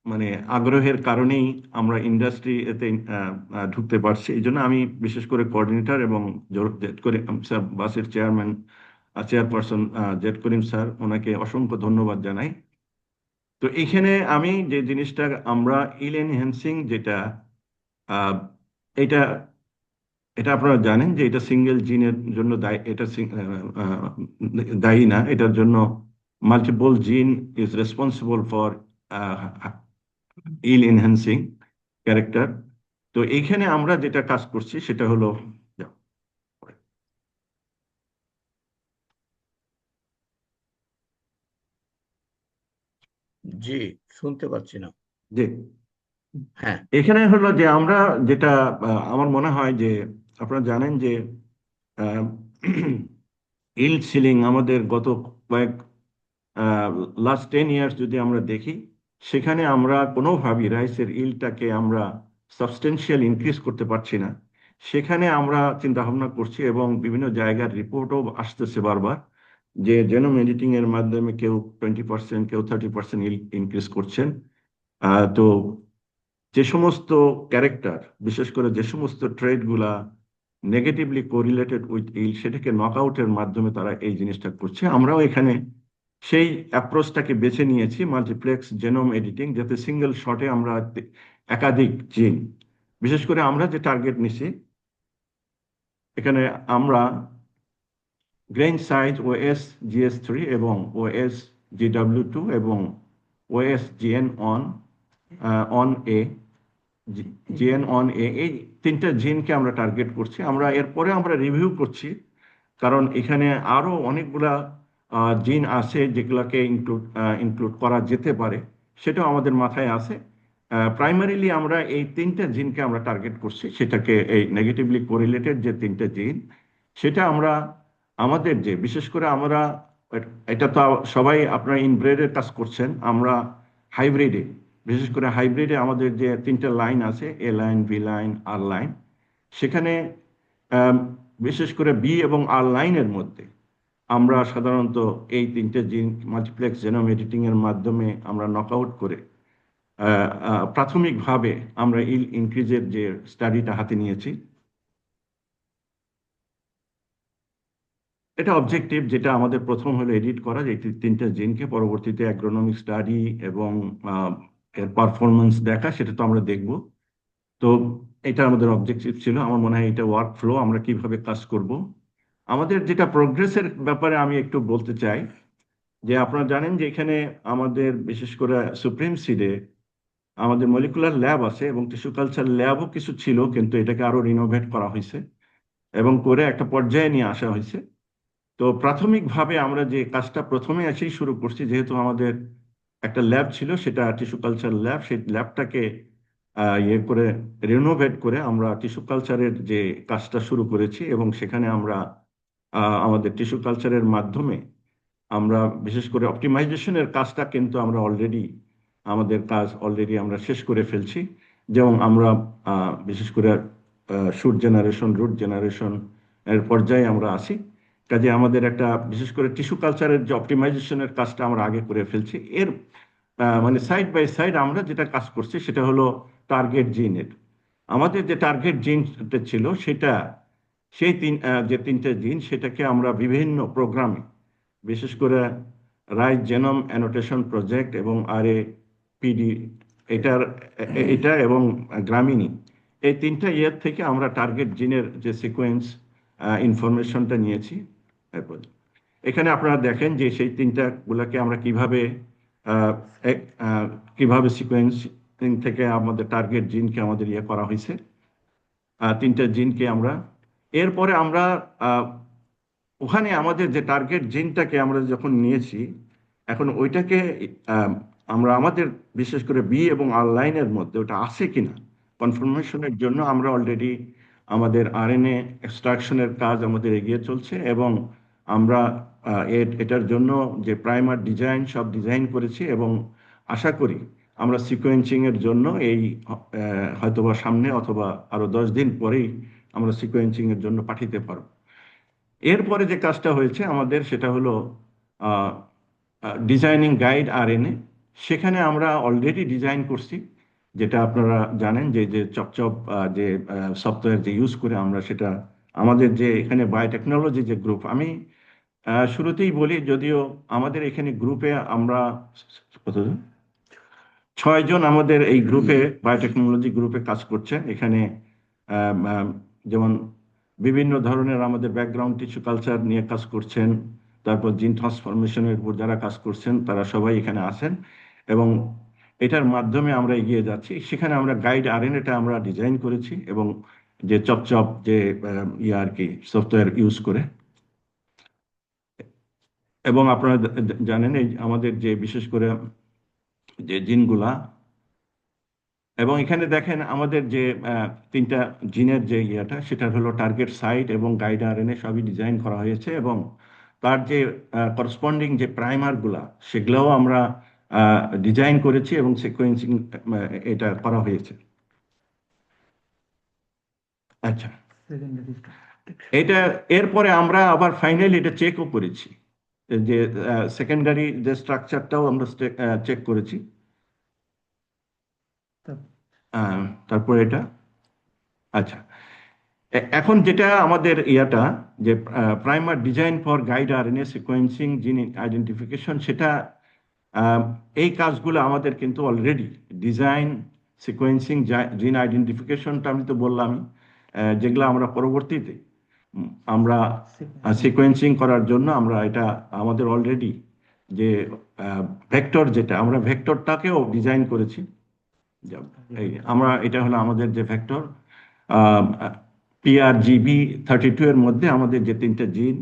মানে আগ্রহের কারণেই আমরা ইন্ডাস্ট্রি এতে ঢুকতে পারছি। এই জন্য আমি বিশেষ করে কোঅর্ডিনেটর এবং জেড করিম স্যার, বাসের চেয়ারপারসন জেড করিম স্যার, ওনাকে অসংখ্য ধন্যবাদ জানাই। তো এইখানে আমি যে জিনিসটা, আমরা ইল এনহ্যান্সিং যেটা, আহ, এটা এটা আপনারা জানেন যে এটা সিঙ্গেল জিনের জন্য দায়ী, এটা দায়ী না, এটার জন্য multiple gene is responsible for yield enhancing character. তো এইখানে আমরা যেটা কাজ করছি সেটা হলো, জি, শুনতে পাচ্ছি না। যে হ্যাঁ। এখানে হলো যে আমরা যেটা, আমার মনে হয় যে আপনারা জানেন যে ইল্ড সিলিং আমাদের গত কয়েক লাস্ট 10 ইয়ার্স যদি আমরা দেখি, সেখানে আমরা কোনোভাবেই রাইসের ইল্ডটাকে আমরা সাবস্টেন্সিয়াল ইনক্রিজ করতে পারছি না। সেখানে আমরা চিন্তা ভাবনা করছি এবং বিভিন্ন জায়গার রিপোর্টও আসতেছে বারবার যে জেনোম এডিটিং এর মাধ্যমে কেউ 20%, কেউ 30% ইনক্রিজ করছেন। তো যে সমস্ত ক্যারেক্টার, বিশেষ করে যে সমস্ত ট্রেড গুলা নেগেটিভলি কোরিলেটেড উইথ ইল, সেটাকে নকআউটের মাধ্যমে তারা এই জিনিসটা করছে। আমরাও এখানে সেই অ্যাপ্রোচটাকে বেছে নিয়েছি, মাল্টিপ্লেক্স জেনোম এডিটিং, যাতে সিঙ্গেল শটে আমরা একাধিক জিন, বিশেষ করে আমরা যে টার্গেট নিছি এখানে আমরা গ্রেইন সাইজ ওএস GS3 এবং ওএস GW2 এবং ওএস GN1 GN1A, এই তিনটা জিনকে আমরা টার্গেট করছি। আমরা এরপরে আমরা রিভিউ করছি, কারণ এখানে আরো অনেকগুলা জিন আছে যেগুলাকে ইনক্লুড করা যেতে পারে, সেটাও আমাদের মাথায় আছে। প্রাইমারিলি আমরা এই তিনটা জিনকে আমরা টার্গেট করছি, সেটাকে এই নেগেটিভলি কোরিলেটেড যে তিনটা জিন, সেটা আমরা আমাদের যে বিশেষ করে আমরা এটা তো সবাই আপনারা ইনব্রেডের কাজ করছেন, আমরা হাইব্রিডে, বিশেষ করে হাইব্রিডে আমাদের যে তিনটা লাইন আছে, এ লাইন, বি লাইন, আর লাইন, সেখানে বিশেষ করে বি এবং আর লাইনের মধ্যে আমরা সাধারণত এই তিনটে জিন মাল্টিপ্লেক্স জেনোম এডিটিং এর মাধ্যমে আমরা নকআউট করে প্রাথমিকভাবে আমরা ইনক্রিজের যে স্টাডিটা হাতে নিয়েছি। এটা অবজেক্টিভ, যেটা আমাদের প্রথম হলো এডিট করা যে তিনটা জিনকে, পরবর্তীতে অ্যাগ্রোনমিক স্টাডি এবং এর পারফরমেন্স দেখা, সেটা তো আমরা দেখব। তো এটা আমাদের অবজেক্টিভ ছিল। আমার মনে হয় এটা ওয়ার্ক ফ্লো, আমরা কিভাবে কাজ করব। আমাদের যেটা প্রোগ্রেসের ব্যাপারে আমি একটু বলতে চাই যে আপনারা জানেন যে এখানে আমাদের বিশেষ করে সুপ্রিম সিডে আমাদের মলিকুলার ল্যাব আছে এবং টিস্যু কালচার ল্যাবও কিছু ছিল, কিন্তু এটাকে আরো রিনোভেট করা হয়েছে এবং করে একটা পর্যায়ে নিয়ে আসা হয়েছে। তো প্রাথমিকভাবে আমরা যে কাজটা প্রথমে এসেই শুরু করছি, যেহেতু আমাদের একটা ল্যাব ছিল, সেটা টিস্যু কালচার ল্যাব, সেই ল্যাবটাকে ইয়ে করে রিনোভেট করে আমরা টিস্যু কালচারের যে কাজটা শুরু করেছি এবং সেখানে আমরা আমাদের টিস্যু কালচারের মাধ্যমে আমরা বিশেষ করে অপটিমাইজেশনের কাজটা কিন্তু আমরা অলরেডি আমরা শেষ করে ফেলছি। যেমন আমরা বিশেষ করে শুট জেনারেশন, রুট জেনারেশন এর পর্যায়ে আমরা আছি। কাজে আমাদের একটা বিশেষ করে টিস্যু কালচারের যে অপটিমাইজেশনের কাজটা আমরা আগে করে ফেলছি। এর মানে সাইড বাই সাইড আমরা যেটা কাজ করছি সেটা হলো টার্গেট জিনের। আমাদের যে টার্গেট জিনটা ছিল সেটা যে তিনটে জিন, সেটাকে আমরা বিভিন্ন প্রোগ্রামে, বিশেষ করে রাইস জেনোম অ্যানোটেশন প্রজেক্ট এবং RAPD, এটা এবং গ্রামিনী, এই তিনটা ইয়ের থেকে আমরা টার্গেট জিনের যে সিকোয়েন্স ইনফরমেশনটা নিয়েছি। এরপর এখানে আপনারা দেখেন যে সেই তিনটা গুলাকে আমরা কিভাবে সিকোয়েন্সিং থেকে আমাদের টার্গেট জিনকে আমাদের ইয়ে করা হয়েছে, তিনটা জিনকে আমরা। এরপরে আমরা ওখানে আমাদের যে টার্গেট জিনটাকে আমরা যখন নিয়েছি, এখন ওইটাকে আমরা আমাদের বিশেষ করে বি এবং আর লাইনের মধ্যে ওটা আছে কিনা কনফার্মেশনের জন্য আমরা অলরেডি আমাদের RNA এক্সট্রাকশনের কাজ আমাদের এগিয়ে চলছে এবং আমরা এটার জন্য যে প্রাইমার ডিজাইন সব ডিজাইন করেছি এবং আশা করি আমরা সিকোয়েন্সিং এর জন্য এই হয়তোবা সামনে অথবা আরো 10 দিন পরেই আমরা সিকোয়েন্সিং এর জন্য পাঠাতে পারবো। এরপরে যে কাজটা হয়েছে আমাদের সেটা হলো ডিজাইনিং গাইড RNA। সেখানে আমরা অলরেডি ডিজাইন করছি, যেটা আপনারা জানেন যে চপচপ যে সফটওয়্যার যে ইউজ করে আমরা সেটা আমাদের যে এখানে বায়োটেকনোলজি যে গ্রুপ, আমি শুরুতেই বলি, যদিও আমাদের এখানে গ্রুপে আমরা কতজন 6 জন আমাদের এই গ্রুপে বায়োটেকনোলজি গ্রুপে কাজ করছেন। এখানে যেমন বিভিন্ন ধরনের আমাদের ব্যাকগ্রাউন্ড টিস্যু কালচার নিয়ে কাজ করছেন, তারপর জিন ট্রান্সফরমেশনের উপর যারা কাজ করছেন তারা সবাই এখানে আছেন এবং এটার মাধ্যমে আমরা এগিয়ে যাচ্ছি। সেখানে আমরা গাইড RNAটা আমরা ডিজাইন করেছি এবং যে চপচপ যে আর কি সফটওয়্যার ইউজ করে। এবং আপনারা জানেন এই আমাদের যে বিশেষ করে যে জিনগুলা, এবং এখানে দেখেন আমাদের যে তিনটা জিনের যে ইয়েটা, সেটা হলো টার্গেট সাইট এবং গাইড RNA সবই ডিজাইন করা হয়েছে এবং তার যে করসপন্ডিং যে প্রাইমারগুলা সেগুলোও আমরা ডিজাইন করেছি এবং সিকোয়েন্সিং এটা করা হয়েছে। আচ্ছা, এটা এরপরে আমরা আবার ফাইনালি এটা চেকও করেছি, যে সেকেন্ডারি যে স্ট্রাকচারটাও আমরা চেক করেছি। তারপরে এটা, আচ্ছা, এখন যেটা আমাদের ইয়াটা যে primer design for guide RNA sequencing জিন আইডেন্টিফিকেশন, সেটা এই কাজগুলো আমাদের কিন্তু অলরেডি ডিজাইন সিকোয়েন্সিং জিন আইডেন্টিফিকেশনটা আমি তো বললামই, যেগুলো আমরা পরবর্তীতে আমরা সিকোয়েন্সিং করার জন্য আমরা এটা আমাদের অলরেডি যে ভেক্টর, যেটা আমরা ভেক্টরটাকেও ডিজাইন করেছি। এই আমরা এটা হলো আমাদের যে ভেক্টর PRGB32 এর মধ্যে আমাদের যে 3টে জিন,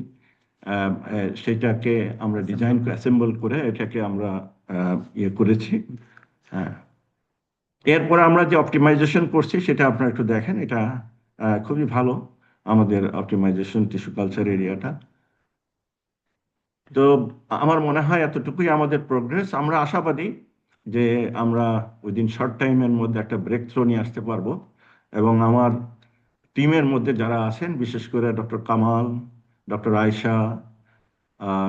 সেটাকে আমরা ডিজাইন অ্যাসেম্বল করে এটাকে আমরা ইয়ে করেছি। হ্যাঁ, এরপর আমরা যে অপটিমাইজেশন করছি সেটা আপনারা একটু দেখেন, এটা খুবই ভালো আমাদের অপটিমাইজেশন টিস্যু কালচার এরিয়াটা। তো আমার মনে হয় এতটুকুই আমাদের প্রোগ্রেস। আমরা আশাবাদী যে আমরা উইদিন শর্ট টাইমের মধ্যে একটা ব্রেক থ্রু নিয়ে আসতে পারবো, এবং আমার টিমের মধ্যে যারা আছেন, বিশেষ করে doctor Kamal, doctor Ayesha,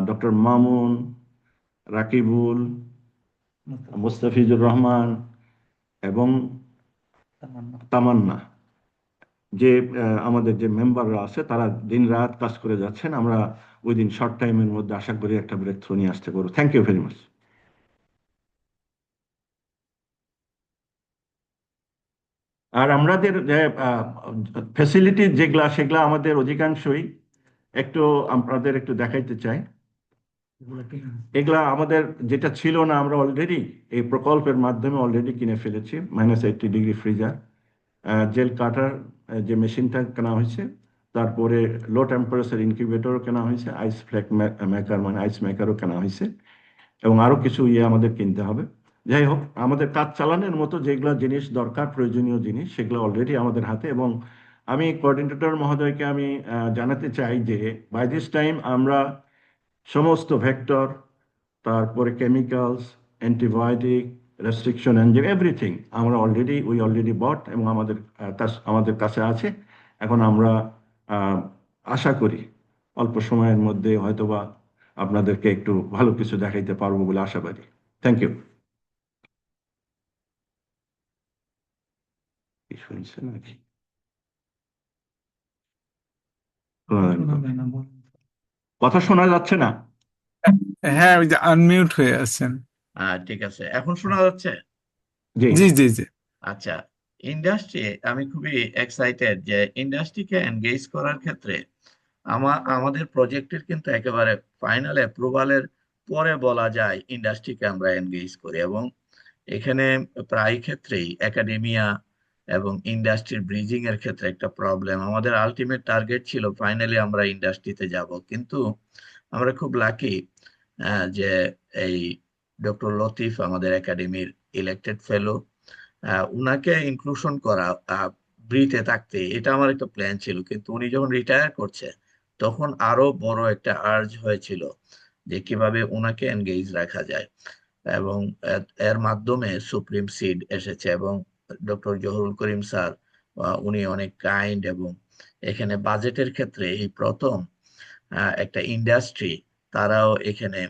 doctor Mamun, Rakibul, Mustafizur Rahman এবং তামান্না, যে আমাদের যে মেম্বাররা আছে, তারা দিন রাত কাজ করে যাচ্ছেন। আমরা উইদিন শর্ট টাইমের মধ্যে আশা করি একটা ব্রেক থ্রু নিয়ে আসতে পারবো। Thank you very much. আর আমাদের যে ফ্যাসিলিটি যেগুলা, সেগুলা আমাদের অধিকাংশই একটু আপনাদের একটু দেখাইতে চাই। এগুলা আমাদের যেটা ছিল না, আমরা অলরেডি এই প্রকল্পের মাধ্যমে অলরেডি কিনে ফেলেছি। -80 ডিগ্রি ফ্রিজার, জেল কাটার যে মেশিনটা কেনা হয়েছে, তারপরে লো টেম্পারেচার ইনকিউবেটরও কেনা হয়েছে, আইস ফ্ল্যাক মেকার মানে আইস মেকারও কেনা হয়েছে, এবং আরো কিছু আমাদের কিনতে হবে। যাই হোক, আমাদের কাজ চালানোর মতো যেগুলো জিনিস দরকার, প্রয়োজনীয় জিনিস, সেগুলো অলরেডি আমাদের হাতে। এবং আমি কোঅর্ডিনেটর মহোদয়কে আমি জানাতে চাই যে বাই দিস টাইম আমরা সমস্ত ভেক্টর, তারপরে chemicals, antibiotic, restriction enzyme, everything আমরা উই অলরেডি বট, এবং আমাদের কাছে আছে। এখন আমরা আশা করি অল্প সময়ের মধ্যে হয়তোবা আপনাদেরকে একটু ভালো কিছু দেখাইতে পারবো বলে আশাবাদী। Thank you. শুনছেন নাকি? কথা শোনা যাচ্ছে না? হ্যাঁ, ওই যে আনমিউট হয়ে আছেন। ঠিক আছে, এখন শোনা যাচ্ছে? জি জি জি জি। আচ্ছা, ইন্ডাস্ট্রি, আমি খুবই এক্সাইটেড যে ইন্ডাস্ট্রিকে এনগেজ করার ক্ষেত্রে আমাদের প্রজেক্টের কিন্তু একেবারে ফাইনাল অ্যাপ্রুভালের পরে বলা যায় ইন্ডাস্ট্রিকে আমরা এনগেজ করি। এবং এখানে প্রায় ক্ষেত্রেই একাডেমিয়া এবং ইন্ডাস্ট্রির ব্রিজিং এর ক্ষেত্রে একটা প্রবলেম। আমাদের আলটিমেট টার্গেট ছিল ফাইনালি আমরা ইন্ডাস্ট্রিতে যাব, কিন্তু আমরা খুব লাকি যে এই ডক্টর লতিফ আমাদের একাডেমির ইলেক্টেড ফেলো, উনাকে ইনক্লুশন করা ব্রিতে থাকতে, এটা আমার একটা প্ল্যান ছিল। কিন্তু উনি যখন রিটায়ার করছে, তখন আরো বড় একটা আর্জ হয়েছিল যে কিভাবে উনাকে এনগেজ রাখা যায়। এবং এর মাধ্যমে সুপ্রিম সিড এসেছে, এবং ডক্টর জহুরুল করিম স্যার, উনি অনেক কাইন্ড, এবং এখানে বাজেটের ক্ষেত্রে এই প্রথম একটা ইন্ডাস্ট্রি, তারাও এখানে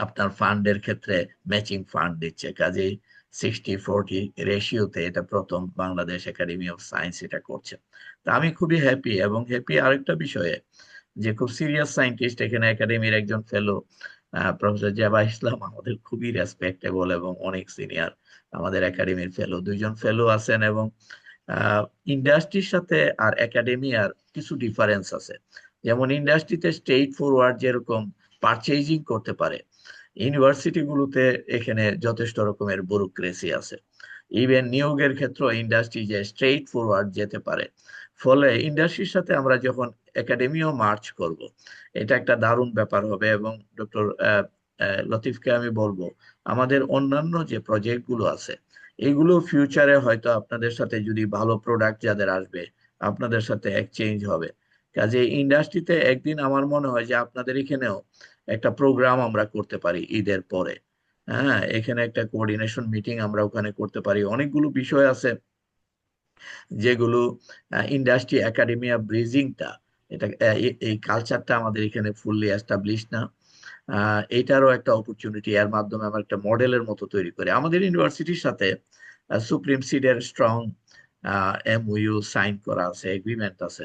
আপনার ফান্ডের ক্ষেত্রে ম্যাচিং ফান্ড দিচ্ছে। কাজেই 60-40 রেশিওতে এটা প্রথম বাংলাদেশ একাডেমি অফ সায়েন্স এটা করছে। তা আমি খুবই হ্যাপি, এবং হ্যাপি আরেকটা বিষয়ে যে খুব সিরিয়াস সায়েন্টিস্ট এখানে একাডেমির একজন ফেলো প্রফেসর জেবা ইসলাম, আমাদের খুবই রেসপেক্টেবল এবং অনেক সিনিয়র আমাদের একাডেমির ফেলো। 2জন ফেলো আছেন, এবং ইন্ডাস্ট্রির সাথে আর একাডেমিয়ার কিছু ডিফারেন্স আছে। যেমন ইন্ডাস্ট্রিতে স্ট্রেইট ফরওয়ার্ড যেরকম পারচেজিং করতে পারে, ইউনিভার্সিটি গুলোতে এখানে যথেষ্ট রকমের ব্যুরোক্রেসি আছে। ইভেন নিয়োগের ক্ষেত্রে ইন্ডাস্ট্রি যে স্ট্রেইট ফরওয়ার্ড যেতে পারে, ফলে ইন্ডাস্ট্রির সাথে আমরা যখন একাডেমিও মার্চ করব, এটা একটা দারুণ ব্যাপার হবে। এবং ডক্টর লতিফকে আমি বলবো, আমাদের অন্যান্য যে প্রজেক্ট গুলো আছে, এইগুলো ফিউচারে হয়তো আপনাদের সাথে যদি ভালো প্রোডাক্ট যাদের আসবে, আপনাদের সাথে এক্সচেঞ্জ হবে। কাজে ইন্ডাস্ট্রিতে একদিন আমার মনে হয় যে আপনাদের এখানেও একটা প্রোগ্রাম আমরা করতে পারি ঈদের পরে। হ্যাঁ, এখানে একটা কোঅর্ডিনেশন মিটিং আমরা ওখানে করতে পারি। অনেকগুলো বিষয় আছে যেগুলো ইন্ডাস্ট্রি একাডেমিয়া ব্রিজিংটা, এটা এই কালচারটা আমাদের এখানে ফুললি এস্টাবলিশ না। এটারও একটা অপরচুনিটি, এর মাধ্যমে আমরা একটা মডেলের মতো তৈরি করি। আমাদের ইউনিভার্সিটির সাথে সুপ্রিম সিডের স্ট্রং এমওইউ সাইন করা আছে, এগ্রিমেন্ট আছে,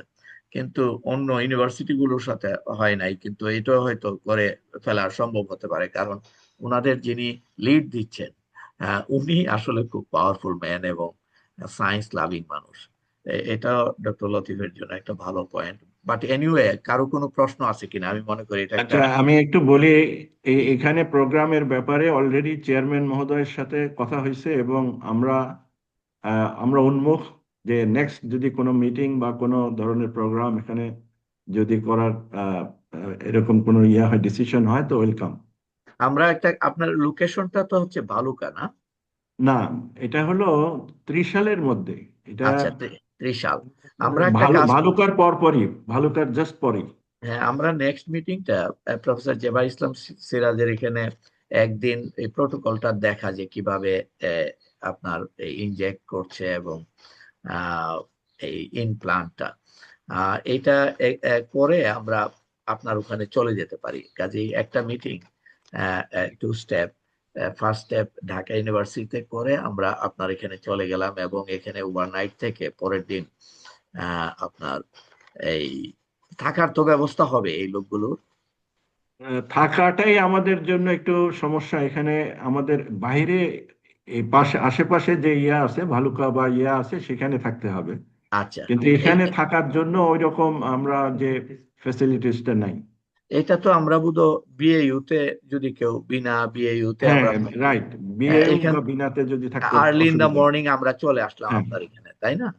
কিন্তু অন্য ইউনিভার্সিটি গুলোর সাথে হয় নাই। কিন্তু এটা হয়তো করে ফেলা সম্ভব হতে পারে, কারণ ওনাদের যিনি লিড দিচ্ছেন উনি আসলে খুব পাওয়ারফুল ম্যান এবং সায়েন্স লাভিং মানুষ। এটা ডক্টর লতিফের জন্য একটা ভালো পয়েন্ট। বাট এনিওয়ে, কারো কোনো প্রশ্ন আছে কিনা? আমি মনে করি এটা একটা আচ্ছা, আমি একটু বলি, এখানে প্রোগ্রামের ব্যাপারে অলরেডি চেয়ারম্যান মহোদয়ের সাথে কথা হয়েছে এবং আমরা উন্মুখ যে নেক্সট যদি কোনো মিটিং বা কোনো ধরনের প্রোগ্রাম এখানে যদি করার এরকম কোনো হয়, ডিসিশন হয়, তো ওয়েলকাম। আমরা একটা, আপনার লোকেশনটা তো হচ্ছে ভালুকা না? না, এটা হলো ত্রিশালের মধ্যে। এটা আচ্ছা, ত্রিশাল। আমরা একটা কাজ করছি। ভালুকার পরপরই, ভালুকার জাস্ট পরই। হ্যাঁ, আমরা নেক্সট মিটিংটা প্রফেসর জেবা ইসলাম সিরাজের এখানে একদিন এই প্রটোকলটা দেখা, যে কিভাবে আপনার ইনজেক্ট করছে এবং আহ, এই ইমপ্লান্টটা, এটা করে আমরা আপনার ওখানে চলে যেতে পারি। কাজেই একটা meeting, 2 step. First step Dhaka ইউনিভার্সিটিতে করে আমরা আপনার এখানে চলে গেলাম, এবং এখানে ওভারনাইট থেকে পরের দিন আপনার এই থাকার তো ব্যবস্থা হবে এই লোকগুলোর। থাকাটাই আমাদের জন্য একটু সমস্যা। এখানে আমাদের বাইরে এই পাশে আশেপাশে যে আছে, ভালুকা বা আছে, সেখানে থাকতে হবে। আচ্ছা, কিন্তু এখানে থাকার জন্য ওই রকম আমরা যে ফ্যাসিলিটিসটা নাই। এটা তো আমরা বোধহয় বিএইউতে, যদি কেউ বিনা বিএইউতে হ্যাঁ, আমরা রাইট, বিএইউ এখান বা বিনাতে যদি থাকতে আর্লি ইন দা অসুবিধা নেই। মর্নিং আমরা চলে আসলাম হ্যাঁ, আপনার এখানে, তাই না?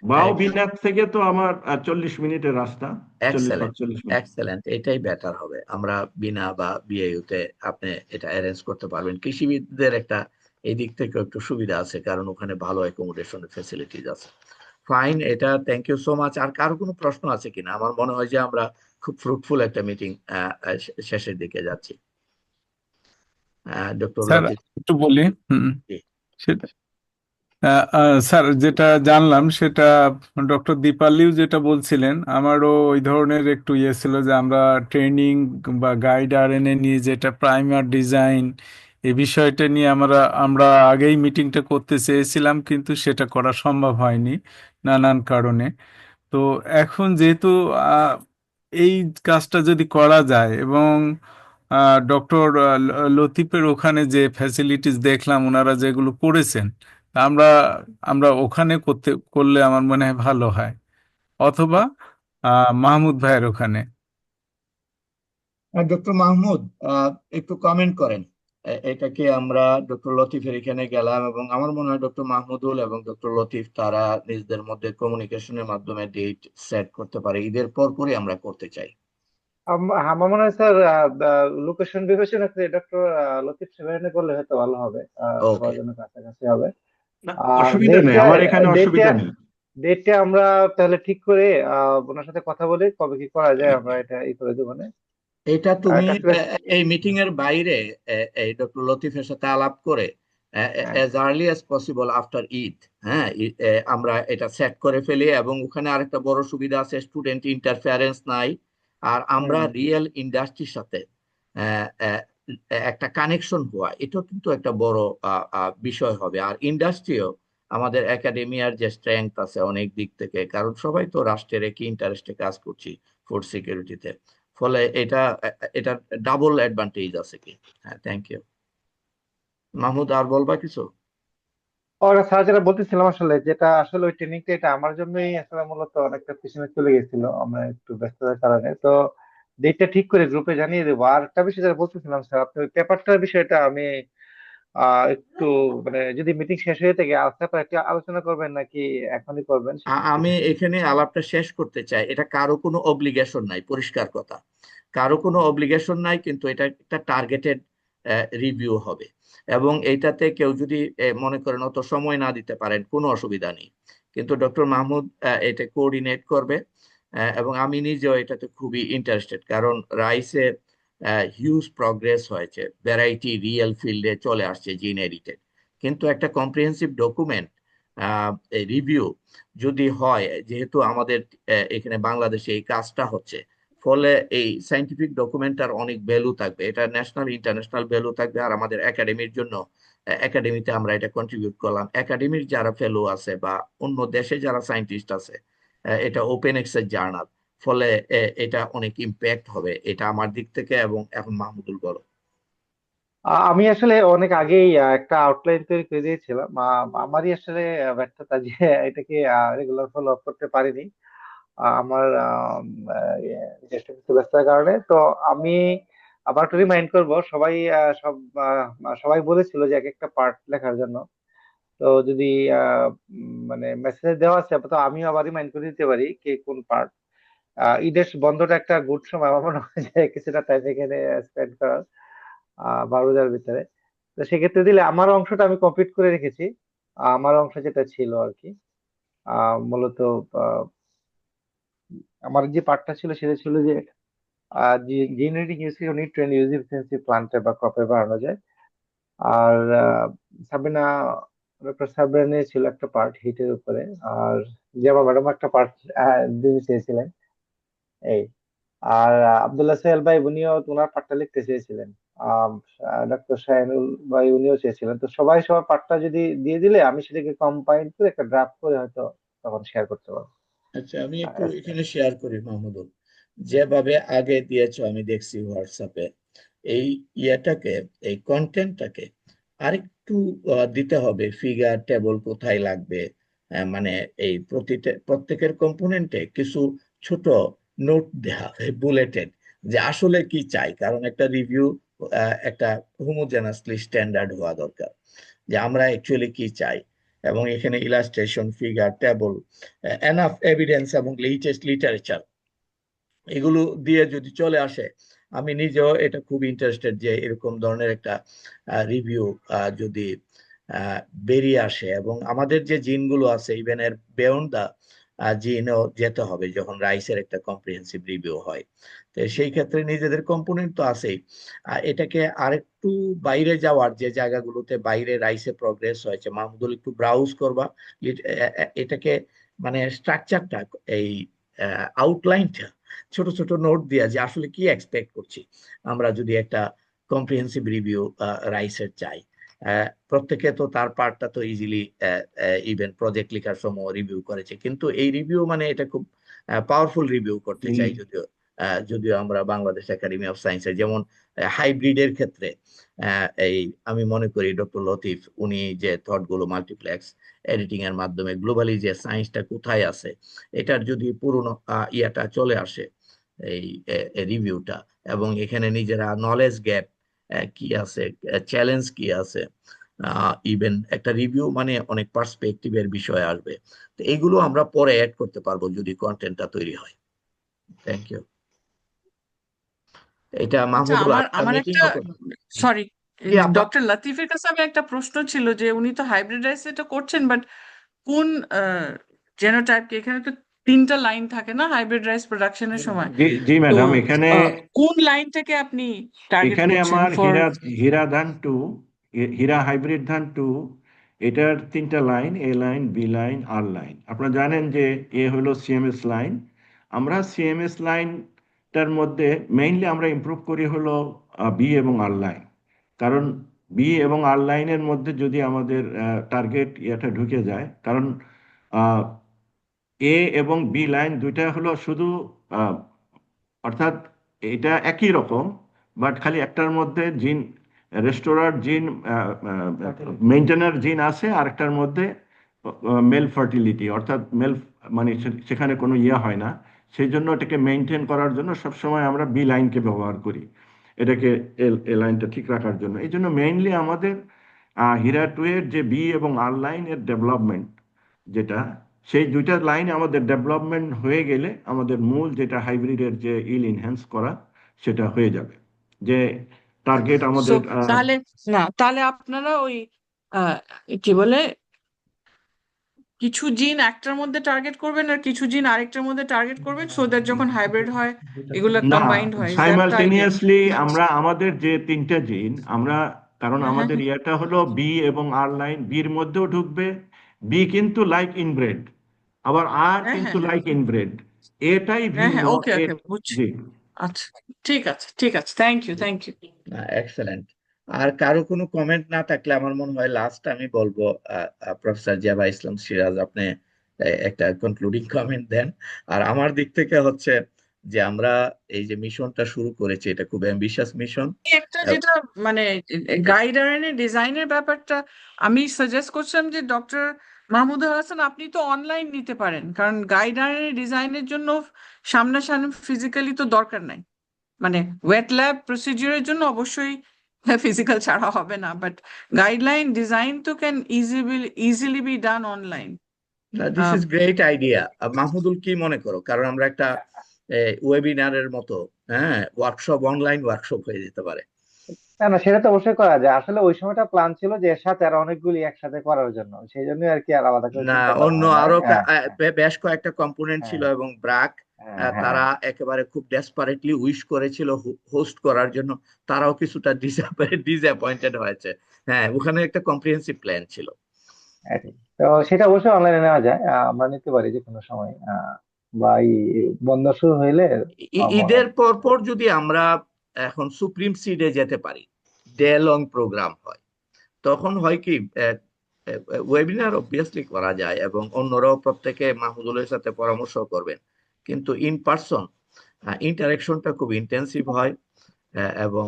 বাও বিনাত থেকে তো আমার 40 মিনিটের রাস্তা, 40 40 মিনিট। এক্সেলেন্ট, এটাই বেটার হবে। আমরা বিনা বা বিএইউতে আপনি এটা অ্যারেঞ্জ করতে পারবেন। কৃষিবিদদের একটা এই দিক থেকে একটু সুবিধা আছে, কারণ ওখানে ভালো অ্যাকোমোডেশন ফেসিলিটিস আছে। ফাইন, এটা থ্যাংক ইউ সো মাচ। আর কারো কোনো প্রশ্ন আছে কিনা? আমার মনে হয় যে আমরা খুব ফ্রুটফুল একটা মিটিং শেষের দিকে যাচ্ছি। Doctor sir Latif. একটু বলি। জি। সেটা স্যার যেটা জানলাম সেটা ডক্টর দীপালিও যেটা বলছিলেন, আমারও ওই ধরনের একটু ইয়ে ছিল যে আমরা ট্রেনিং বা গাইড আরএনএ নিয়ে যেটা প্রাইমার ডিজাইন এই বিষয়টা নিয়ে আমরা আমরা আগেই মিটিংটা করতে চেয়েছিলাম, কিন্তু সেটা করা সম্ভব হয়নি নানান কারণে। তো এখন যেহেতু আহ, এই কাজটা যদি করা যায় এবং ডক্টর লতিফের ওখানে যে ফ্যাসিলিটিস দেখলাম ওনারা যেগুলো করেছেন, আমরা আমরা ওখানে করলে আমার মনে হয় ভালো হয়, অথবা মাহমুদ ভাইয়ের ওখানে। ডক্টর মাহমুদ, একটু কমেন্ট করেন। এটাকে আমরা ডক্টর লতিফের এখানে গেলাম, এবং আমার মনে হয় ডক্টর মাহমুদুল এবং ডক্টর লতিফ তারা নিজেদের মধ্যে কমিউনিকেশনের মাধ্যমে ডেট সেট করতে পারে। ঈদের পরই আমরা করতে চাই। আমার মনে হয় স্যার লোকেশন বিবেচনা করে ডক্টর লতিফ সেভেনে করলে হয়তো ভালো হবে, ওকে। সবার জন্য কাছাকাছি হবে। না, আর অসুবিধা নেই, ডেটটা আমার এখানে ডেটটা অসুবিধা নেই। ডেটটা আমরা তাহলে ঠিক করে ওনার সাথে কথা বলে কবে কি করা যায় আমরা এটা করে দেবো না। এটা তুমি কাছাকাছি। এই মিটিং এর বাইরে এই ডক্টর লতিফের সাথে আলাপ করে হ্যাঁ, as early as possible after Eid, হ্যাঁ, আমরা এটা সেট করে ফেলি। এবং ওখানে আরেকটা বড় সুবিধা আছে, স্টুডেন্ট ইন্টারফারেন্স নাই। আর আমরা হুম। রিয়েল ইন্ডাস্ট্রির সাথে আহ, আহ, একটা কানেকশন হওয়া, এটা কিন্তু একটা বড় বিষয় হবে। আর ইন্ডাস্ট্রিও আমাদের একাডেমিয়ার যে স্ট্রেংথ আছে অনেক দিক থেকে, কারণ সবাই তো রাষ্ট্রের একই ইন্টারেস্টে কাজ করছি ফুড সিকিউরিটিতে। ফলে এটা এটা ডাবল অ্যাডভান্টেজ আছে কি। হ্যাঁ, থ্যাংক ইউ। মাহমুদ, আর বলবা কিছু? ওরা স্যার যেটা বলতেছিলাম আসলে, যেটা আসলে ওই ট্রেনিংটা এটা আমার জন্যই আসলে মূলত অনেকটা পিছনে চলে গেছিল, আমরা একটু ব্যস্ততার কারণে। তো ডেটটা ঠিক করে গ্রুপে জানিয়ে দেবো। আর একটা বিষয় যেটা বলতেছিলাম স্যার, আপনি ওই পেপারটার বিষয়টা আমি একটু মানে যদি মিটিং শেষ হয়ে থাকে আস্তে পর একটু আলোচনা করবেন নাকি এখনই করবেন সেটা একটু আমি জানাবেন। এখানে আলাপটা শেষ করতে চাই। এটা কারো কোনো অব্লিগেশন নাই, পরিষ্কার কথা। কারো কোনো অব্লিগেশন নাই, কিন্তু এটা একটা টার্গেটেড রিভিউ হবে। এবং এইটাতে কেউ যদি মনে করেন অত সময় না দিতে পারেন, কোনো অসুবিধা নেই। কিন্তু ডক্টর মাহমুদ এটা কোঅর্ডিনেট করবে। এবং আমি নিজেও এটাতে খুবই ইন্টারেস্টেড, কারণ রাইসে হিউজ প্রগ্রেস হয়েছে, ভ্যারাইটি রিয়েল ফিল্ডে চলে আসছে জিন এডিটেড। কিন্তু একটা কম্প্রিহেন্সিভ ডকুমেন্ট এই রিভিউ যদি হয়, যেহেতু আমাদের এখানে বাংলাদেশে এই কাজটা হচ্ছে, ফলে এই সাইন্টিফিক ডকুমেন্টার অনেক ভ্যালু থাকবে, এটা ন্যাশনাল ইন্টারন্যাশনাল ভ্যালু থাকবে। আর আমাদের একাডেমির জন্য, একাডেমিতে আমরা এটা কন্ট্রিবিউট করলাম, একাডেমির যারা ফেলো আছে বা অন্য দেশে যারা সায়েন্টিস্ট আছে, এটা ওপেন অ্যাক্সেস জার্নাল, ফলে এটা অনেক ইম্প্যাক্ট হবে, এটা আমার দিক থেকে। এবং এখন মাহমুদুল বলো। আমি আসলে অনেক আগেই একটা আউটলাইন তৈরি করে দিয়েছিলাম। আমারই আসলে ব্যর্থতা যে এটাকে রেগুলার ফলো আপ করতে পারিনি। আমার নিজস্ব কিছু ব্যস্ততার কারণে। তো আমি আবার একটু রিমাইন্ড করবো, সবাই সবাই বলেছিল যে এক একটা পার্ট লেখার জন্য। তো যদি মানে মেসেজ দেওয়া আছে, তো আমিও আবার রিমাইন্ড করে দিতে পারি কে কোন পার্ট। ঈদের বন্ধটা একটা গুড সময় আমার মনে হয় যে কিছুটা টাইম এখানে স্পেন্ড করার 12টার ভিতরে। তো সেক্ষেত্রে দিলে আমার অংশটা আমি কমপ্লিট করে রেখেছি। আমার অংশ যেটা ছিল আর কি, মূলত আহ, আমার যে পার্টটা ছিল সেটা ছিল যে generating unit train use efficiency প্লান্টে বা ক্রপে বাড়ানো যায়। আর সাবিনা, ডক্টর সাবিনা ছিল একটা পার্ট হিটের উপরে। আর জামা ম্যাডাম একটা পার্ট দিতে চেয়েছিলেন এই। আর আব্দুল্লাহ সোহেল ভাই উনিও ওনার পার্টটা লিখতে চেয়েছিলেন। ডক্টর শাহিনুল ভাই উনিও চেয়েছিলেন। তো সবাই সবার পার্টটা যদি দিয়ে দিলে আমি সেটাকে কম্পাইল করে একটা ড্রাফট করে হয়তো তখন শেয়ার করতে পারবো। আচ্ছা, আমি একটু এখানে শেয়ার করি মাহমুদুল। যেভাবে আগে দিয়েছো আমি দেখছি হোয়াটসঅ্যাপে, এই ইয়েটাকে, এই কন্টেন্টটাকে আরেকটু দিতে হবে, ফিগার টেবল কোথায় লাগবে। মানে এই প্রত্যেকের কম্পোনেন্টে কিছু ছোট নোট দেওয়া, বুলেটেড, যে আসলে কি চাই। কারণ একটা রিভিউ একটা হোমোজেনাসলি স্ট্যান্ডার্ড হওয়া দরকার, যে আমরা অ্যাকচুয়ালি কি চাই। এবং এখানে illustration, figure, table, enough evidence এবং লেটেস্ট লিটারেচার, এগুলো দিয়ে যদি চলে আসে, আমি নিজেও এটা খুব ইন্টারেস্টেড যে এরকম ধরনের একটা রিভিউ যদি বেরিয়ে আসে। এবং আমাদের যে জিনগুলো আছে, ইভেন এর বিয়ন্ড দা জিনও যেতে হবে যখন রাইসের একটা কম্প্রিহেন্সিভ রিভিউ হয়। তো সেই ক্ষেত্রে নিজেদের কম্পোনেন্ট তো আছেই, এটাকে আরেকটু বাইরে যাওয়ার যে জায়গাগুলোতে বাইরে রাইসে প্রগ্রেস হয়েছে, মাহমুদুল একটু ব্রাউজ করবা এটাকে, মানে স্ট্রাকচারটা, এই আউটলাইনটা ছোট ছোট নোট দিয়া, যে আসলে কি এক্সপেক্ট করছি আমরা যদি একটা কম্প্রিহেন্সিভ রিভিউ রাইসের চাই। প্রত্যেকে তো তার পার্টটা তো ইজিলি ইভেন প্রজেক্ট লেখার সময় রিভিউ করেছে, কিন্তু এই রিভিউ মানে এটা খুব পাওয়ারফুল রিভিউ করতে চাই। যদিও যদিও আমরা বাংলাদেশ একাডেমি অফ সায়েন্সের যেমন হাইব্রিডের ক্ষেত্রে, এই আমি মনে করি ডক্টর লতিফ উনি যে থট গুলো মাল্টিপ্লেক্স এডিটিং এর মাধ্যমে গ্লোবালি যে সায়েন্সটা কোথায় আছে, এটার যদি পুরনো ইয়াটা চলে আসে, এই রিভিউটা, এবং এখানে নিজেরা নলেজ গ্যাপ কি আছে, চ্যালেঞ্জ কি আছে, ইভেন একটা রিভিউ মানে অনেক পার্সপেক্টিভের বিষয় আসবে। তো এইগুলো আমরা পরে অ্যাড করতে পারবো যদি কন্টেন্টটা তৈরি হয়। Thank you. এটা আচ্ছা, মাহমুদুল আমার একটা আমার মিটিং একটা হবে। সরি, জি আপা। ডক্টর লতিফের কাছে আমি একটা প্রশ্ন ছিল যে উনি তো হাইব্রিডাইজ এটা করছেন, বাট কোন জেনোটাইপকে, এখানে তো 3টা লাইন থাকে না হাইব্রিড রাইস প্রোডাকশনের সময়, জি জি তো ম্যাডাম, এখানে কোন লাইনটাকে আপনি টার্গেট এখানে করছেন আমার ফর? হীরা ধান 2, হীরা হাইব্রিড ধান 2, এটার 3টা লাইন, এ লাইন, বি লাইন, আর লাইন। আপনারা জানেন যে এ হলো সিএমএস লাইন। আমরা সিএমএস লাইনটার মধ্যে মেইনলি আমরা ইমপ্রুভ করি হলো বি এবং আর লাইন। কারণ বি এবং আর লাইনের মধ্যে যদি আমাদের টার্গেট এটা ঢুকে যায়, কারণ এ এবং বি লাইন দুইটা হলো শুধু আহ, অর্থাৎ এটা একই রকম, বাট খালি একটার মধ্যে জিন রেস্টোরার জিন, মেনটেনার জিন আছে, আর একটার মধ্যে মেল ফার্টিলিটি, অর্থাৎ মেল, মানে সেখানে কোনো ইয়ে হয় না। সেই জন্য এটাকে মেনটেন করার জন্য সবসময় আমরা বি লাইনকে ব্যবহার করি, এটাকে এ লাইনটা ঠিক রাখার জন্য। এই জন্য মেইনলি আমাদের হীরা 2 এর যে বি এবং আর লাইন এর ডেভেলপমেন্ট, যেটা সেই দুইটা লাইন আমাদের ডেভেলপমেন্ট হয়ে গেলে আমাদের মূল যেটা হাইব্রিডের যে ইল এনহ্যান্স করা, সেটা হয়ে যাবে। যে টার্গেট সো আমাদের তাহলে, না তাহলে আপনারা ওই আহ, কি বলে, কিছু জিন একটার মধ্যে টার্গেট করবেন আর কিছু জিন আরেকটার মধ্যে টার্গেট করবেন, সো দ্যাট যখন হাইব্রিড হয় এগুলা না, কম্বাইন্ড হয়, is that the idea? Simultaneously আমরা আমাদের যে 3টা জিন আমরা, কারণ হ্যাঁ, হ্যাঁ, আমাদের ইয়েটা হলো বি এবং আর লাইন, বির মধ্যেও ঢুকবে, বি কিন্তু লাইক ইনব্রেড, আবার আর হ্যাঁ কিন্তু হ্যাঁ লাইক ইনব্রেড, এটাই হ্যাঁ ভিন্ন। হ্যাঁ, ওকে ওকে, বুঝছি। জি। আচ্ছা, ঠিক আছে ঠিক আছে, thank you thank you. Excellent. আর কারো কোনো কমেন্ট না থাকলে আমার মনে হয় লাস্ট আমি বলবো, প্রফেসর জিয়া ইসলাম সিরাজ, আপনি একটা কনক্লুডিং কমেন্ট দেন। আর আমার দিক থেকে হচ্ছে যে আমরা এই যে মিশনটা শুরু করেছি, এটা খুব অ্যাম্বিশিয়াস মিশন। একটা যেটা মানে গাইডলাইনের ডিজাইনের ব্যাপারটা আমি সাজেস্ট করছিলাম যে ডক্টর মাহমুদুল হাসান আপনি তো অনলাইন নিতে পারেন, কারণ গাইডলাইনের ডিজাইনের জন্য সামনাসামনি ফিজিক্যালি তো দরকার নাই। মানে ওয়েট ল্যাব প্রসিডিউরের জন্য অবশ্যই ফিজিক্যাল ছাড়া হবে না, বাট গাইডলাইন ডিজাইন তো can easily be done online. This is great idea. Mahmudul, কি মনে করো? কারণ আমরা একটা ওয়েবিনারের মতো, হ্যাঁ, ওয়ার্কশপ, অনলাইন ওয়ার্কশপ হয়ে যেতে পারে। না না, সেটা তো অবশ্যই করা যায়। আসলে ওই সময়টা প্ল্যান ছিল যে এর সাথে আর অনেকগুলি একসাথে করার জন্য, সেই জন্যই আর কি আর আলাদা করে না, চিন্তা করা অন্য হয় নাই। আরো হ্যাঁ বেশ কয়েকটা কম্পোনেন্ট ছিল, হ্যাঁ এবং ব্রাক হ্যাঁ হ্যাঁ তারা একেবারে খুব ডেসপারেটলি উইশ করেছিল হোস্ট করার জন্য। তারাও কিছুটা ডিসঅ্যাপয়েন্টেড হয়েছে। হ্যাঁ, ওখানে একটা কম্প্রিহেন্সিভ প্ল্যান ছিল। হ্যাঁ, ঠিক। তো সেটা অবশ্যই অনলাইনে নেওয়া যায়, আমরা নিতে পারি যে কোনো সময়, বা বন্ধ শুরু হইলে ঈদের পর পর যদি আমরা এখন সুপ্রিম সিডে যেতে পারি, ডে লং প্রোগ্রাম হয়, তখন হয় কি, ওয়েবিনার অবভিয়াসলি করা যায় এবং অন্যরাও প্রত্যেকে মাহমুদুলের সাথে পরামর্শ করবেন, কিন্তু ইন পার্সন ইন্টারেকশনটা খুব ইন্টেন্সিভ হয়। এবং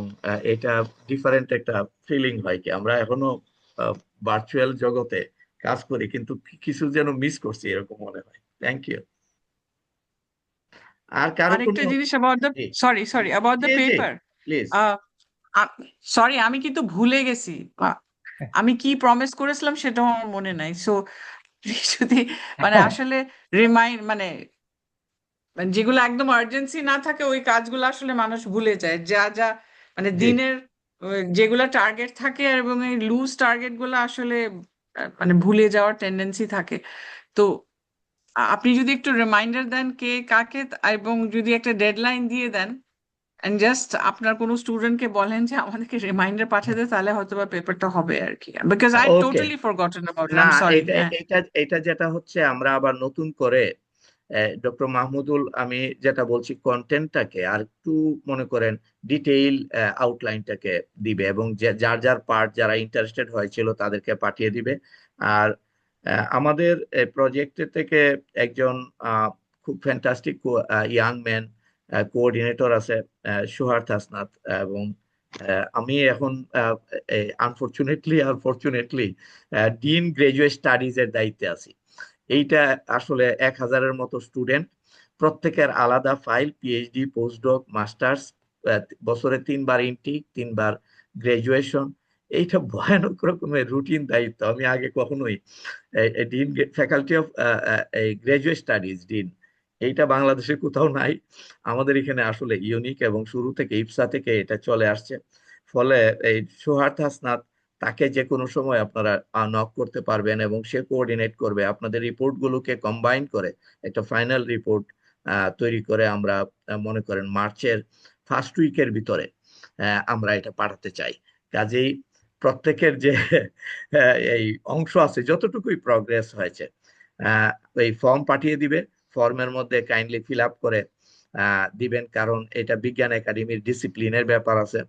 এটা ডিফারেন্ট একটা ফিলিং হয়, কি আমরা এখনো ভার্চুয়াল জগতে কাজ করি কিন্তু কিছু যেন মিস করছি এরকম মনে হয়। Thank you. আর কারো আরেকটা কোনো? জিনিস about the, G sorry about the G G, paper. Please. Sorry, আমি কিন্তু ভুলে গেছি। আমি কি প্রমিস করেছিলাম সেটাও আমার মনে নাই। সো যদি মানে আসলে মানে যেগুলো একদম আর্জেন্সি না থাকে ওই কাজগুলো আসলে মানুষ ভুলে যায়। যা যা মানে জি, দিনের যেগুলো টার্গেট থাকে, এবং এই লুজ টার্গেট গুলো আসলে মানে ভুলে যাওয়ার টেন্ডেন্সি থাকে। তো আপনি যদি একটু রিমাইন্ডার দেন কে কাকে, এবং যদি একটা ডেডলাইন দিয়ে দেন, এন্ড জাস্ট আপনার কোনো স্টুডেন্টকে বলেন যে আমাদেরকে রিমাইন্ডার পাঠাতে, তাহলে হয়তো বা পেপারটা হবে আর কি, because I okay. Totally forgotten about it, না, আই এম সরি। এটা হ্যাঁ, এটা এটা যেটা হচ্ছে, আমরা আবার নতুন করে ডক্টর মাহমুদুল, আমি যেটা বলছি, কন্টেন্টটাকে আর একটু মনে করেন ডিটেইল আউটলাইনটাকে দিবে, এবং যার যার পার্ট যারা ইন্টারেস্টেড হয়েছিল তাদেরকে পাঠিয়ে দিবে। আর আমাদের প্রজেক্টের থেকে একজন খুব ফ্যান্টাস্টিক ইয়াং ম্যান কোঅর্ডিনেটর আছে, সুহার্থ হাসনাত। এবং আমি এখন আনফরচুনেটলি আর ফরচুনেটলি ডিন গ্রাজুয়েট স্টাডিজ এর দায়িত্বে আছি। এইটা আসলে 1000-এর মতো স্টুডেন্ট, প্রত্যেকের আলাদা ফাইল, পিএইচডি, পোস্টডক, মাস্টার্স, বছরে 3বার ইনটেক, 3বার গ্রাজুয়েশন। এইটা ভয়ানক রকমের রুটিন দায়িত্ব। আমি আগে কখনোই dean, faculty of graduate studies dean, এইটা বাংলাদেশে কোথাও নাই। আমাদের এখানে আসলে ইউনিক, এবং শুরু থেকে ইপসা থেকে এটা চলে আসছে। ফলে এই সুহার্থ হাসনাত, তাকে যে কোনো সময় আপনারা নক করতে পারবেন, এবং সে কোঅর্ডিনেট করবে আপনাদের রিপোর্ট গুলোকে কম্বাইন করে একটা ফাইনাল রিপোর্ট তৈরি করে আমরা মনে করেন মার্চের ফার্স্ট উইকের ভিতরে আমরা এটা পাঠাতে চাই। কাজেই প্রত্যেকের যে এই অংশ আছে, যতটুকুই প্রগ্রেস হয়েছে, এই ফর্ম পাঠিয়ে দিবে। ফর্মের মধ্যে কাইন্ডলি ফিল আপ করে দিবেন, কারণ এটা বিজ্ঞান একাডেমির ডিসিপ্লিনের ব্যাপার আছে।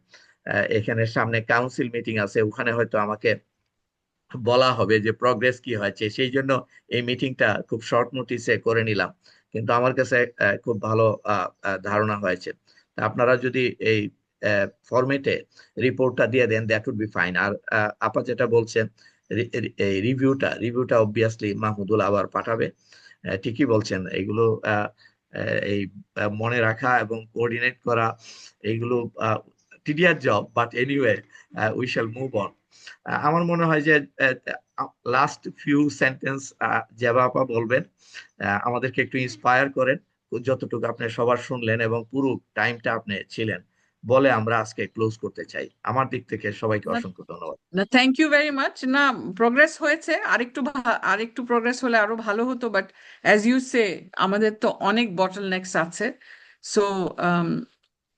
এখানে সামনে কাউন্সিল মিটিং আছে, ওখানে হয়তো আমাকে বলা হবে যে প্রগ্রেস কি হয়েছে, সেই জন্য এই মিটিংটা খুব শর্ট নোটিসে করে নিলাম। কিন্তু আমার কাছে খুব ভালো ধারণা হয়েছে। তা আপনারা যদি এই ফরম্যাটে রিপোর্টটা দিয়ে দেন, দ্যাট উড বি ফাইন। আর আপা যেটা বলছেন, এই রিভিউটা অবভিয়াসলি মাহমুদুল আবার পাঠাবে। ঠিকই বলছেন, এগুলো এই মনে রাখা এবং কোঅর্ডিনেট করা, এইগুলো tedious job, but anyway we shall move on. আমার মনে হয় যে লাস্ট ফিউ সেন্টেন্স জেবা আপা বলবেন, আমাদেরকে একটু ইন্সপায়ার করেন, যতটুকু আপনি সবার শুনলেন এবং পুরো টাইমটা আপনি ছিলেন, বলে আমরা আজকে ক্লোজ করতে চাই। আমার দিক থেকে সবাইকে না অসংখ্য ধন্যবাদ। না, থ্যাংক ইউ ভেরি মাচ। না, প্রগ্রেস হয়েছে, আরেকটু প্রগ্রেস হলে আরো ভালো হতো, বাট অ্যাজ ইউ সে আমাদের তো অনেক বটল নেক্স আছে। সো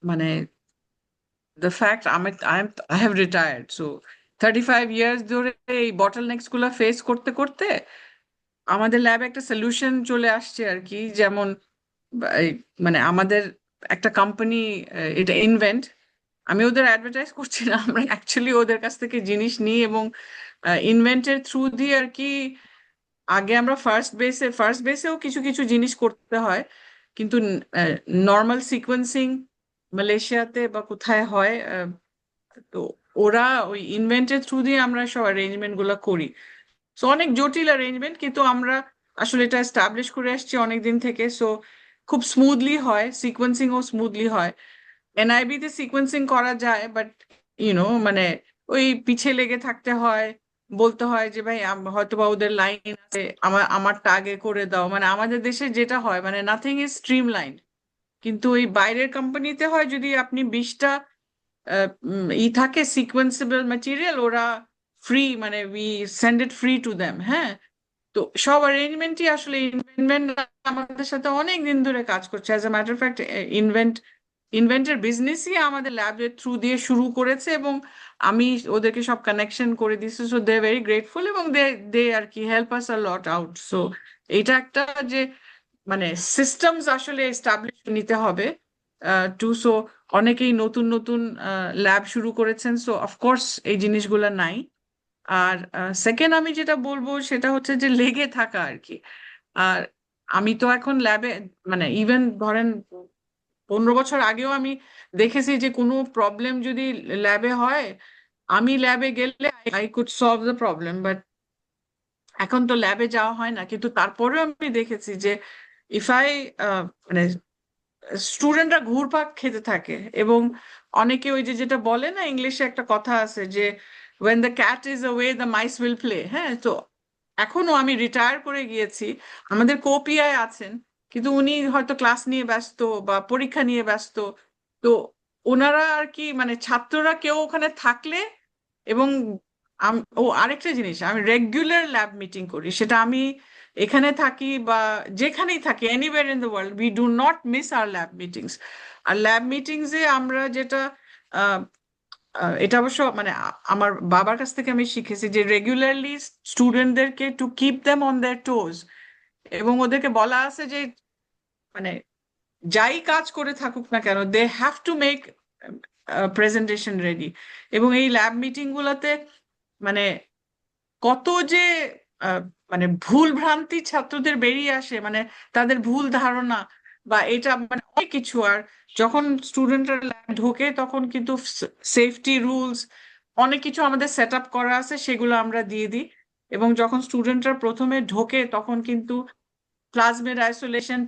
মানে the fact I have retired, so 35 years ধরে এই বটল নেক্স গুলো ফেস করতে করতে আমাদের ল্যাবে একটা সলিউশন চলে আসছে আর কি, যেমন এই মানে আমাদের একটা কোম্পানি, এটা ইনভেন্ট, আমি ওদের অ্যাডভার্টাইজ করছি না, আমরা অ্যাকচুয়ালি ওদের কাছ থেকে জিনিস নিই এবং ইনভেন্টের থ্রু দিয়ে আর কি আগে আমরা ফার্স্ট বেসেও কিছু কিছু জিনিস করতে হয়, কিন্তু নর্মাল সিকোয়েন্সিং মালয়েশিয়াতে বা কোথায় হয়, তো ওরা ওই ইনভেন্টের থ্রু দিয়ে আমরা সব অ্যারেঞ্জমেন্ট গুলো করি। সো অনেক জটিল অ্যারেঞ্জমেন্ট, কিন্তু আমরা আসলে এটা এস্টাবলিশ করে আসছি অনেক দিন থেকে, সো খুব স্মুথলি হয়, সিকোয়েন্সিংও স্মুথলি হয়। এনআইবি তে সিকোয়েন্সিং করা যায়, বাট মানে ওই পিছে লেগে থাকতে হয়, বলতে হয় যে ভাই হয়তো বা ওদের লাইন আছে, আমারটা আগে করে দাও, মানে আমাদের দেশে যেটা হয় মানে নাথিং ইজ স্ট্রিম লাইন। কিন্তু ওই বাইরের কোম্পানিতে হয় যদি আপনি 20টা থাকে সিকোয়েন্সেবল ম্যাটেরিয়াল, ওরা ফ্রি, মানে we send it free to them. হ্যাঁ, তো সব অ্যারেঞ্জমেন্টই আসলে ইনভেন্ট আমাদের সাথে অনেক দিন ধরে কাজ করছে। As a matter of fact ইনভেন্টের বিজনেসই আমাদের ল্যাবের থ্রু দিয়ে শুরু করেছে, এবং আমি ওদেরকে সব কানেকশন করে দিচ্ছি, সো দে ভেরি গ্রেটফুল, এবং দে আর কি হেল্প আস আ লট আউট। সো এইটা একটা যে মানে সিস্টেমস আসলে এস্টাবলিশ নিতে হবে টু, সো অনেকেই নতুন নতুন ল্যাব শুরু করেছেন, সো অফকোর্স এই জিনিসগুলো নাই। আর সেকেন্ড আমি যেটা বলবো সেটা হচ্ছে যে লেগে থাকা আর কি। আর আমি তো এখন ল্যাবে, মানে ইভেন ধরেন 15 বছর আগেও আমি দেখেছি যে কোনো প্রবলেম যদি ল্যাবে হয়, আমি ল্যাবে গেলে I could solve the problem, but এখন তো ল্যাবে যাওয়া হয় না, কিন্তু তারপরেও আমি দেখেছি যে ইফ আই মানে স্টুডেন্টরা ঘুরপাক খেতে থাকে, এবং অনেকে ওই যে যেটা বলে না, ইংলিশে একটা কথা আছে যে when the cat is away the mice will play। হ্যাঁ, তো এখনো আমি রিটায়ার করে গিয়েছি, আমাদের কোপিআই আছেন, কিন্তু উনি হয়তো ক্লাস নিয়ে ব্যস্ত বা পরীক্ষা নিয়ে ব্যস্ত, তো ওনারা আর কি মানে ছাত্ররা কেউ ওখানে থাকলে, এবং ও আরেকটা জিনিস, আমি রেগুলার ল্যাব মিটিং করি, সেটা আমি এখানে থাকি বা যেখানেই থাকি, anywhere in the world, we do not miss our lab meetings. আর ল্যাব মিটিংসে আমরা যেটা আহ, এটা অবশ্য মানে আমার বাবার কাছ থেকে আমি শিখেছি যে রেগুলারলি স্টুডেন্টদেরকে to keep them on their toes, এবং ওদেরকে বলা আছে যে মানে যাই কাজ করে থাকুক না কেন, they have to make presentation ready. এবং এই ল্যাব মিটিং গুলাতে মানে কত যে মানে ভুল ভ্রান্তি ছাত্রদের বেরিয়ে আসে, মানে তাদের ভুল ধারণা বা এটা মানে অনেক কিছু। আর যখন স্টুডেন্টরা ল্যাব ঢোকে তখন কিন্তু সেফটি রুলস অনেক কিছু আমাদের সেট আপ করা আছে, সেগুলো আমরা দিয়ে দিই। এবং যখন স্টুডেন্টরা প্রথমে ঢোকে তখন কিন্তু plasmid isolation,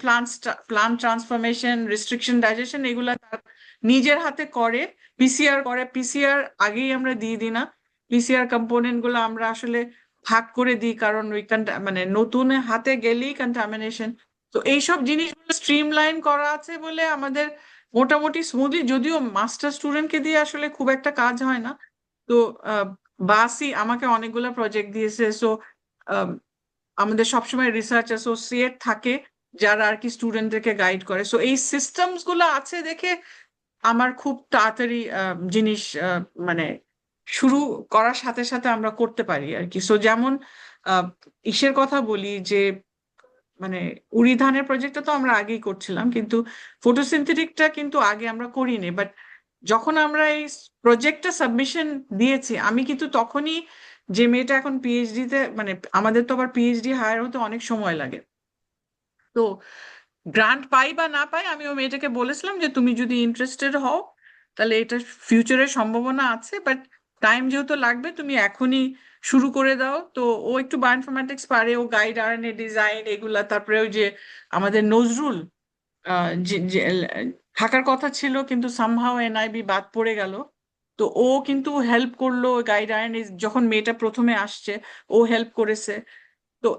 plant transformation, restriction digestion, এগুলা তার নিজের হাতে করে। পিসিআর করে, পিসিআর আগেই আমরা দিয়ে দিই না, পিসিআর কম্পোনেন্ট গুলো আমরা আসলে ভাগ করে দিই, কারণ ওই মানে নতুন হাতে গেলেই কন্টামিনেশন। তো এইসব জিনিসগুলো স্ট্রিমলাইন করা আছে বলে আমাদের মোটামুটি স্মুথলি, যদিও মাস্টার স্টুডেন্টকে দিয়ে আসলে খুব একটা কাজ হয় না। তো বাসি আমাকে অনেকগুলো প্রজেক্ট দিয়েছে, সো আমাদের সবসময় রিসার্চ অ্যাসোসিয়েট থাকে যারা আর কি স্টুডেন্টদেরকে গাইড করে। সো এই সিস্টেমস গুলো আছে দেখে আমার খুব তাড়াতাড়ি জিনিস মানে শুরু করার সাথে সাথে আমরা করতে পারি আর কি। সো যেমন ইসের কথা বলি যে মানে উড়ি ধানের প্রজেক্টটা তো আমরা আগেই করছিলাম, কিন্তু ফটোসিনথেটিকটা কিন্তু আগে আমরা করিনি। বাট যখন আমরা এই প্রজেক্টটা সাবমিশন দিয়েছি, আমি কিন্তু তখনই, যে মেয়েটা এখন পিএইচডি তে, মানে আমাদের তো আবার পিএইচডি হায়ার হতে অনেক সময় লাগে, তো গ্রান্ট পাই বা না পাই, আমি ওই মেয়েটাকে বলেছিলাম যে তুমি যদি ইন্টারেস্টেড হও তাহলে এটা ফিউচারের সম্ভাবনা আছে, বাট টাইম যেহেতু লাগবে তুমি এখনই শুরু করে দাও। তো ও একটু বায়োইনফরমেটিক্স পারে, ও গাইড আরএনএ ডিজাইন এগুলা, তারপরে ওই যে আমাদের নজরুল যে থাকার কথা ছিল কিন্তু সামহাও এনআইবি বাদ পড়ে গেল, তো ও কিন্তু হেল্প করলো গাইড আরএনএ, যখন মেয়েটা প্রথমে আসছে ও হেল্প করেছে। তো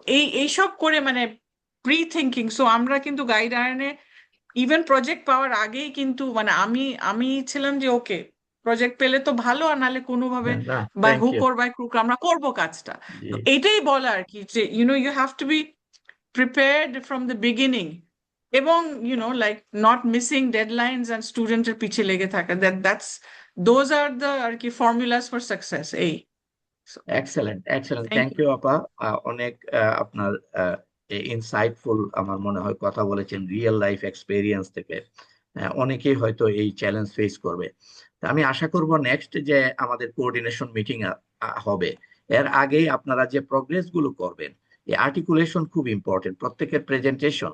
এইসব করে মানে প্রি থিঙ্কিং, সো আমরা কিন্তু গাইড আয়রনে ইভেন প্রজেক্ট পাওয়ার আগেই কিন্তু মানে আমি ছিলাম যে ওকে প্রজেক্ট পেলে তো ভালো, আর নাহলে কোনোভাবে না, by thank hook you. Or by crook আমরা করব কাজটা। জি, তো এটাই বলা আর কি যে you have to be prepared from the beginning, এবং like not missing deadlines and স্টুডেন্টের পিছিয়ে লেগে থাকা, that's those are the are key formulas for success. এই excellent excellent, thank thank you. You আপা। অনেক আপনার ইনসাইটফুল আমার মনে হয় কথা বলেছেন রিয়েল লাইফ এক্সপেরিয়েন্স থেকে। অনেকেই হয়তো এই চ্যালেঞ্জ ফেস করবে। তা আমি আশা করব নেক্সট যে আমাদের কোঅর্ডিনেশন মিটিং হবে, এর আগেই আপনারা যে প্রোগ্রেস গুলো করবেন, এই আর্টিকুলেশন খুব ইম্পর্টেন্ট, প্রত্যেকের প্রেজেন্টেশন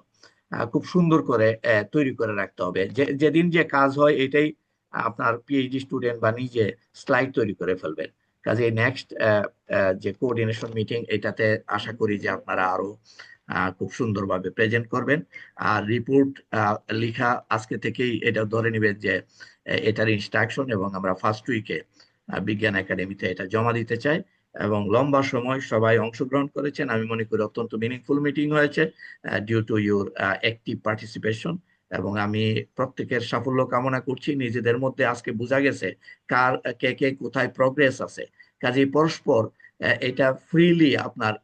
খুব সুন্দর করে তৈরি করে রাখতে হবে। যেদিন যে কাজ হয় এটাই আপনার পিএইচডি স্টুডেন্ট বা নিজে স্লাইড তৈরি করে ফেলবেন। কাজে নেক্সট যে কোঅর্ডিনেশন মিটিং, এটাতে আশা করি যে আপনারা আরো খুব সুন্দরভাবে প্রেজেন্ট করবেন। আর রিপোর্ট লিখা আজকে থেকেই এটা ধরে নেবেন যে এটার ইনস্ট্রাকশন, এবং আমরা ফার্স্ট উইকে বিজ্ঞান একাডেমিতে এটা জমা দিতে চাই। এবং লম্বা সময় সবাই অংশগ্রহণ করেছেন, আমি মনে করি অত্যন্ত মিনিংফুল মিটিং হয়েছে due to your active participation. এবং আমি প্রত্যেকের সাফল্য কামনা করছি। নিজেদের মধ্যে আজকে বোঝা গেছে কার কে কে কোথায় প্রগ্রেস আছে। কাজেই পরস্পর এটা ফ্রিলি আপনার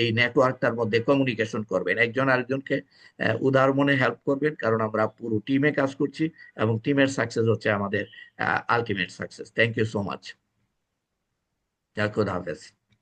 এই নেটওয়ার্কটার মধ্যে কমিউনিকেশন করবেন, একজন আরেকজনকে উদার মনে হেল্প করবেন, কারণ আমরা পুরো টিমে কাজ করছি এবং টিমের সাকসেস হচ্ছে আমাদের ultimate success. Thank you so much. খোদা হাফেজ।